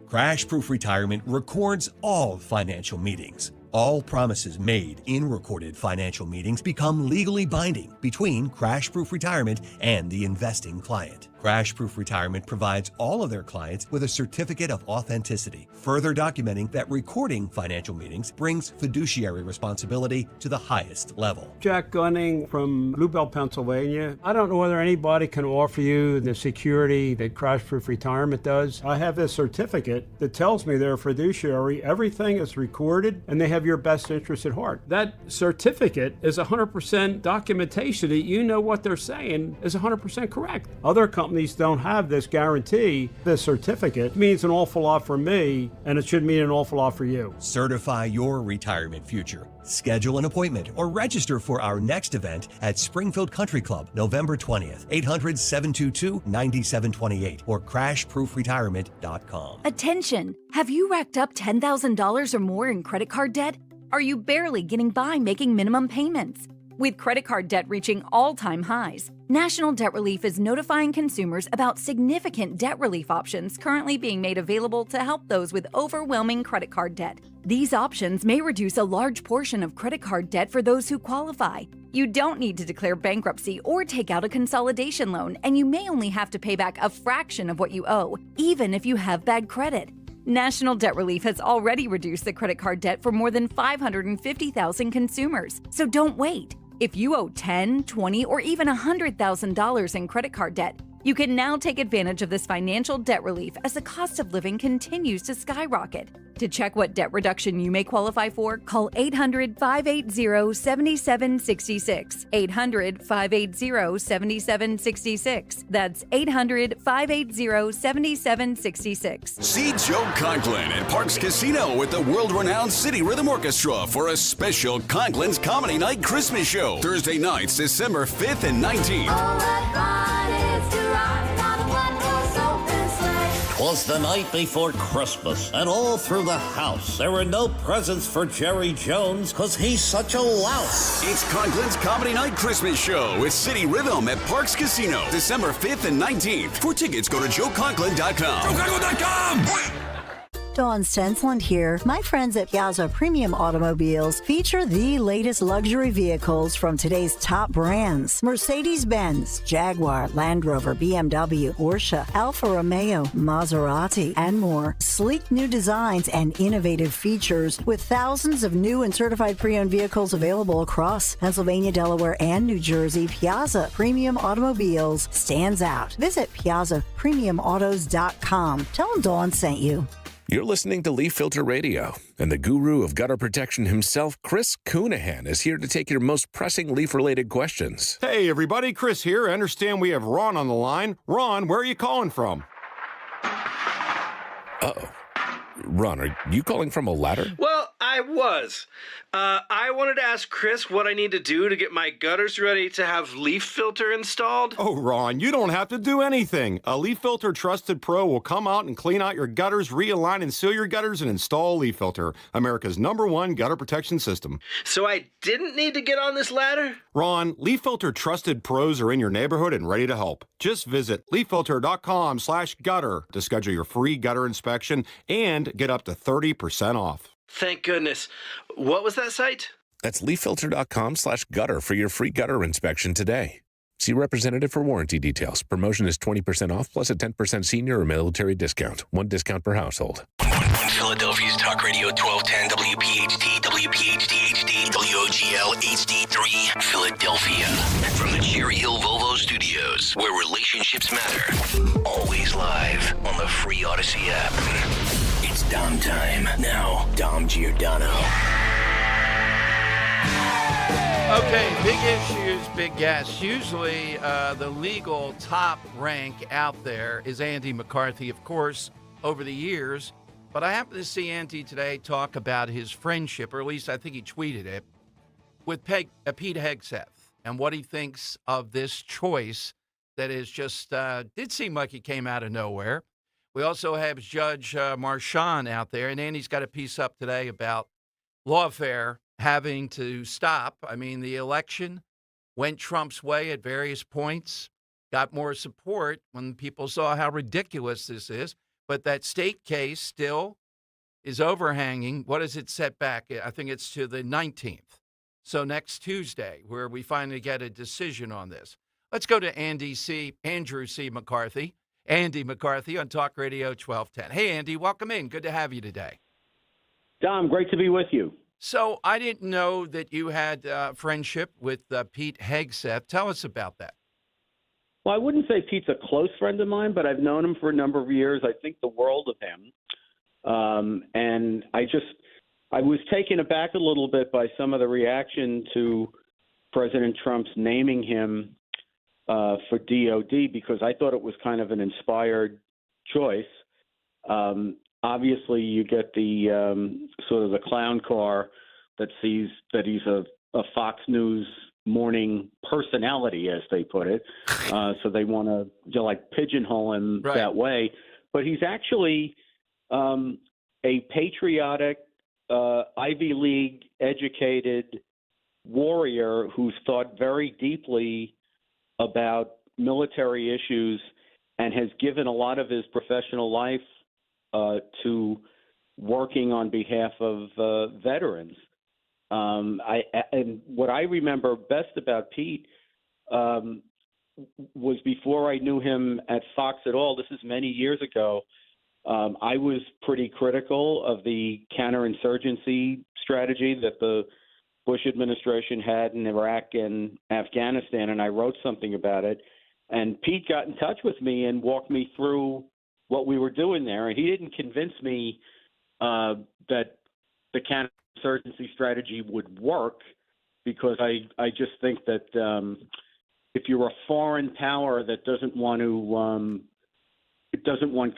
Crash Proof Retirement records all financial meetings. All promises made in recorded financial meetings become legally binding between Crash Proof Retirement and the investing client. Crash Proof Retirement provides all of their clients with a certificate of authenticity, further documenting that recording financial meetings brings fiduciary responsibility to the highest level. Jack Gunning from Bluebell, Pennsylvania. I don't know whether anybody can offer you the security that Crash Proof Retirement does. I have this certificate that tells me they're a fiduciary. Everything is recorded and they have your best interest at heart. That certificate is 100% documentation that you know what they're saying is 100% correct. Other companies don't have this guarantee. This certificate means an awful lot for me, and it should mean an awful lot for you. Certify your retirement future Schedule an appointment or register for our next event at Springfield Country Club, November 20th, 800-722-9728 or crashproofretirement.com. Attention! Have you racked up $10,000 or more in credit card debt? Are you barely getting by making minimum payments? With credit card debt reaching all-time highs, National Debt Relief is notifying consumers about significant debt relief options currently being made available to help those with overwhelming credit card debt. These options may reduce a large portion of credit card debt for those who qualify. You don't need to declare bankruptcy or take out a consolidation loan, and you may only have to pay back a fraction of what you owe, even if you have bad credit. National Debt Relief has already reduced the credit card debt for more than 550,000 consumers, so don't wait. If you owe $10,000, $20,000, or even $100,000 in credit card debt, you can now take advantage of this financial debt relief as the cost of living continues to skyrocket. To check what debt reduction you may qualify for, call 800-580-7766. 800-580-7766. That's 800-580-7766. See Joe Conklin at Parks Casino with the world-renowned City Rhythm Orchestra for a special Conklin's Comedy Night Christmas show. Thursday nights, December 5th and 19th. 'Twas the night before Christmas, and all through the house there were no presents for Jerry Jones, 'cause he's such a louse. It's Conklin's Comedy Night Christmas show with City Rhythm at Parks Casino, December 5th and 19th. For tickets, go to joeconklin.com. joeconklin.com! Dawn Stensland here. My friends at Piazza Premium Automobiles feature the latest luxury vehicles from today's top brands. Mercedes-Benz, Jaguar, Land Rover, BMW, Porsche, Alfa Romeo, Maserati, and more. Sleek new designs and innovative features with thousands of new and certified pre-owned vehicles available across Pennsylvania, Delaware, and New Jersey. Piazza Premium Automobiles stands out. Visit PiazzaPremiumAutos.com. Tell them Dawn sent you. You're listening to Leaf Filter Radio, and the guru of gutter protection himself, Chris Coonahan, is here to take your most pressing leaf-related questions. Hey, everybody, Chris here. I understand we have Ron on the line. Ron, where are you calling from? Uh-oh. Ron, are you calling from a ladder? Well, I was. I wanted to ask Chris what I need to do to get my gutters ready to have leaf filter installed. Oh, Ron, you don't have to do anything. A Leaf Filter Trusted Pro will come out and clean out your gutters, realign and seal your gutters, and install Leaf Filter, America's #1 gutter protection system. So I didn't need to get on this ladder? Ron, Leaf Filter Trusted Pros are in your neighborhood and ready to help. Just visit leaffilter.com/gutter to schedule your free gutter inspection and get up to 30% off. Thank goodness. What was that site? That's leaffilter.com/gutter for your free gutter inspection today. See representative for warranty details. Promotion is 20% off plus a 10% senior or military discount. One discount per household. Philadelphia's Talk Radio 1210 WPHT, WPHT HD, WOGL HD3, Philadelphia. From the Cherry Hill Volvo Studios, where relationships matter. Always live on the free Odyssey app. It's Dom time. Now, Dom Giordano. Okay, big issues, big guests. Usually the legal top rank out there is Andy McCarthy, of course, over the years. But I happened to see Andy today talk about his friendship, or at least I think he tweeted it, with Pete Hegseth and what he thinks of this choice that is just did seem like it came out of nowhere. We also have Judge Marchand out there, and Andy's got a piece up today about lawfare having to stop. I mean, the election went Trump's way at various points, got more support when people saw how ridiculous this is. But that state case still is overhanging. What does it set back? I think it's to the 19th. So next Tuesday, where we finally get a decision on this. Let's go to Andrew C. McCarthy. Andy McCarthy on Talk Radio 1210. Hey, Andy, welcome in. Good to have you today. Dom, great to be with you. So I didn't know that you had friendship with Pete Hegseth. Tell us about that. Well, I wouldn't say Pete's a close friend of mine, but I've known him for a number of years. I think the world of him. And I was taken aback a little bit by some of the reaction to President Trump's naming him for DOD, because I thought it was kind of an inspired choice. Obviously, you get the sort of the clown car that sees that he's a Fox News morning personality, as they put it. So they want to like pigeonhole him that way. But he's actually a patriotic, Ivy League educated warrior who's thought very deeply about military issues and has given a lot of his professional life to working on behalf of veterans. And what I remember best about Pete was before I knew him at Fox at all. This is many years ago. I was pretty critical of the counterinsurgency strategy that the Bush administration had in Iraq and Afghanistan, and I wrote something about it. And Pete got in touch with me and walked me through what we were doing there. And he didn't convince me that the counterinsurgency strategy would work, because I just think that if you're a foreign power that doesn't want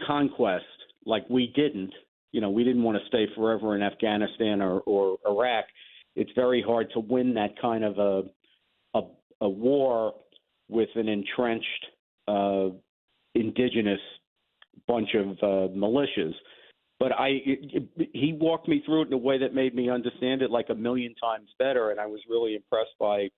conquest, like we didn't, we didn't want to stay forever in Afghanistan or Iraq. It's very hard to win that kind of a war with an entrenched indigenous bunch of militias. But he walked me through it in a way that made me understand it like a million times better, and I was really impressed by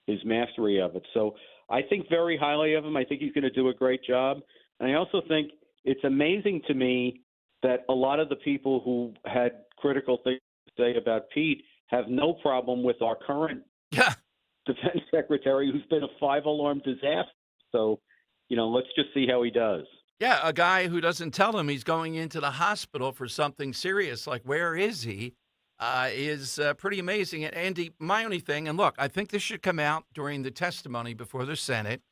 his mastery of it. So I think very highly of him. I think he's going to do a great job. And I also think it's amazing to me that a lot of the people who had critical things to say about Pete have no problem with our current defense secretary, who's been a five-alarm disaster. So, let's just see how he does. Yeah, a guy who doesn't tell him he's going into the hospital for something serious, like where is he, is pretty amazing. And Andy, my only thing, and look, I think this should come out during the testimony before the Senate.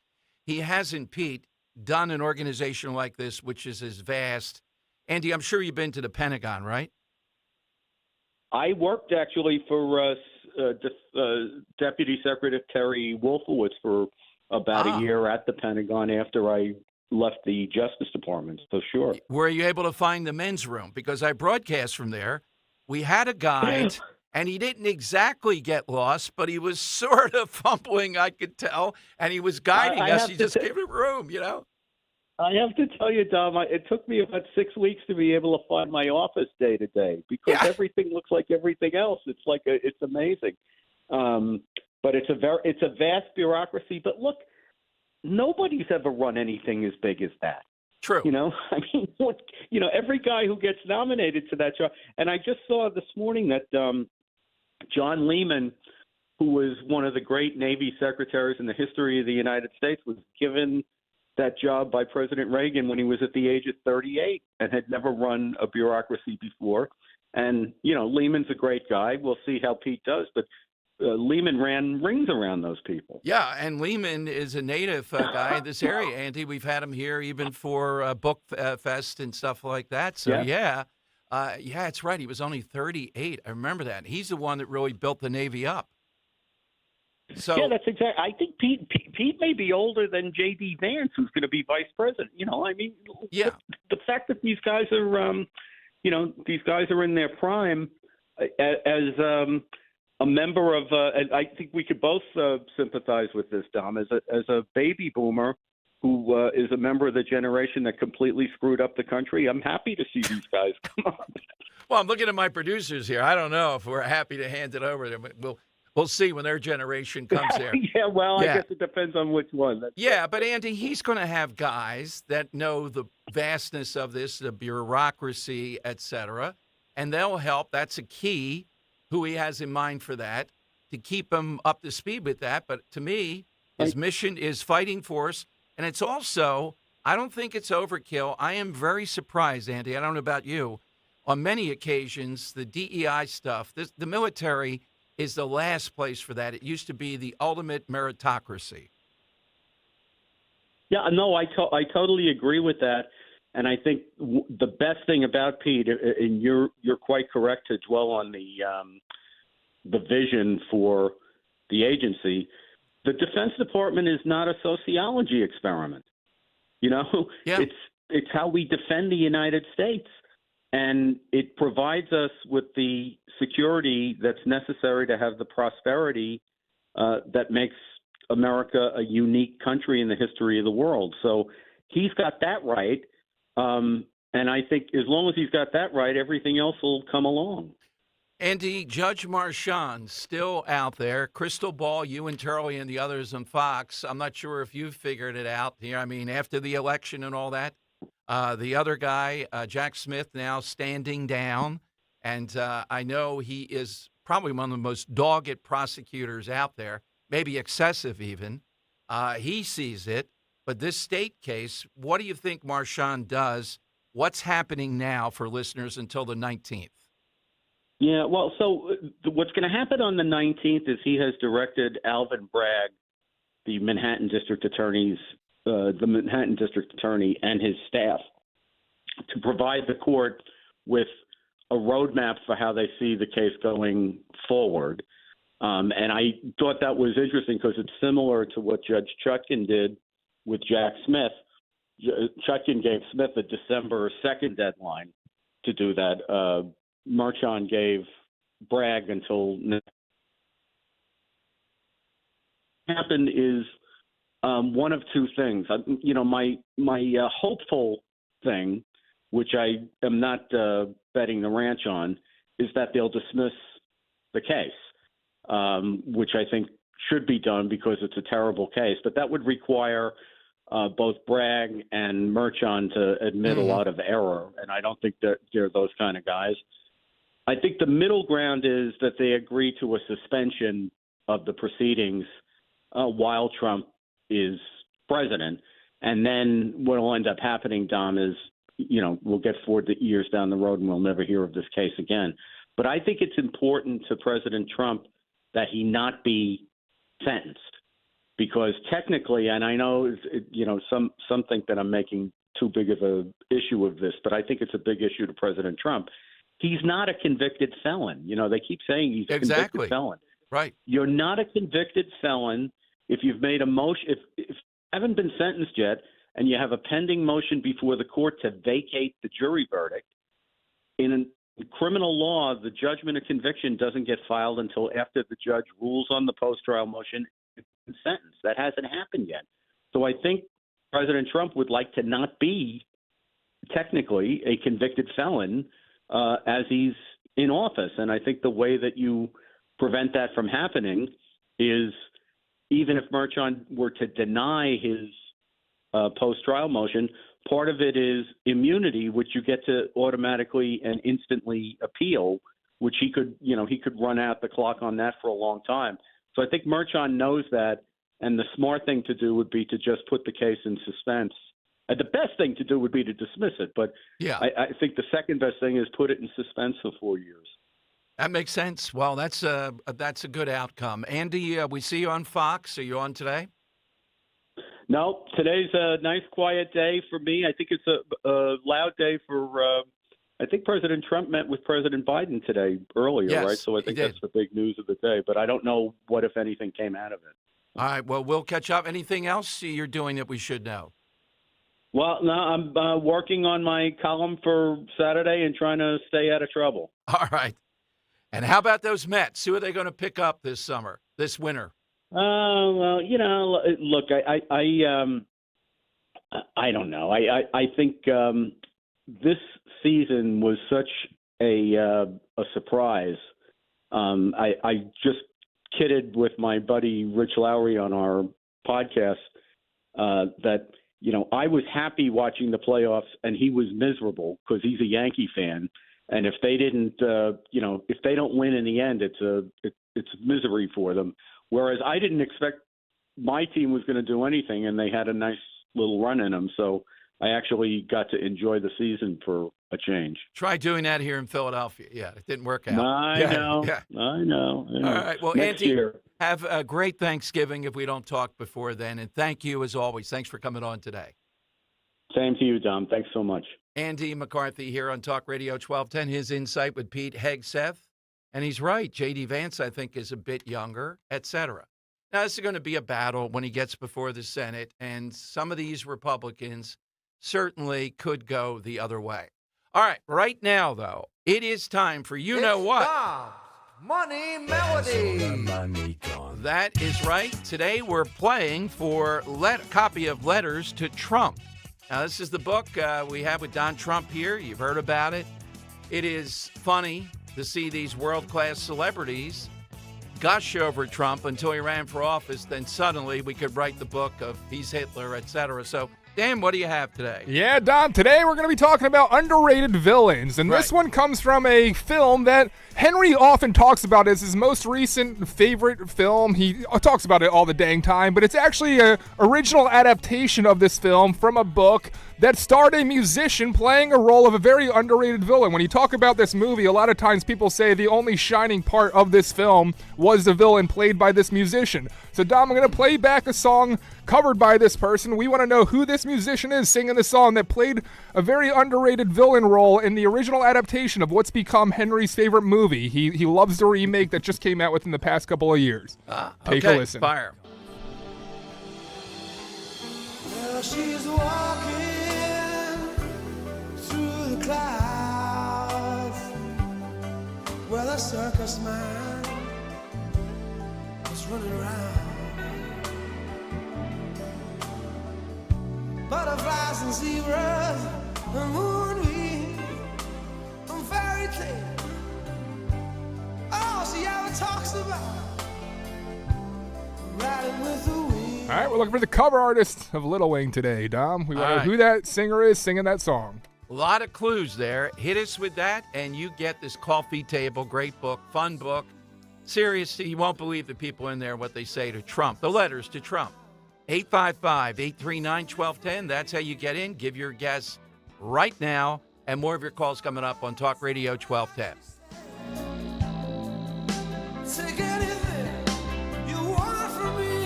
He hasn't, Pete, done an organization like this, which is as vast. Andy, I'm sure you've been to the Pentagon, right? I worked actually for Deputy Secretary Wolfowitz for about a year at the Pentagon after I left the Justice Department. So sure. Were you able to find the men's room? Because I broadcast from there. We had a guide, and he didn't exactly get lost, but he was sort of fumbling, I could tell, and he was guiding us. He just gave it room, I have to tell you, Dom, it took me about 6 weeks to be able to find my office day to day, because everything looks like everything else. It's like it's amazing, but it's a vast bureaucracy. But look, nobody's ever run anything as big as that. True. I mean, every guy who gets nominated to that job, and I just saw this morning that John Lehman, who was one of the great Navy secretaries in the history of the United States, was given that job by President Reagan when he was at the age of 38 and had never run a bureaucracy before. And, Lehman's a great guy. We'll see how Pete does. But Lehman ran rings around those people. Yeah, and Lehman is a native guy in this area, Andy. We've had him here even for Book Fest and stuff like that. So, yeah, it's right. He was only 38. I remember that. He's the one that really built the Navy up. So, yeah, that's exactly. I think Pete may be older than J.D. Vance, who's going to be vice president. The fact that these guys are, these guys are in their prime, as a member of, and I think we could both sympathize with this, Dom, as a baby boomer who is a member of the generation that completely screwed up the country. I'm happy to see these guys come up. Well, I'm looking at my producers here. I don't know if we're happy to hand it over to them. We'll see when their generation comes there. I guess it depends on which one. But Andy, he's going to have guys that know the vastness of this, the bureaucracy, et cetera, and they'll help. That's a key, who he has in mind for that, to keep him up to speed with that. But to me, his mission is fighting force, and it's also, I don't think it's overkill. I am very surprised, Andy, I don't know about you, on many occasions, the DEI stuff, the military is the last place for that. It used to be the ultimate meritocracy. Yeah, no, I totally agree with that. And I think the best thing about Pete, and you're quite correct to dwell on the vision for the agency. The Defense Department is not a sociology experiment. It's how we defend the United States. and it provides us with the security that's necessary to have the prosperity that makes America a unique country in the history of the world. So he's got that right. And I think as long as he's got that right, everything else will come along. Andy, Judge Marchand still out there. Crystal ball, you and Turley and the others on Fox. I'm not sure if you've figured it out here. I mean, after the election and all that, the other guy, Jack Smith, now standing down. And I know he is probably one of the most dogged prosecutors out there, maybe excessive even. He sees it. But this state case, what do you think Marchand does? What's happening now for listeners until the 19th? Yeah, well, so what's going to happen on the 19th is he has directed Alvin Bragg, the Manhattan District Attorney, and his staff to provide the court with a roadmap for how they see the case going forward. And I thought that was interesting because it's similar to what Judge Chutkan did with Jack Smith. Chutkan gave Smith a December 2nd deadline to do that. Marchand gave Bragg until next. What happened is one of two things. My hopeful thing, which I am not betting the ranch on, is that they'll dismiss the case, which I think should be done because it's a terrible case. But that would require both Bragg and Marchand to admit a lot of error, and I don't think that they're those kind of guys. I think the middle ground is that they agree to a suspension of the proceedings while Trump is president. And then what will end up happening, Dom, is, we'll get 4 years down the road and we'll never hear of this case again. But I think it's important to President Trump that he not be sentenced because technically, and I know, some think that I'm making too big of a issue of this, but I think it's a big issue to President Trump. He's not a convicted felon. They keep saying he's a convicted felon. Right. You're not a convicted felon if you've made a motion. If you haven't been sentenced yet and you have a pending motion before the court to vacate the jury verdict, in criminal law, the judgment of conviction doesn't get filed until after the judge rules on the post-trial motion and sentence. That hasn't happened yet. So I think President Trump would like to not be technically a convicted felon as he's in office. And I think the way that you prevent that from happening is even if Marchand were to deny his post-trial motion, part of it is immunity, which you get to automatically and instantly appeal, which he could run out the clock on that for a long time. So I think Marchand knows that, and the smart thing to do would be to just put the case in suspense. The best thing to do would be to dismiss it, but yeah, I think the second best thing is put it in suspense for 4 years. That makes sense. Well, that's a good outcome. Andy, we see you on Fox. Are you on today? No, today's a nice, quiet day for me. I think it's a loud day for I think President Trump met with President Biden today earlier, yes, right? So I think that's the big news of the day, but I don't know what, if anything, came out of it. All right, well, we'll catch up. Anything else you're doing that we should know? Well, no, I'm working on my column for Saturday and trying to stay out of trouble. All right. And how about those Mets? Who are they going to pick up this winter? Well, look, I don't know. I think this season was such a surprise. I just kidded with my buddy Rich Lowry on our podcast that I was happy watching the playoffs and he was miserable because he's a Yankee fan. And if they didn't, if they don't win in the end, it's misery for them. Whereas I didn't expect my team was going to do anything, and they had a nice little run in them. So I actually got to enjoy the season for a change. Try doing that here in Philadelphia. Yeah, it didn't work out. I know. I know. All right. Well, Next Andy, year. have a great Thanksgiving if we don't talk before then. And thank you, as always. Thanks for coming on today. Same to you, Dom. Thanks so much. Andy McCarthy here on Talk Radio 1210. His insight with Pete Hegseth. And he's right. J.D. Vance, I think, is a bit younger, et cetera. Now, this is going to be a battle when he gets before the Senate, and some of these Republicans certainly could go the other way. All right, right now, though, it is time for you know what? Money Melody. Money gone. That is right. Today we're playing for a copy of Letters to Trump. Now, this is the book we have with Don Trump here. You've heard about it. It is funny to see these world-class celebrities gush over Trump until he ran for office. Then suddenly we could write the book of he's Hitler, etc. So, Dan, what do you have today? Yeah, Don, today we're going to be talking about underrated villains. And this one comes from a film that Henry often talks about as his most recent favorite film. He talks about it all the dang time, but it's actually an original adaptation of this film from a book that starred a musician playing a role of a very underrated villain. When you talk about this movie, a lot of times people say the only shining part of this film was the villain played by this musician. So, Dom, I'm going to play back a song covered by this person. We want to know who this musician is singing the song that played a very underrated villain role in the original adaptation of what's become Henry's favorite movie. He loves the remake that just came out within the past couple of years. Take a listen. Fire. Well, she's walking through the clouds where the circus man is running around. Butterflies and zebras, the moonbeam, and fairy tale. All she ever talks about, riding with the wind. All right, we're looking for the cover artist of Lil Wayne today, Dom. We want to know who that singer is singing that song. A lot of clues there. Hit us with that, and you get this coffee table. Great book, fun book. Seriously, you won't believe the people in there, what they say to Trump. The letters to Trump. 855-839-1210. That's how you get in. Give your guess right now. And more of your calls coming up on Talk Radio 1210. Take anything you want from me.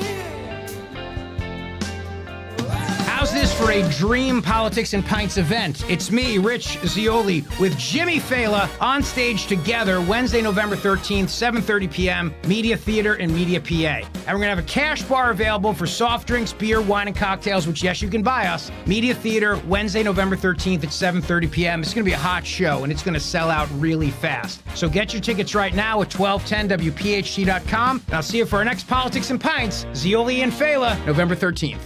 How's this for a dream Politics and Pints event? It's me, Rich Zeoli, with Jimmy Fela on stage together Wednesday, November 13th, 7:30 p.m., Media Theater in Media, PA. And we're going to have a cash bar available for soft drinks, beer, wine, and cocktails, which, yes, you can buy us. Media Theater, Wednesday, November 13th at 7:30 p.m. It's going to be a hot show, and it's going to sell out really fast. So get your tickets right now at 1210WPHT.com, and I'll see you for our next Politics and Pints, Zeoli and Fela, November 13th.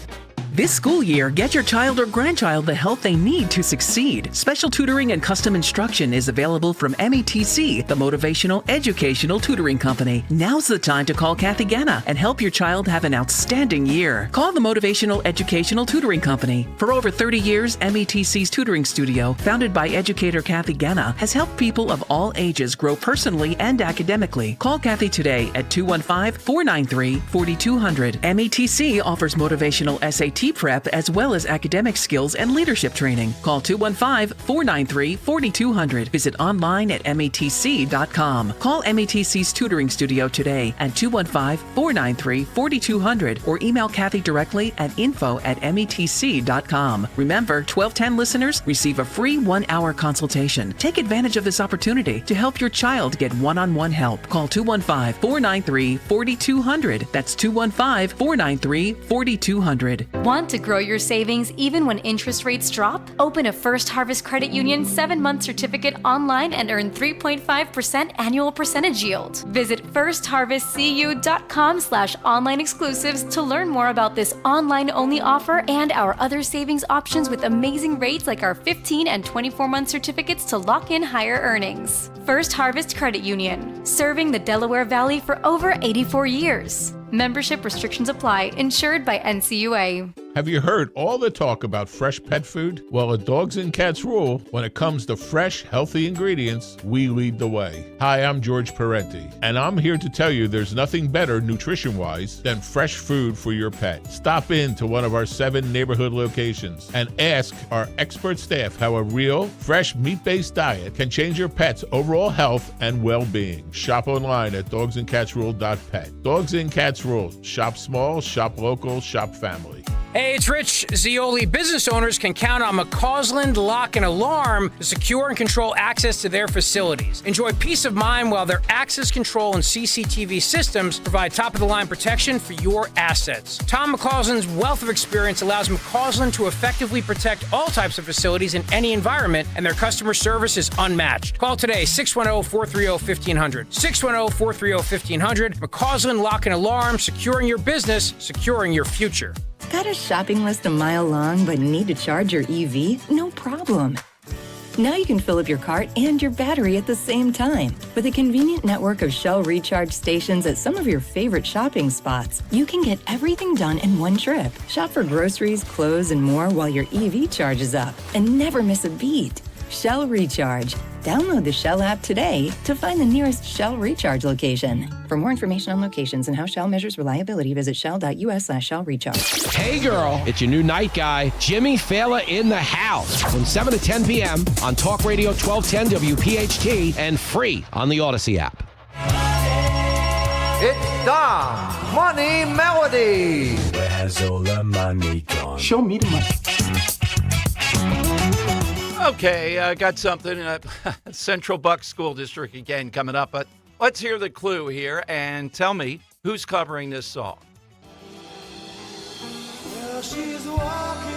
This school year, get your child or grandchild the help they need to succeed. Special tutoring and custom instruction is available from METC, the Motivational Educational Tutoring Company. Now's the time to call Kathy Ganna and help your child have an outstanding year. Call the Motivational Educational Tutoring Company. For over 30 years, METC's tutoring studio, founded by educator Kathy Ganna, has helped people of all ages grow personally and academically. Call Kathy today at 215-493-4200. METC offers motivational SAT prep as well as academic skills and leadership training. Call 215-493-4200. Visit online at METC.com. Call METC's tutoring studio today at 215-493-4200 or email Kathy directly at info@METC.com. Remember, 1210 listeners receive a free 1-hour consultation. Take advantage of this opportunity to help your child get one-on-one help. Call 215-493-4200. That's 215-493-4200. Want to grow your savings even when interest rates drop? Open a First Harvest Credit Union 7-month certificate online and earn 3.5% annual percentage yield. Visit firstharvestcu.com/online exclusives to learn more about this online-only offer and our other savings options with amazing rates like our 15 and 24-month certificates to lock in higher earnings. First Harvest Credit Union, serving the Delaware Valley for over 84 years. Membership restrictions apply. Insured by NCUA. Have you heard all the talk about fresh pet food? Well, at Dogs and Cats Rule, when it comes to fresh, healthy ingredients, we lead the way. Hi, I'm George Parenti, and I'm here to tell you there's nothing better nutrition-wise than fresh food for your pet. Stop in to one of our 7 neighborhood locations and ask our expert staff how a real, fresh, meat-based diet can change your pet's overall health and well-being. Shop online at dogsandcatsrule.pet. Dogs and Cats Rule. Shop small, shop local, shop family. Hey, it's Rich Zioli. Business owners can count on McCausland Lock and Alarm to secure and control access to their facilities. Enjoy peace of mind while their access control and CCTV systems provide top-of-the-line protection for your assets. Tom McCausland's wealth of experience allows McCausland to effectively protect all types of facilities in any environment, and their customer service is unmatched. Call today, 610-430-1500. 610-430-1500. McCausland Lock and Alarm, securing your business, securing your future. Got a shopping list a mile long but need to charge your EV? No problem. Now you can fill up your cart and your battery at the same time. With a convenient network of Shell recharge stations at some of your favorite shopping spots, you can get everything done in one trip. Shop for groceries, clothes, and more while your EV charges up. And never miss a beat. Shell Recharge. Download the Shell app today to find the nearest Shell Recharge location. For more information on locations and how Shell measures reliability, visit shell.us/Shell Recharge. Hey girl, it's your new night guy, Jimmy Fallon in the house from 7 to 10 p.m. on Talk Radio 1210 WPHT and free on the Odyssey app. It's the Money Melody. Where has all the money gone? Show me the money. Okay, I got something. Central Bucks School District again coming up, but let's hear the clue here and tell me who's covering this song. Well, she's walking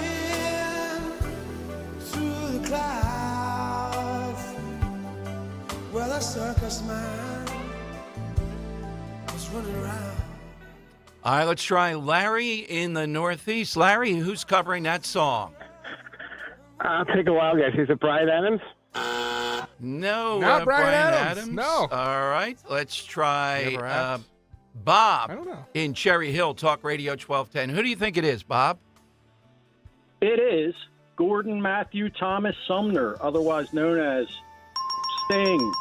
through the clouds. Well, a circus man is running around. All right, let's try Larry in the Northeast. Larry, who's covering that song? I'll take a wild guess. Is it Bryan Adams? No, Not Bryan Adams. Adams. No. All right, let's try Bob in Cherry Hill, Talk Radio 1210. Who do you think it is, Bob? It is Gordon Matthew Thomas Sumner, otherwise known as Sting.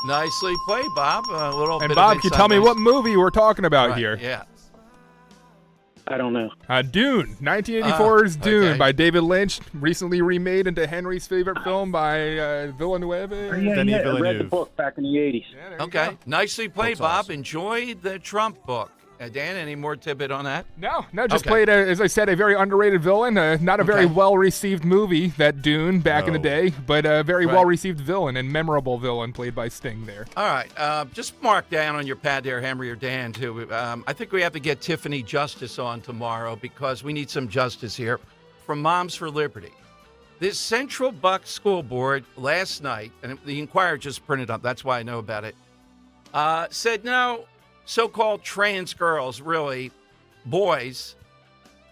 Nicely played, Bob. A little And bit Bob, of can you tell me insight. what movie we're talking about Right, here? Yeah. I don't know. Dune, 1984's Dune okay. by David Lynch, recently remade into Henry's favorite film by Villeneuve. I read the book back in the 80s. Okay, nicely played, Bob. Enjoy the Trump book. Dan, any more tidbit on that? No, just Okay. played, as I said, a very underrated villain. Not a very well-received movie, that Dune, back in the day, but a very Right. well-received villain and memorable villain played by Sting there. All right, just mark down on your pad there, Henry or Dan, too. I think we have to get Tiffany Justice on tomorrow because we need some justice here from Moms for Liberty. This Central Bucks School Board last night, and the Inquirer just printed up, that's why I know about it, said no, so-called trans girls, really, boys,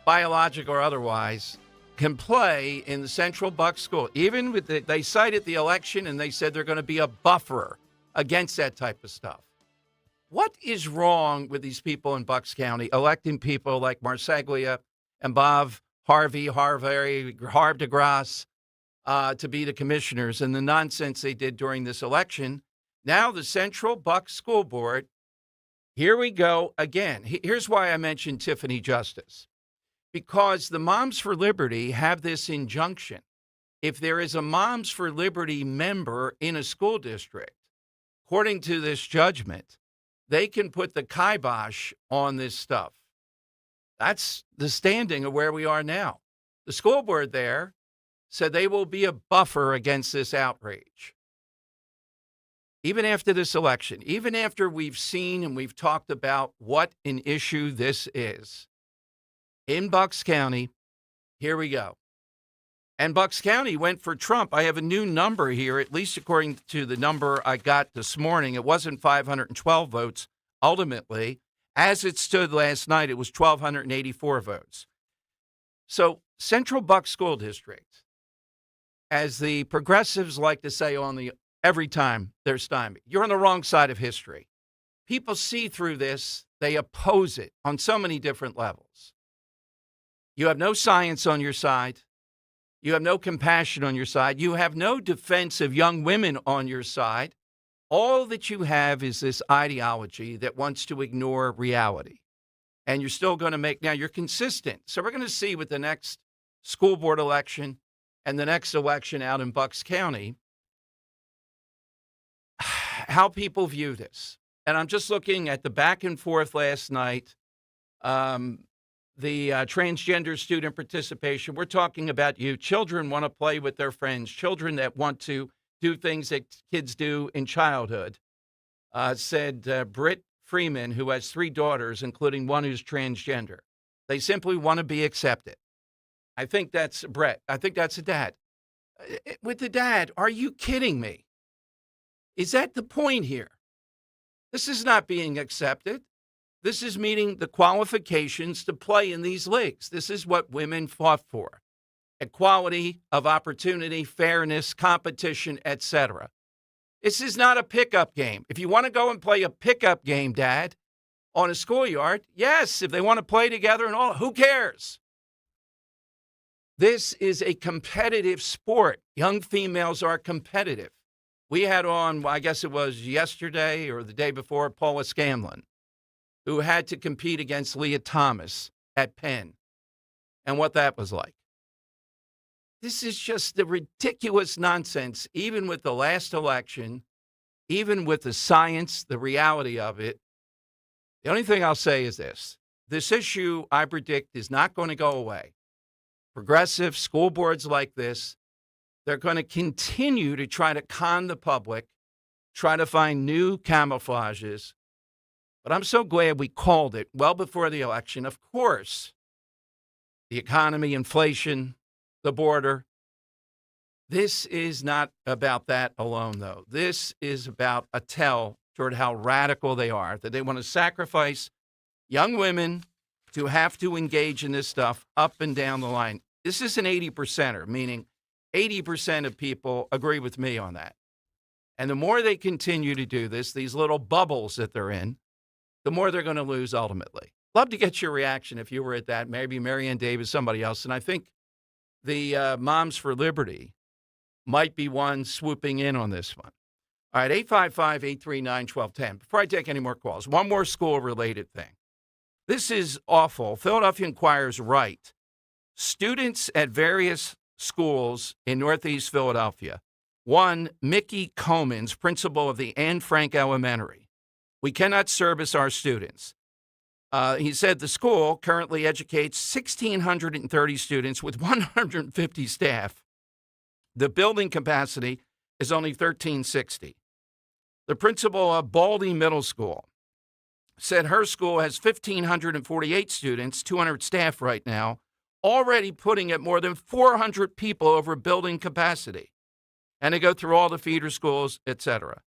biological or otherwise, can play in the Central Bucks School. Even with they cited the election and they said they're going to be a buffer against that type of stuff. What is wrong with these people in Bucks County electing people like Marsaglia and Harv DeGrasse to be the commissioners and the nonsense they did during this election? Now the Central Bucks School Board, here we go again. Here's why I mentioned Tiffany Justice. Because the Moms for Liberty have this injunction. If there is a Moms for Liberty member in a school district, according to this judgment, they can put the kibosh on this stuff. That's the standing of where we are now. The school board there said they will be a buffer against this outrage. Even after this election, even after we've seen and we've talked about what an issue this is. In Bucks County, here we go. And Bucks County went for Trump. I have a new number here, at least according to the number I got this morning. It wasn't 512 votes ultimately. As it stood last night, it was 1,284 votes. So Central Bucks School District, as the progressives like to say every time they're stymied, you're on the wrong side of history. People see through this. They oppose it on so many different levels. You have no science on your side. You have no compassion on your side. You have no defense of young women on your side. All that you have is this ideology that wants to ignore reality. And you're still going to now you're consistent. So we're going to see with the next school board election and the next election out in Bucks County, how people view this. And I'm just looking at the back and forth last night. the transgender student participation. We're talking about you. Children want to play with their friends, children that want to do things that kids do in childhood, said Britt Freeman, who has 3 daughters, including one who's transgender. They simply want to be accepted. I think that's Brett. I think that's a dad. With the dad, are you kidding me? Is that the point here? This is not being accepted. This is meeting the qualifications to play in these leagues. This is what women fought for. Equality of opportunity, fairness, competition, etc. This is not a pickup game. If you want to go and play a pickup game, Dad, on a schoolyard, yes, if they want to play together and all, who cares? This is a competitive sport. Young females are competitive. We had on, I guess it was yesterday or the day before, Paula Scanlon, who had to compete against Leah Thomas at Penn, and what that was like. This is just the ridiculous nonsense, even with the last election, even with the science, the reality of it. The only thing I'll say is this issue, I predict, is not going to go away. Progressive school boards like this, they're going to continue to try to con the public, try to find new camouflages. But I'm so glad we called it well before the election. Of course, the economy, inflation, the border. This is not about that alone, though. This is about a tell toward how radical they are, that they want to sacrifice young women to have to engage in this stuff up and down the line. This is an 80%er, meaning 80% of people agree with me on that. And the more they continue to do this, these little bubbles that they're in, the more they're going to lose ultimately. Love to get your reaction if you were at that. Maybe Marianne Davis, somebody else. And I think the Moms for Liberty might be one swooping in on this one. All right, 855-839-1210. Before I take any more calls, one more school-related thing. This is awful. Philadelphia Inquirer's right. Students at various schools in Northeast Philadelphia. One, Mickey Comans, principal of the Anne Frank Elementary. We cannot service our students. He said the school currently educates 1,630 students with 150 staff. The building capacity is only 1,360. The principal of Baldy Middle School said her school has 1,548 students, 200 staff right now, already putting at more than 400 people over building capacity. And they go through all the feeder schools, etc.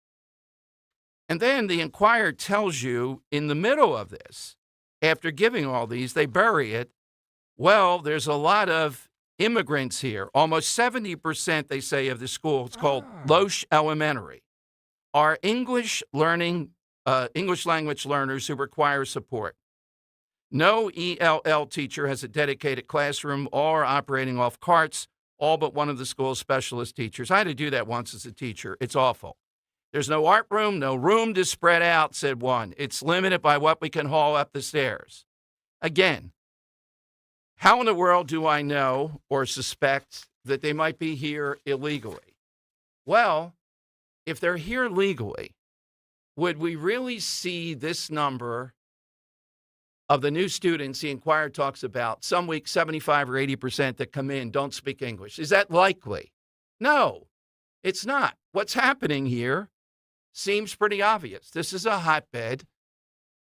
And then the Inquirer tells you in the middle of this, after giving all these, they bury it. Well, there's a lot of immigrants here. Almost 70%, they say, of the school, it's called Loesch Elementary, are English language learners who require support. No ELL teacher has a dedicated classroom or operating off carts, all but one of the school's specialist teachers. I had to do that once as a teacher. It's awful. There's no art room, no room to spread out, said one. It's limited by what we can haul up the stairs. Again, how in the world do I know or suspect that they might be here illegally? Well, if they're here legally, would we really see this number of the new students the Inquirer talks about, some weeks 75 or 80% that come in don't speak English? Is that likely? No, it's not. What's happening here seems pretty obvious. This is a hotbed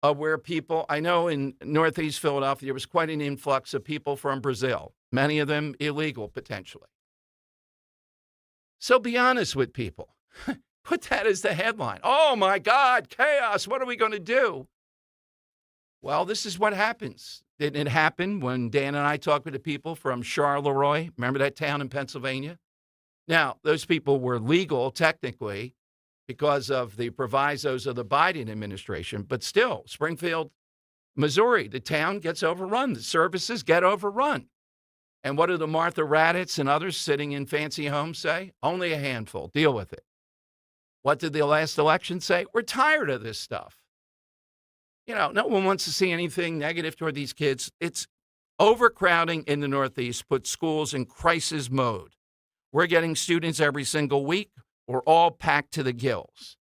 of where people, I know in Northeast Philadelphia, there was quite an influx of people from Brazil, many of them illegal potentially. So be honest with people. Put that as the headline. Oh my God, chaos. What are we going to do? Well, this is what happens. Didn't it happen when Dan and I talked with the people from Charleroi? Remember that town in Pennsylvania? Now, those people were legal technically because of the provisos of the Biden administration, but still, Springfield, Missouri, the town gets overrun. The services get overrun. And what do the Martha Raddatz and others sitting in fancy homes say? Only a handful. Deal with it. What did the last election say? We're tired of this stuff. You know, no one wants to see anything negative toward these kids. It's overcrowding in the Northeast puts schools in crisis mode. We're getting students every single week. We're all packed to the gills.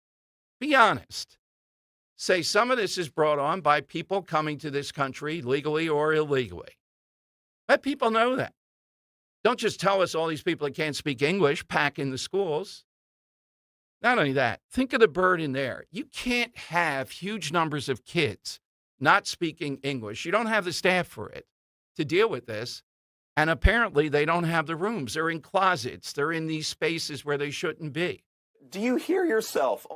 Be honest. say some of this is brought on by people coming to this country legally or illegally. Let people know that. Don't just tell us all these people that can't speak English pack in the schools. Not only that, think of the burden there. You can't have huge numbers of kids not speaking English. You don't have the staff for it to deal with this. And apparently they don't have the rooms. They're in closets. They're in these spaces where they shouldn't be. Do you hear yourself?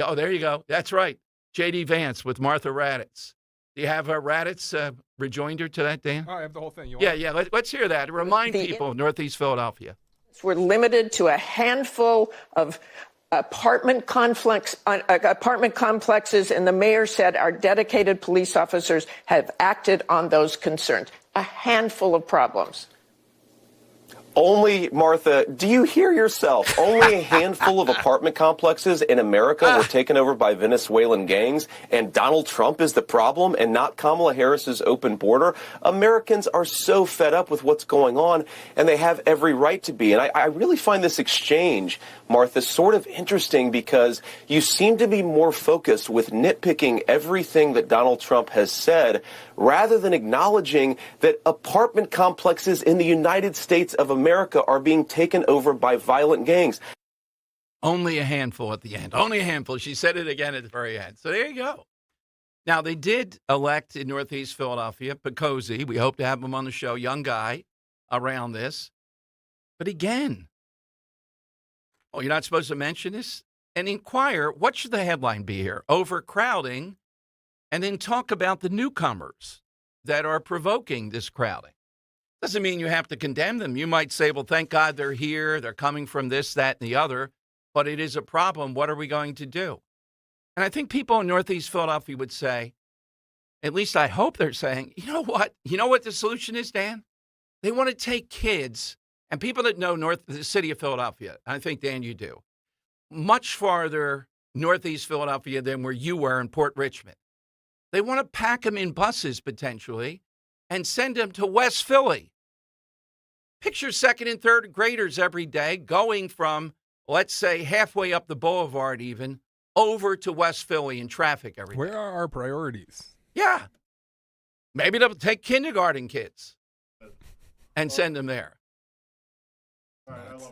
Oh, there you go. That's right. J.D. Vance with Martha Raddatz. Do you have a Raddatz rejoinder to that, Dan? Oh, I have the whole thing. Let's hear that. Remind people of Northeast Philadelphia. We're limited to a handful of apartment complexes, and the mayor said our dedicated police officers have acted on those concerns. A handful of problems. Only, Martha, do you hear yourself? Only a handful of apartment complexes in America were taken over by Venezuelan gangs, and Donald Trump is the problem and not Kamala Harris's open border. Americans are so fed up with what's going on, and they have every right to be. And I really find this exchange, Martha, sort of interesting because you seem to be more focused with nitpicking everything that Donald Trump has said rather than acknowledging that apartment complexes in the United States of America are being taken over by violent gangs. Only a handful at the end. Only a handful. She said it again at the very end. So there you go. Now, they did elect in Northeast Philadelphia, Picozzi. We hope to have him on the show, young guy, around this. But again, you're not supposed to mention this? And inquire, what should the headline be here? Overcrowding, and then talk about the newcomers that are provoking this crowding. Doesn't mean you have to condemn them. You might say, well, thank God they're here. They're coming from this, that, and the other. But it is a problem. What are we going to do? And I think people in Northeast Philadelphia would say, at least I hope they're saying, you know what? You know what the solution is, Dan? They want to take kids and people that know the city of Philadelphia. I think, Dan, you do. Much farther Northeast Philadelphia than where you were in Port Richmond. They want to pack them in buses, potentially, and send them to West Philly. Picture second and third graders every day going from, let's say, halfway up the boulevard even, over to West Philly in traffic every day. Where are our priorities? Yeah. Maybe they'll take kindergarten kids and send them there.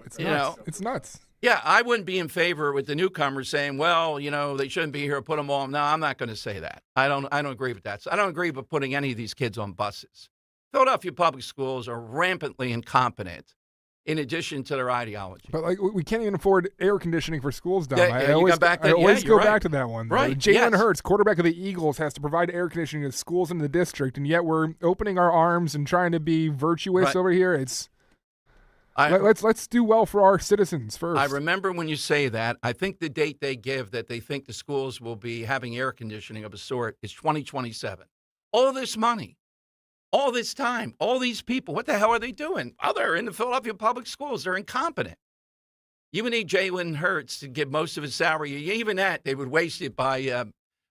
It's nuts. It's nuts. Yeah, I wouldn't be in favor with the newcomers saying, well, they shouldn't be here, put them all. No, I'm not going to say that. I don't agree with that. So I don't agree with putting any of these kids on buses. Philadelphia public schools are rampantly incompetent in addition to their ideology. But we can't even afford air conditioning for schools down. I always go back to that one. Right. Jalen Hurts, quarterback of the Eagles, has to provide air conditioning to schools in the district, and yet we're opening our arms and trying to be virtuous over here. Let's do well for our citizens first. I remember when you say that. I think the date they give that they think the schools will be having air conditioning of a sort is 2027. All this money, all this time, all these people, what the hell are they doing? Oh, they're in the Philadelphia public schools. They're incompetent. You would need Jalen Hurts to give most of his salary. Even that, they would waste it by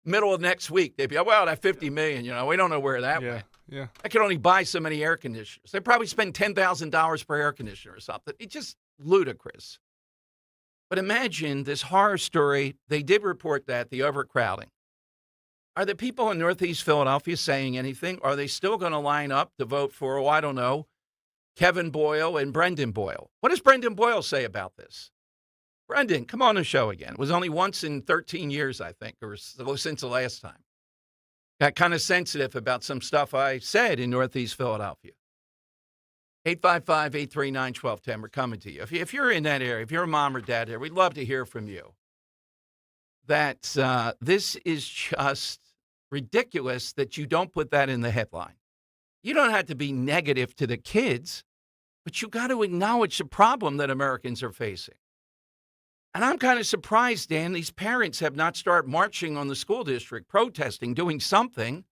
middle of next week. They'd be, that $50 million, we don't know where that went. Yeah. I could only buy so many air conditioners. They probably spend $10,000 per air conditioner or something. It's just ludicrous. But imagine this horror story. They did report that, the overcrowding. Are the people in Northeast Philadelphia saying anything? Are they still going to line up to vote for, I don't know, Kevin Boyle and Brendan Boyle? What does Brendan Boyle say about this? Brendan, come on the show again. It was only once in 13 years, I think, or since the last time. Got kind of sensitive about some stuff I said in Northeast Philadelphia. 855-839-1210. We're coming to you. If you're in that area, if you're a mom or dad there, we'd love to hear from you. That this is just ridiculous that you don't put that in the headline. You don't have to be negative to the kids, but you got to acknowledge the problem that Americans are facing. And I'm kind of surprised, Dan, these parents have not started marching on the school district, protesting, doing something.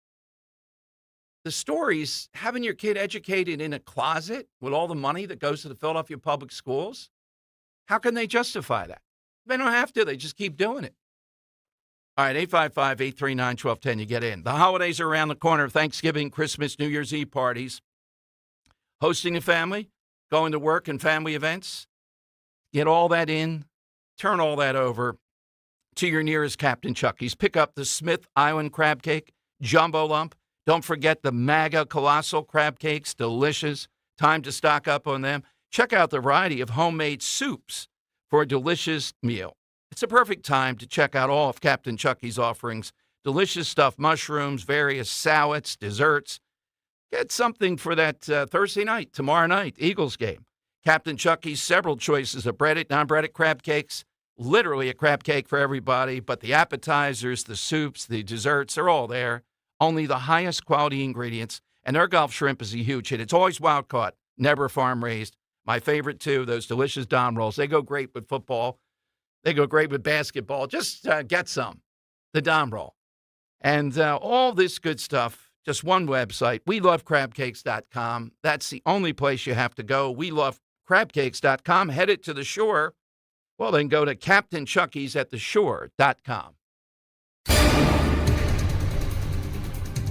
The stories, having your kid educated in a closet with all the money that goes to the Philadelphia public schools, how can they justify that? They don't have to. They just keep doing it. All right, 855-839-1210, you get in. The holidays are around the corner. Thanksgiving, Christmas, New Year's Eve parties. Hosting a family, going to work and family events. Get all that in. Turn all that over to your nearest Captain Chucky's. Pick up the Smith Island crab cake, jumbo lump. Don't forget the MAGA colossal crab cakes, delicious. Time to stock up on them. Check out the variety of homemade soups for a delicious meal. It's a perfect time to check out all of Captain Chucky's offerings. Delicious stuffed mushrooms, various salads, desserts. Get something for that Thursday night, tomorrow night, Eagles game. Captain Chucky's, several choices of breaded, non-breaded crab cakes. Literally a crab cake for everybody, but the appetizers, the soups, the desserts are all there. Only the highest quality ingredients, and their Gulf shrimp is a huge hit. It's always wild caught, never farm raised. My favorite, too, those delicious Don rolls. They go great with football. They go great with basketball. Just get some, the Don roll. And all this good stuff, just one website, welovecrabcakes.com. That's the only place you have to go, welovecrabcakes.com. Headed to the shore, well, then go to CaptainChucky'sAtTheShore.com.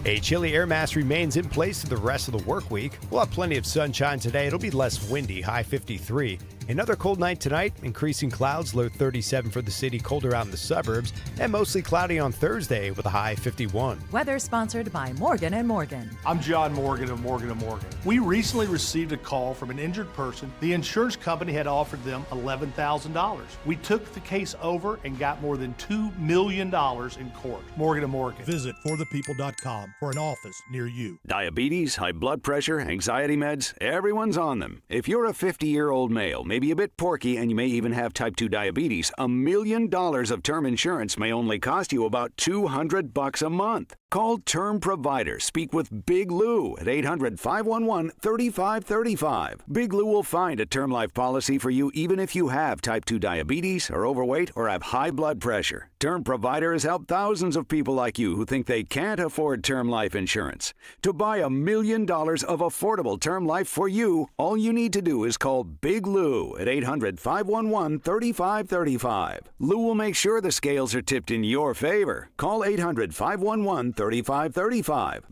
A chilly air mass remains in place through the rest of the work week. We'll have plenty of sunshine today. It'll be less windy, high 53. Another cold night tonight, increasing clouds, low 37 for the city, colder out in the suburbs, and mostly cloudy on Thursday with a high 51. Weather sponsored by Morgan & Morgan. I'm John Morgan of Morgan & Morgan. We recently received a call from an injured person. The insurance company had offered them $11,000. We took the case over and got more than $2 million in court. Morgan & Morgan. Visit forthepeople.com for an office near you. Diabetes, high blood pressure, anxiety meds, everyone's on them. If you're a 50-year-old male, maybe a bit porky, and you may even have type 2 diabetes, $1 million of term insurance may only cost you about $200 a month. Call Term Provider. Speak with Big Lou at 800-511-3535. Big Lou will find a term life policy for you even if you have type 2 diabetes, are overweight, or have high blood pressure. Term Provider has helped thousands of people like you who think they can't afford term life insurance. To buy $1 million of affordable term life for you, all you need to do is call Big Lou at 800-511-3535. Lou will make sure the scales are tipped in your favor. Call 800-511-3535.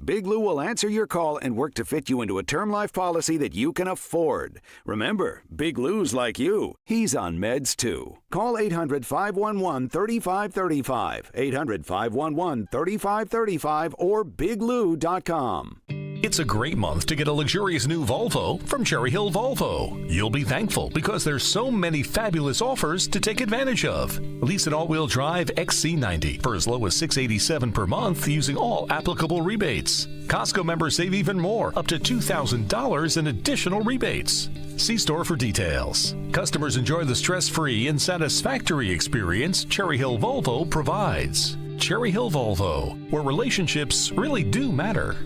Big Lou will answer your call and work to fit you into a term life policy that you can afford. Remember, Big Lou's like you. He's on meds too. Call 800-511-3535. 800-511-3535 or biglou.com. It's a great month to get a luxurious new Volvo from Cherry Hill Volvo. You'll be thankful because there's so many fabulous offers to take advantage of. Lease an all-wheel drive XC90 for as low as $687 per month using all applicable rebates. Costco members save even more, up to $2,000 in additional rebates. See store for details. Customers enjoy the stress-free and satisfactory experience Cherry Hill Volvo provides. Cherry Hill Volvo, where relationships really do matter.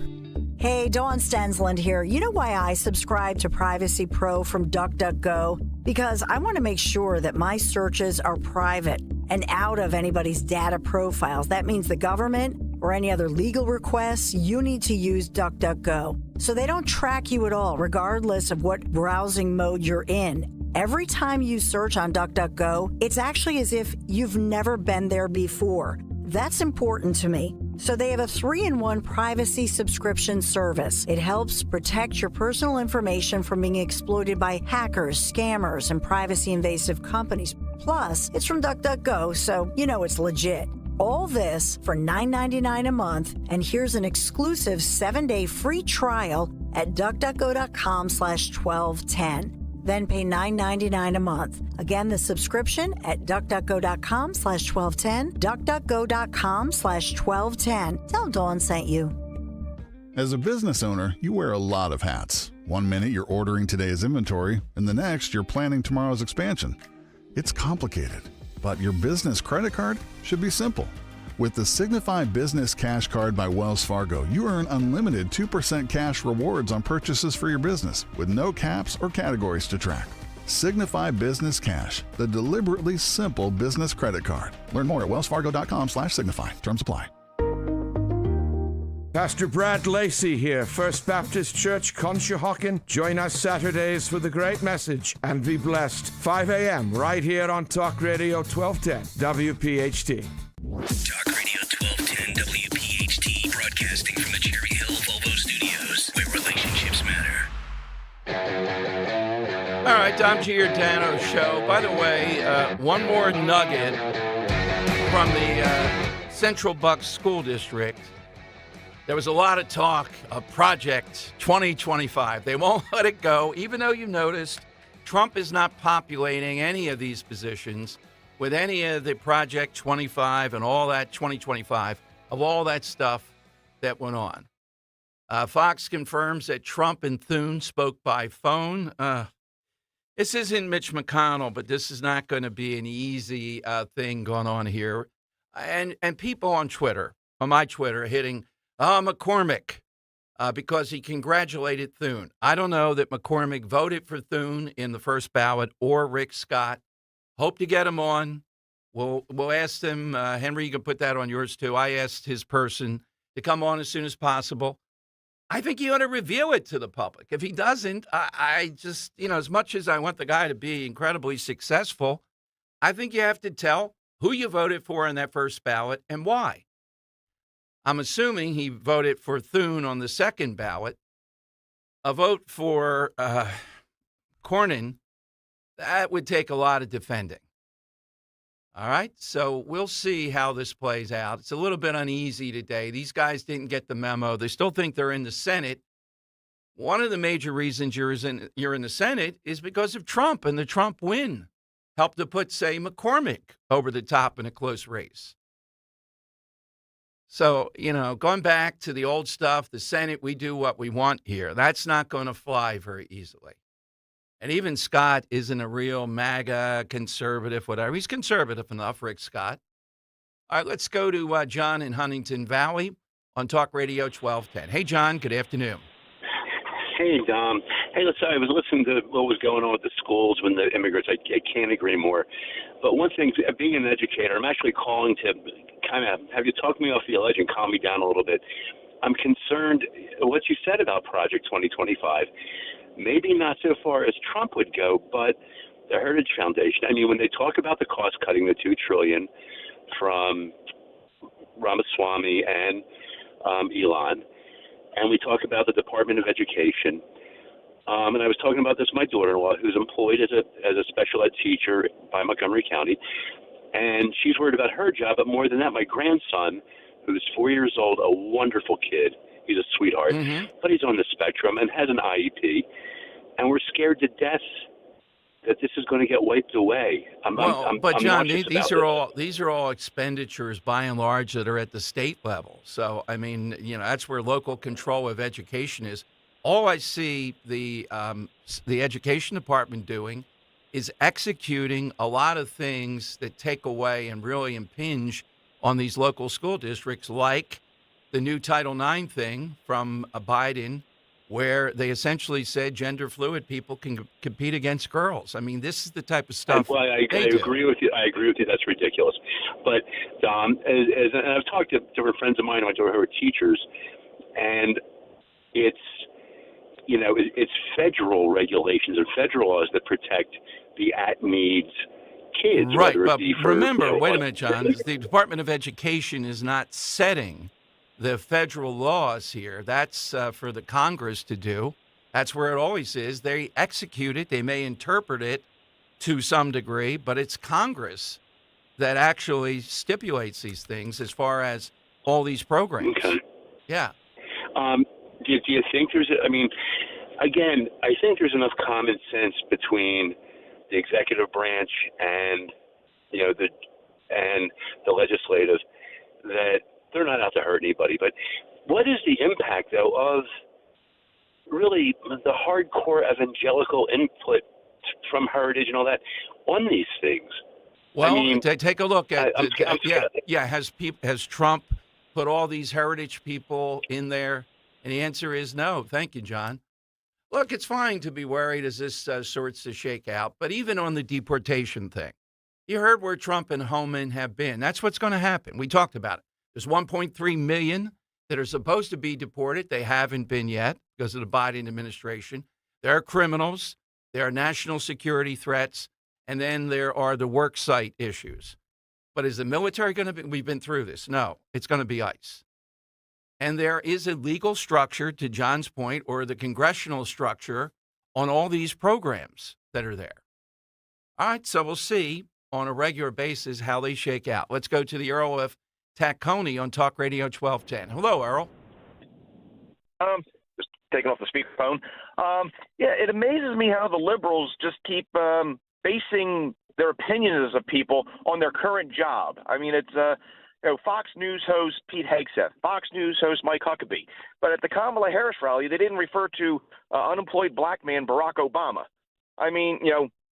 Hey, Dawn Stensland here. You know why I subscribe to Privacy Pro from DuckDuckGo? Because I want to make sure that my searches are private and out of anybody's data profiles. That means the government or any other legal requests, you need to use DuckDuckGo. So they don't track you at all, regardless of what browsing mode you're in. Every time you search on DuckDuckGo, it's actually as if you've never been there before. That's important to me. So they have a 3-in-1 privacy subscription service. It helps protect your personal information from being exploited by hackers, scammers, and privacy-invasive companies. Plus, it's from DuckDuckGo, so you know it's legit. All this for $9.99 a month, and here's an exclusive 7-day free trial at DuckDuckGo.com/1210. Then pay $9.99 a month. Again, the subscription at DuckDuckGo.com/1210, DuckDuckGo.com/1210. Tell Dawn sent you. As a business owner, you wear a lot of hats. One minute you're ordering today's inventory, and the next you're planning tomorrow's expansion. It's complicated, but your business credit card should be simple. With the Signify Business Cash Card by Wells Fargo, you earn unlimited 2% cash rewards on purchases for your business with no caps or categories to track. Signify Business Cash, the deliberately simple business credit card. Learn more at wellsfargo.com/signify. Terms apply. Pastor Brad Lacey here, First Baptist Church, Conshohocken. Join us Saturdays for the great message and be blessed. 5 a.m. right here on Talk Radio 1210 WPHT. Talk Radio 1210 WPHT, broadcasting from the Cherry Hill Volvo Studios, where relationships matter. All right, Tom Giordano Show. By the way, one more nugget. from the Central Bucks School District. There was a lot of talk of Project 2025. They won't let it go, even though you noticed Trump is not populating any of these positions with any of the Project 25 and all that 2025 of all that stuff that went on. Fox confirms that Trump and Thune spoke by phone. This isn't Mitch McConnell, but this is not going to be an easy thing going on here. And people on Twitter, on my Twitter, hitting McCormick because he congratulated Thune. I don't know that McCormick voted for Thune in the first ballot or Rick Scott. Hope to get him on. We'll ask them. Henry, you can put that on yours too. I asked his person to come on as soon as possible. I think he ought to reveal it to the public. If he doesn't, I just, as much as I want the guy to be incredibly successful, I think you have to tell who you voted for in that first ballot and why. I'm assuming he voted for Thune on the second ballot. A vote for Cornyn, that would take a lot of defending. All right, so we'll see how this plays out. It's a little bit uneasy today. These guys didn't get the memo. They still think they're in the Senate. One of the major reasons you're in the Senate is because of Trump and the Trump win helped to put, say, McCormick over the top in a close race. So, going back to the old stuff, the Senate, we do what we want here. That's not going to fly very easily. And even Scott isn't a real MAGA conservative, whatever. He's conservative enough, Rick Scott. All right, let's go to John in Huntington Valley on Talk Radio 1210. Hey, John, good afternoon. Hey, Dom. Hey, listen, I was listening to what was going on with the schools when the immigrants. I can't agree more. But one thing, being an educator, I'm actually calling to kind of have you talk me off the ledge and calm me down a little bit. I'm concerned what you said about Project 2025. Maybe not so far as Trump would go, but the Heritage Foundation. I mean, when they talk about the cost cutting, the $2 trillion from Ramaswamy and Elon, and we talk about the Department of Education. And I was talking about this with my daughter-in-law, who's employed as a special ed teacher by Montgomery County, and she's worried about her job. But more than that, my grandson, who's 4 years old, a wonderful kid. He's a sweetheart, but he's on the spectrum and has an IEP, and we're scared to death that this is going to get wiped away. But John, these are all expenditures by and large that are at the state level. So I mean, that's where local control of education is. All I see the education department doing is executing a lot of things that take away and really impinge on these local school districts, like the new Title IX thing from Biden, where they essentially said gender fluid people can compete against girls. I mean, this is the type of stuff. Well, I agree with you. I agree with you. That's ridiculous. But Dom, and I've talked to different friends of mine who are teachers, and it's federal regulations and federal laws that protect the at-needs kids. Right, but remember, wait a minute, John. The Department of Education is not setting the federal laws here. That's for the Congress to do. That's where it always is. They execute it. They may interpret it to some degree, but it's Congress that actually stipulates these things as far as all these programs. Okay. Yeah. Do you think again, I think there's enough common sense between the executive branch and the legislative that they're not out to hurt anybody. But what is the impact, though, of really the hardcore evangelical input from Heritage and all that on these things? Well, take a look at Has Trump put all these Heritage people in there? And the answer is no. Thank you, John. Look, it's fine to be worried as this sorts to shake out, but even on the deportation thing, you heard where Trump and Homan have been. That's what's going to happen. We talked about it. There's 1.3 million that are supposed to be deported. They haven't been yet because of the Biden administration. There are criminals. There are national security threats. And then there are the work site issues. But is the military going to be? We've been through this. No, it's going to be ICE. And there is a legal structure, to John's point, or the congressional structure on all these programs that are there. All right, so we'll see. on a regular basis how they shake out. Let's go to the Earl of Tacony on Talk Radio 1210. Hello, Earl. Just taking off the speakerphone. Yeah, it amazes me how the liberals just keep basing their opinions of people on their current job. I mean, it's Fox News host Pete Hegseth, Fox News host Mike Huckabee. But at the Kamala Harris rally, they didn't refer to unemployed black man Barack Obama. I mean,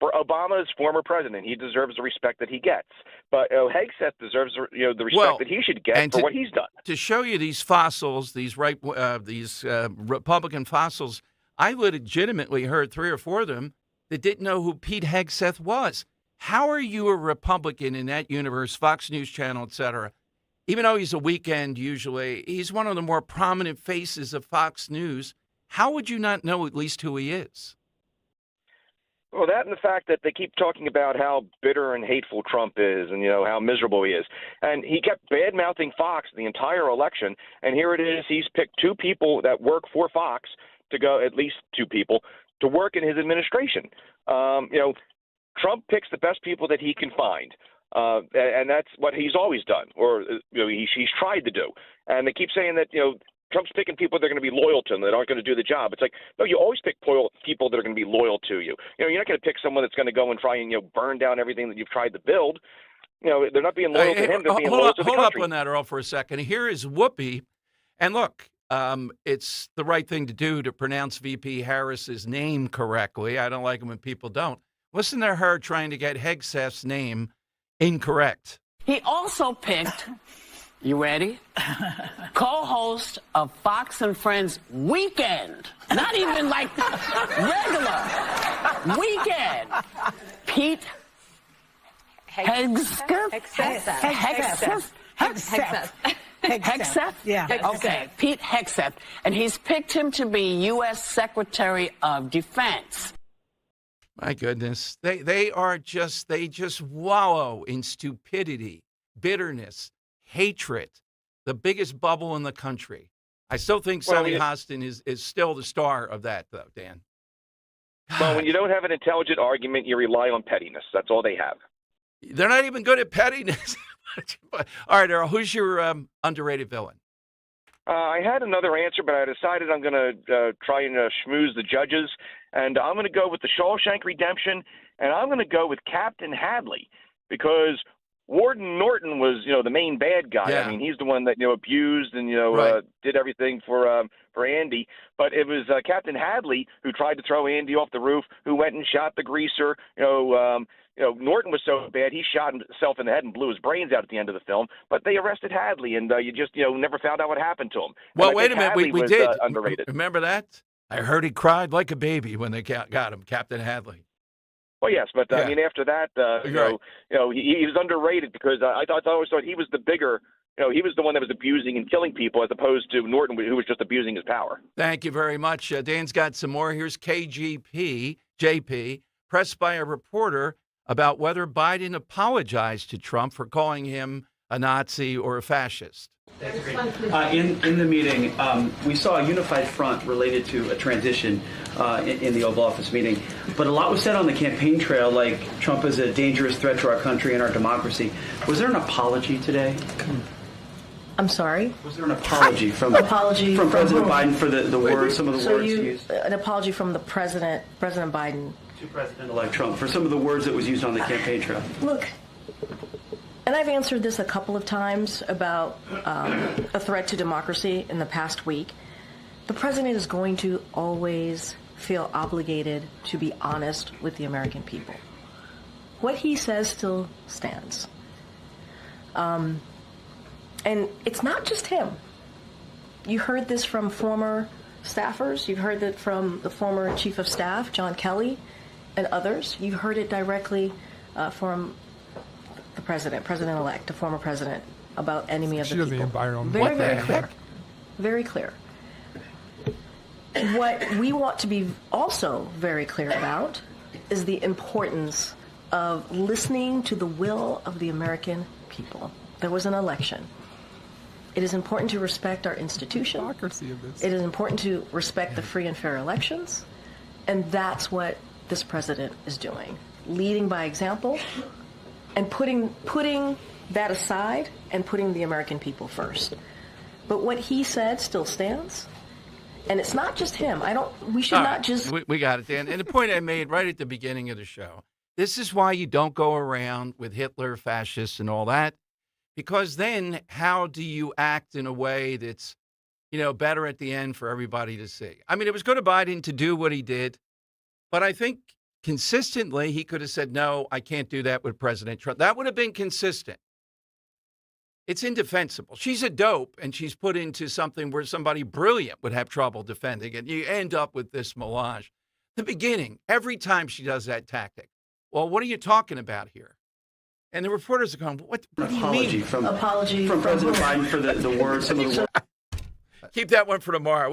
Obama is former president. He deserves the respect that he gets. But Hegseth deserves the respect that he should get for what he's done. To show you these fossils, these Republican fossils, I legitimately heard 3 or 4 of them that didn't know who Pete Hegseth was. How are you a Republican in that universe, Fox News Channel, et cetera? Even though he's a weekend usually, he's one of the more prominent faces of Fox News. How would you not know at least who he is? Well, that and the fact that they keep talking about how bitter and hateful Trump is and, how miserable he is. And he kept bad-mouthing Fox the entire election. And here it is. He's picked 2 people that work for Fox to go, at least 2 people, to work in his administration. Trump picks the best people that he can find. And that's what he's always done, or he's tried to do. And they keep saying that, Trump's picking people that are going to be loyal to him, that aren't going to do the job. It's like, no, you always pick people that are going to be loyal to you. You're not going to pick someone that's going to go and try and, burn down everything that you've tried to build. They're not being loyal to him. They're being loyal to the country. Hold up on that, Earl, for a second. Here is Whoopi. And look, it's the right thing to do to pronounce VP Harris's name correctly. I don't like it when people don't. Listen to her trying to get Hegseth's name incorrect. He also picked, you ready? Co-host of Fox and Friends Weekend. Not even like regular. Weekend. Pete Hegseth? Yeah. Okay. Pete Hegseth. And he's picked him to be U.S. Secretary of Defense. My goodness. They just wallow in stupidity, bitterness, hatred, the biggest bubble in the country. I still think Sally Hostin is still the star of that, though, Dan. Well, when you don't have an intelligent argument, you rely on pettiness. That's all they have. They're not even good at pettiness. All right, Earl, who's your underrated villain? I had another answer, but I decided I'm going to try and schmooze the judges. And I'm going to go with the Shawshank Redemption, and I'm going to go with Captain Hadley, because Warden Norton was, the main bad guy. Yeah. I mean, he's the one that, abused and, did everything for Andy. But it was Captain Hadley who tried to throw Andy off the roof, who went and shot the greaser. Norton was so bad, he shot himself in the head and blew his brains out at the end of the film. But they arrested Hadley, and you just, never found out what happened to him. Well, wait a minute. We did. Underrated. Remember that? I heard he cried like a baby when they got him, Captain Hadley. Well, yes, but I mean, after that, he was underrated because I always thought he was the bigger. He was the one that was abusing and killing people, as opposed to Norton, who was just abusing his power. Thank you very much. Dan's got some more. Here's JP, pressed by a reporter about whether Biden apologized to Trump for calling him a Nazi or a fascist. In the meeting, we saw a unified front related to a transition in the Oval Office meeting. But a lot was said on the campaign trail, like Trump is a dangerous threat to our country and our democracy. Was there an apology today? I'm sorry? Was there an apology from President Biden for the words, some of the words used? An apology from the President Biden. To President-elect Trump for some of the words that was used on the campaign trail. Look, and I've answered this a couple of times about a threat to democracy in the past week. The president is going to always feel obligated to be honest with the American people. What he says still stands. And it's not just him. You heard this from former staffers. You've heard it from the former chief of staff, John Kelly, and others. You've heard it directly from the president-elect, the former president, about enemy of the people. She doesn't even buy her own very, very clear. Very clear. What we want to be also very clear about is the importance of listening to the will of the American people. There was an election. It is important to respect our institution. It is important to respect the free and fair elections. And that's what this president is doing. Leading by example, and putting that aside and putting the American people first. But what he said still stands. And it's not just him. We should not just... We got it, Dan. And the point I made right at the beginning of the show, this is why you don't go around with Hitler, fascists, and all that. Because then how do you act in a way that's, better at the end for everybody to see? I mean, it was good of Biden to do what he did. But I think consistently he could have said, no, I can't do that with President Trump. That would have been consistent. It's indefensible. She's a dope, and she's put into something where somebody brilliant would have trouble defending it. You end up with this melange. The beginning, every time she does that tactic. Well, what are you talking about here? And the reporters are going, what do you mean? Apology from President Biden for the words. Some of the words. Keep that one for tomorrow.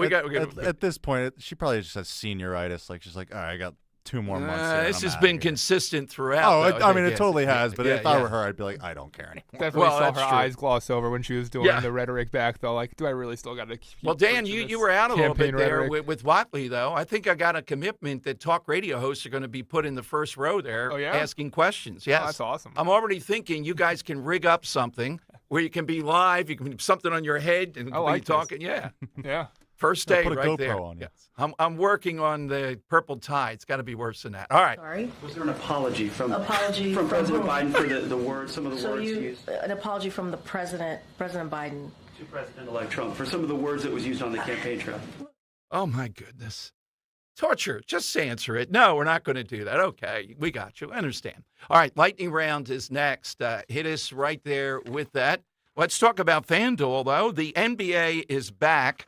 At this point, she probably just has senioritis. Like, she's like, all right, I got 2 more months. This has been consistent throughout. Oh, I mean, it totally has. But if I were her, I'd be like, I don't care anymore. Definitely saw her eyes gloss over when she was doing the rhetoric back, though. Like, do I really still got to keep... Well, Dan, you were out a little bit there with Watley, though. I think I got a commitment that talk radio hosts are going to be put in the first row there asking questions. Yes. Oh, that's awesome. I'm already thinking you guys can rig up something where you can be live, you can have something on your head and be talking. Yeah. Yeah. First day put a right GoPro there. on you. Yes. I'm working on the purple tie. It's got to be worse than that. All right. Sorry? Was there an apology from Apology from President whom? Biden for the words, some of the words used? An apology from the President Biden. To President-elect Trump for some of the words that was used on the campaign trail. Oh, my goodness. Torture. Just answer it. No, we're not going to do that. Okay, we got you. I understand. All right, lightning round is next. Hit us right there with that. Let's talk about FanDuel, though. The NBA is back.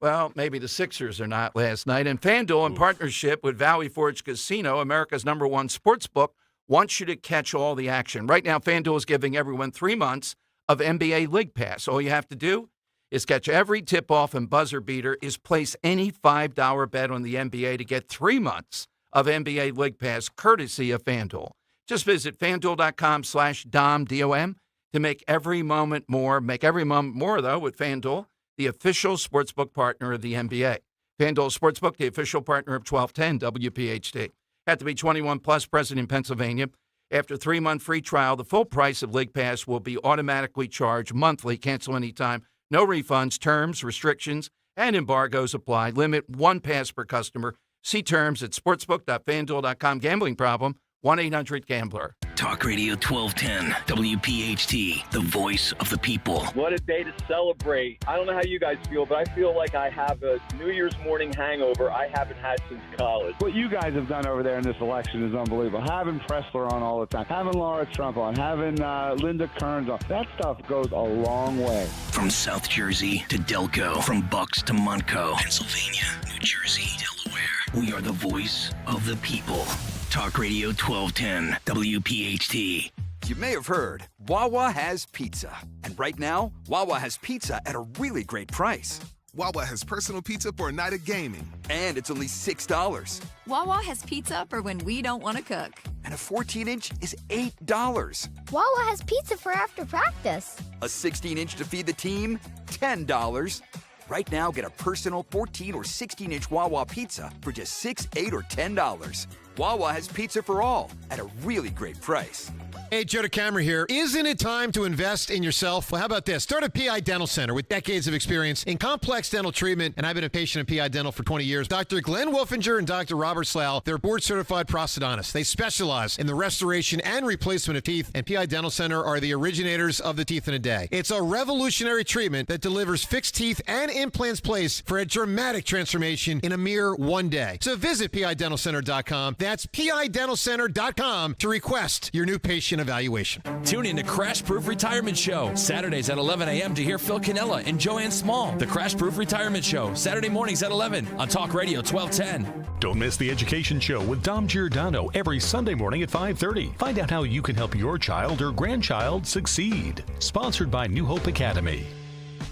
Well, maybe the Sixers are not last night. And FanDuel, in partnership with Valley Forge Casino, America's #1 sports book, wants you to catch all the action. Right now, FanDuel is giving everyone 3 months of NBA League Pass. All you have to do is catch every tip-off and buzzer beater, is place any $5 bet on the NBA to get 3 months of NBA League Pass, courtesy of FanDuel. Just visit FanDuel.com/Dom, D-O-M, to make every moment more. Make every moment more, though, with FanDuel, the official sportsbook partner of the NBA. FanDuel Sportsbook, the official partner of 1210 WPHT. Have to be 21 plus, present in Pennsylvania. After a 3-month free trial, the full price of League Pass will be automatically charged monthly. Cancel anytime. No refunds, terms, restrictions, and embargoes apply. Limit 1 pass per customer. See terms at sportsbook.fanduel.com. Gambling problem, 1-800-GAMBLER. Talk Radio 1210, WPHT, the voice of the people. What a day to celebrate. I don't know how you guys feel, but I feel like I have a New Year's morning hangover I haven't had since college. What you guys have done over there in this election is unbelievable. Having Pressler on all the time, having Laura Trump on, having Linda Kearns on. That stuff goes a long way. From South Jersey to Delco, from Bucks to Montco, Pennsylvania, New Jersey, Delaware. We are the voice of the people. Talk Radio 1210, WPHT. You may have heard, Wawa has pizza. And right now, Wawa has pizza at a really great price. Wawa has personal pizza for a night of gaming. And it's only $6. Wawa has pizza for when we don't want to cook. And a 14-inch is $8. Wawa has pizza for after practice. A 16-inch to feed the team, $10. Right now, get a personal 14 or 16-inch Wawa pizza for just $6, $8, or $10. Wawa has pizza for all at a really great price. Hey, Joe DeCamera here. Isn't it time to invest in yourself? Well, how about this? Start a PI Dental Center with decades of experience in complex dental treatment, and I've been a patient in PI Dental for 20 years. Dr. Glenn Wolfinger and Dr. Robert Slough, they're board-certified prosthodontists. They specialize in the restoration and replacement of teeth, and PI Dental Center are the originators of the teeth in a day. It's a revolutionary treatment that delivers fixed teeth and implants placed for a dramatic transformation in a mere 1 day. So visit PIDentalCenter.com. That's PIDentalCenter.com to request your new patient evaluation. Tune in to Crash Proof Retirement Show, Saturdays at 11 a.m. to hear Phil Cannella and Joanne Small. The Crash Proof Retirement Show, Saturday mornings at 11 on Talk Radio 1210. Don't miss The Education Show with Dom Giordano every Sunday morning at 5:30. Find out how you can help your child or grandchild succeed. Sponsored by New Hope Academy.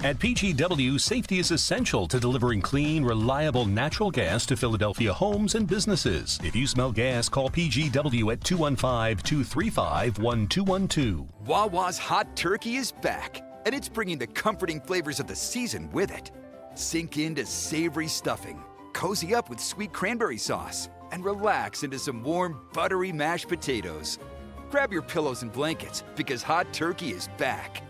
At PGW, safety is essential to delivering clean, reliable natural gas to Philadelphia homes and businesses. If you smell gas, call PGW at 215-235-1212. Wawa's Hot Turkey is back, and it's bringing the comforting flavors of the season with it. Sink into savory stuffing, cozy up with sweet cranberry sauce, and relax into some warm, buttery mashed potatoes. grab your pillows and blankets because Hot Turkey is back.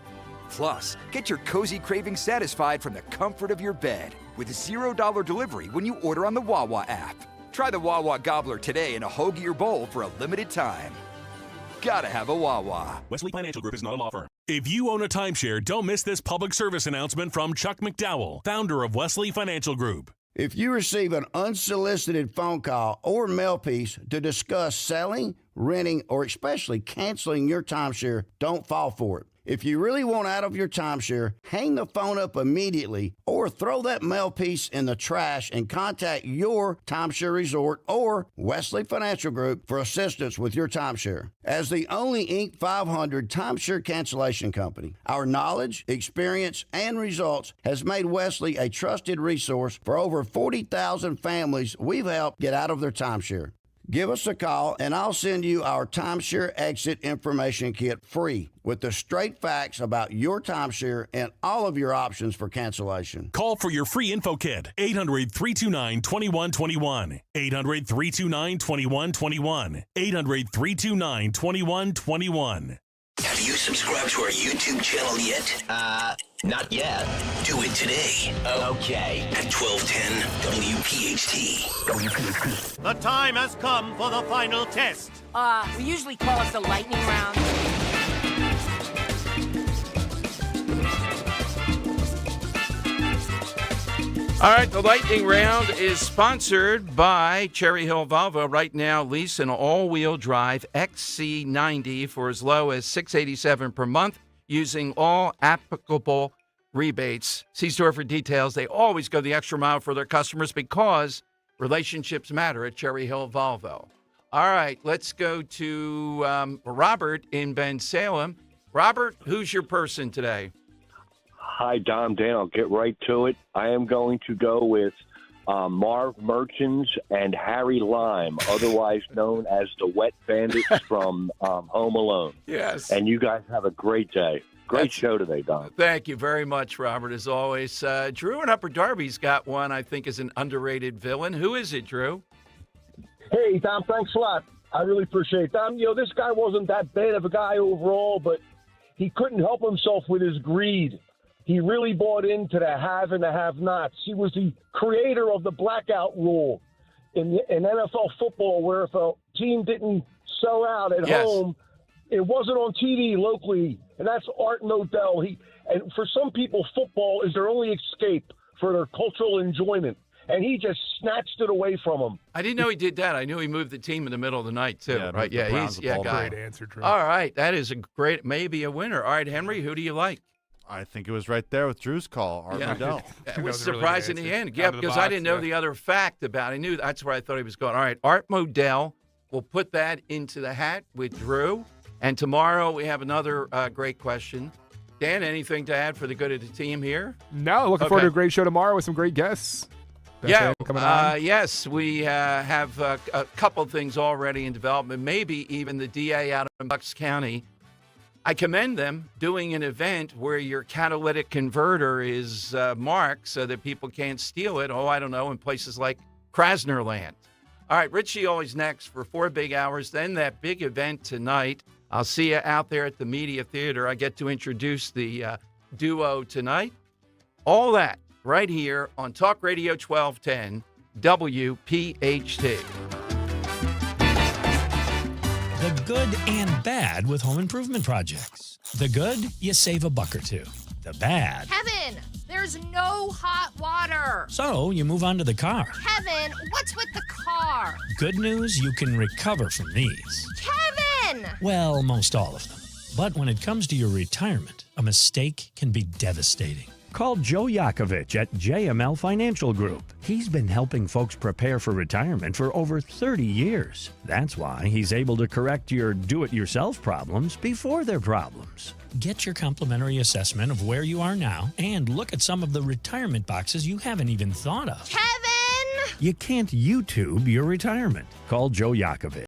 Plus, get your cozy cravings satisfied from the comfort of your bed with $0 delivery when you order on the Wawa app. Try the Wawa Gobbler today in a hoagie or bowl for a limited time. Gotta have a Wawa. Wesley Financial Group is not a law firm. If you own a timeshare, don't miss this public service announcement from Chuck McDowell, founder of Wesley Financial Group. If you receive an unsolicited phone call or mail piece to discuss selling, renting, or especially canceling your timeshare, don't fall for it. If you really want out of your timeshare, hang the phone up immediately or throw that mail piece in the trash and contact your timeshare resort or Wesley Financial Group for assistance with your timeshare. As the only Inc. 500 timeshare cancellation company, our knowledge, experience, and results has made Wesley a trusted resource for over 40,000 families we've helped get out of their timeshare. Give us a call, and I'll send you our timeshare exit information kit free with the straight facts about your timeshare and all of your options for cancellation. Call for your free info kit, 800-329-2121. 800-329-2121. 800-329-2121. Have you subscribed to our YouTube channel yet? Not yet. Do it today. Okay. At 1210 WPHT. The time has come for the final test. We usually call it the lightning round. All right, the lightning round is sponsored by Cherry Hill Volvo. Right now, lease an all-wheel drive XC90 for as low as $687 per month using all applicable rebates. See store for details. They always go the extra mile for their customers because relationships matter at Cherry Hill Volvo. All right, let's go to Robert in Ben Salem. Robert, who's your person today? Hi, Dom. Dan, I'll get right to it. I am going to go with Marv Merchants and Harry Lime, otherwise known as the Wet Bandits from Home Alone. Yes. And you guys have a great day. Great show today, Don. Thank you very much, Robert, as always. Drew in Upper Darby's got one I think is an underrated villain. Who is it, Drew? Hey, Dom, thanks a lot. I really appreciate it. Dom, this guy wasn't that bad of a guy overall, but he couldn't help himself with his greed. He really bought into the have and the have-nots. He was the creator of the blackout rule in NFL football, where if a team didn't sell out at home, it wasn't on TV locally, and that's Art Nodell. And for some people, football is their only escape for their cultural enjoyment, and he just snatched it away from them. I didn't know he did that. I knew he moved the team in the middle of the night, too. Yeah, right? moved the He's Great answer, Drew. All right, that is maybe a winner. All right, Henry, who do you like? I think it was right there with Drew's call, Art Nodell. It was surprising in the end. Yeah, because I didn't know the other fact about it. I knew that's where I thought he was going. All right, Art Modell. We'll put that into the hat with Drew. And tomorrow we have another great question. Dan, anything to add for the good of the team here? No, looking forward to a great show tomorrow with some great guests. Coming on. Yes, we have a couple things already in development, maybe even the DA out of Bucks County. I commend them doing an event where your catalytic converter is marked so that people can't steal it. Oh, I don't know, in places like Krasnerland. All right, Richie always next for 4 big hours. Then that big event tonight. I'll see you out there at the Media Theater. I get to introduce the duo tonight. All that right here on Talk Radio 1210 WPHT. The good and bad with home improvement projects. The good, you save a buck or two. The bad. Kevin, there's no hot water. So you move on to the car. Kevin, what's with the car? Good news, you can recover from these. Kevin! Well, most all of them. But when it comes to your retirement, a mistake can be devastating. Call Joe Yakovich at JML Financial Group. He's been helping folks prepare for retirement for over 30 years. That's why he's able to correct your do-it-yourself problems before they're problems. Get your complimentary assessment of where you are now and look at some of the retirement boxes you haven't even thought of. Kevin! You can't YouTube your retirement. Call Joe Yakovich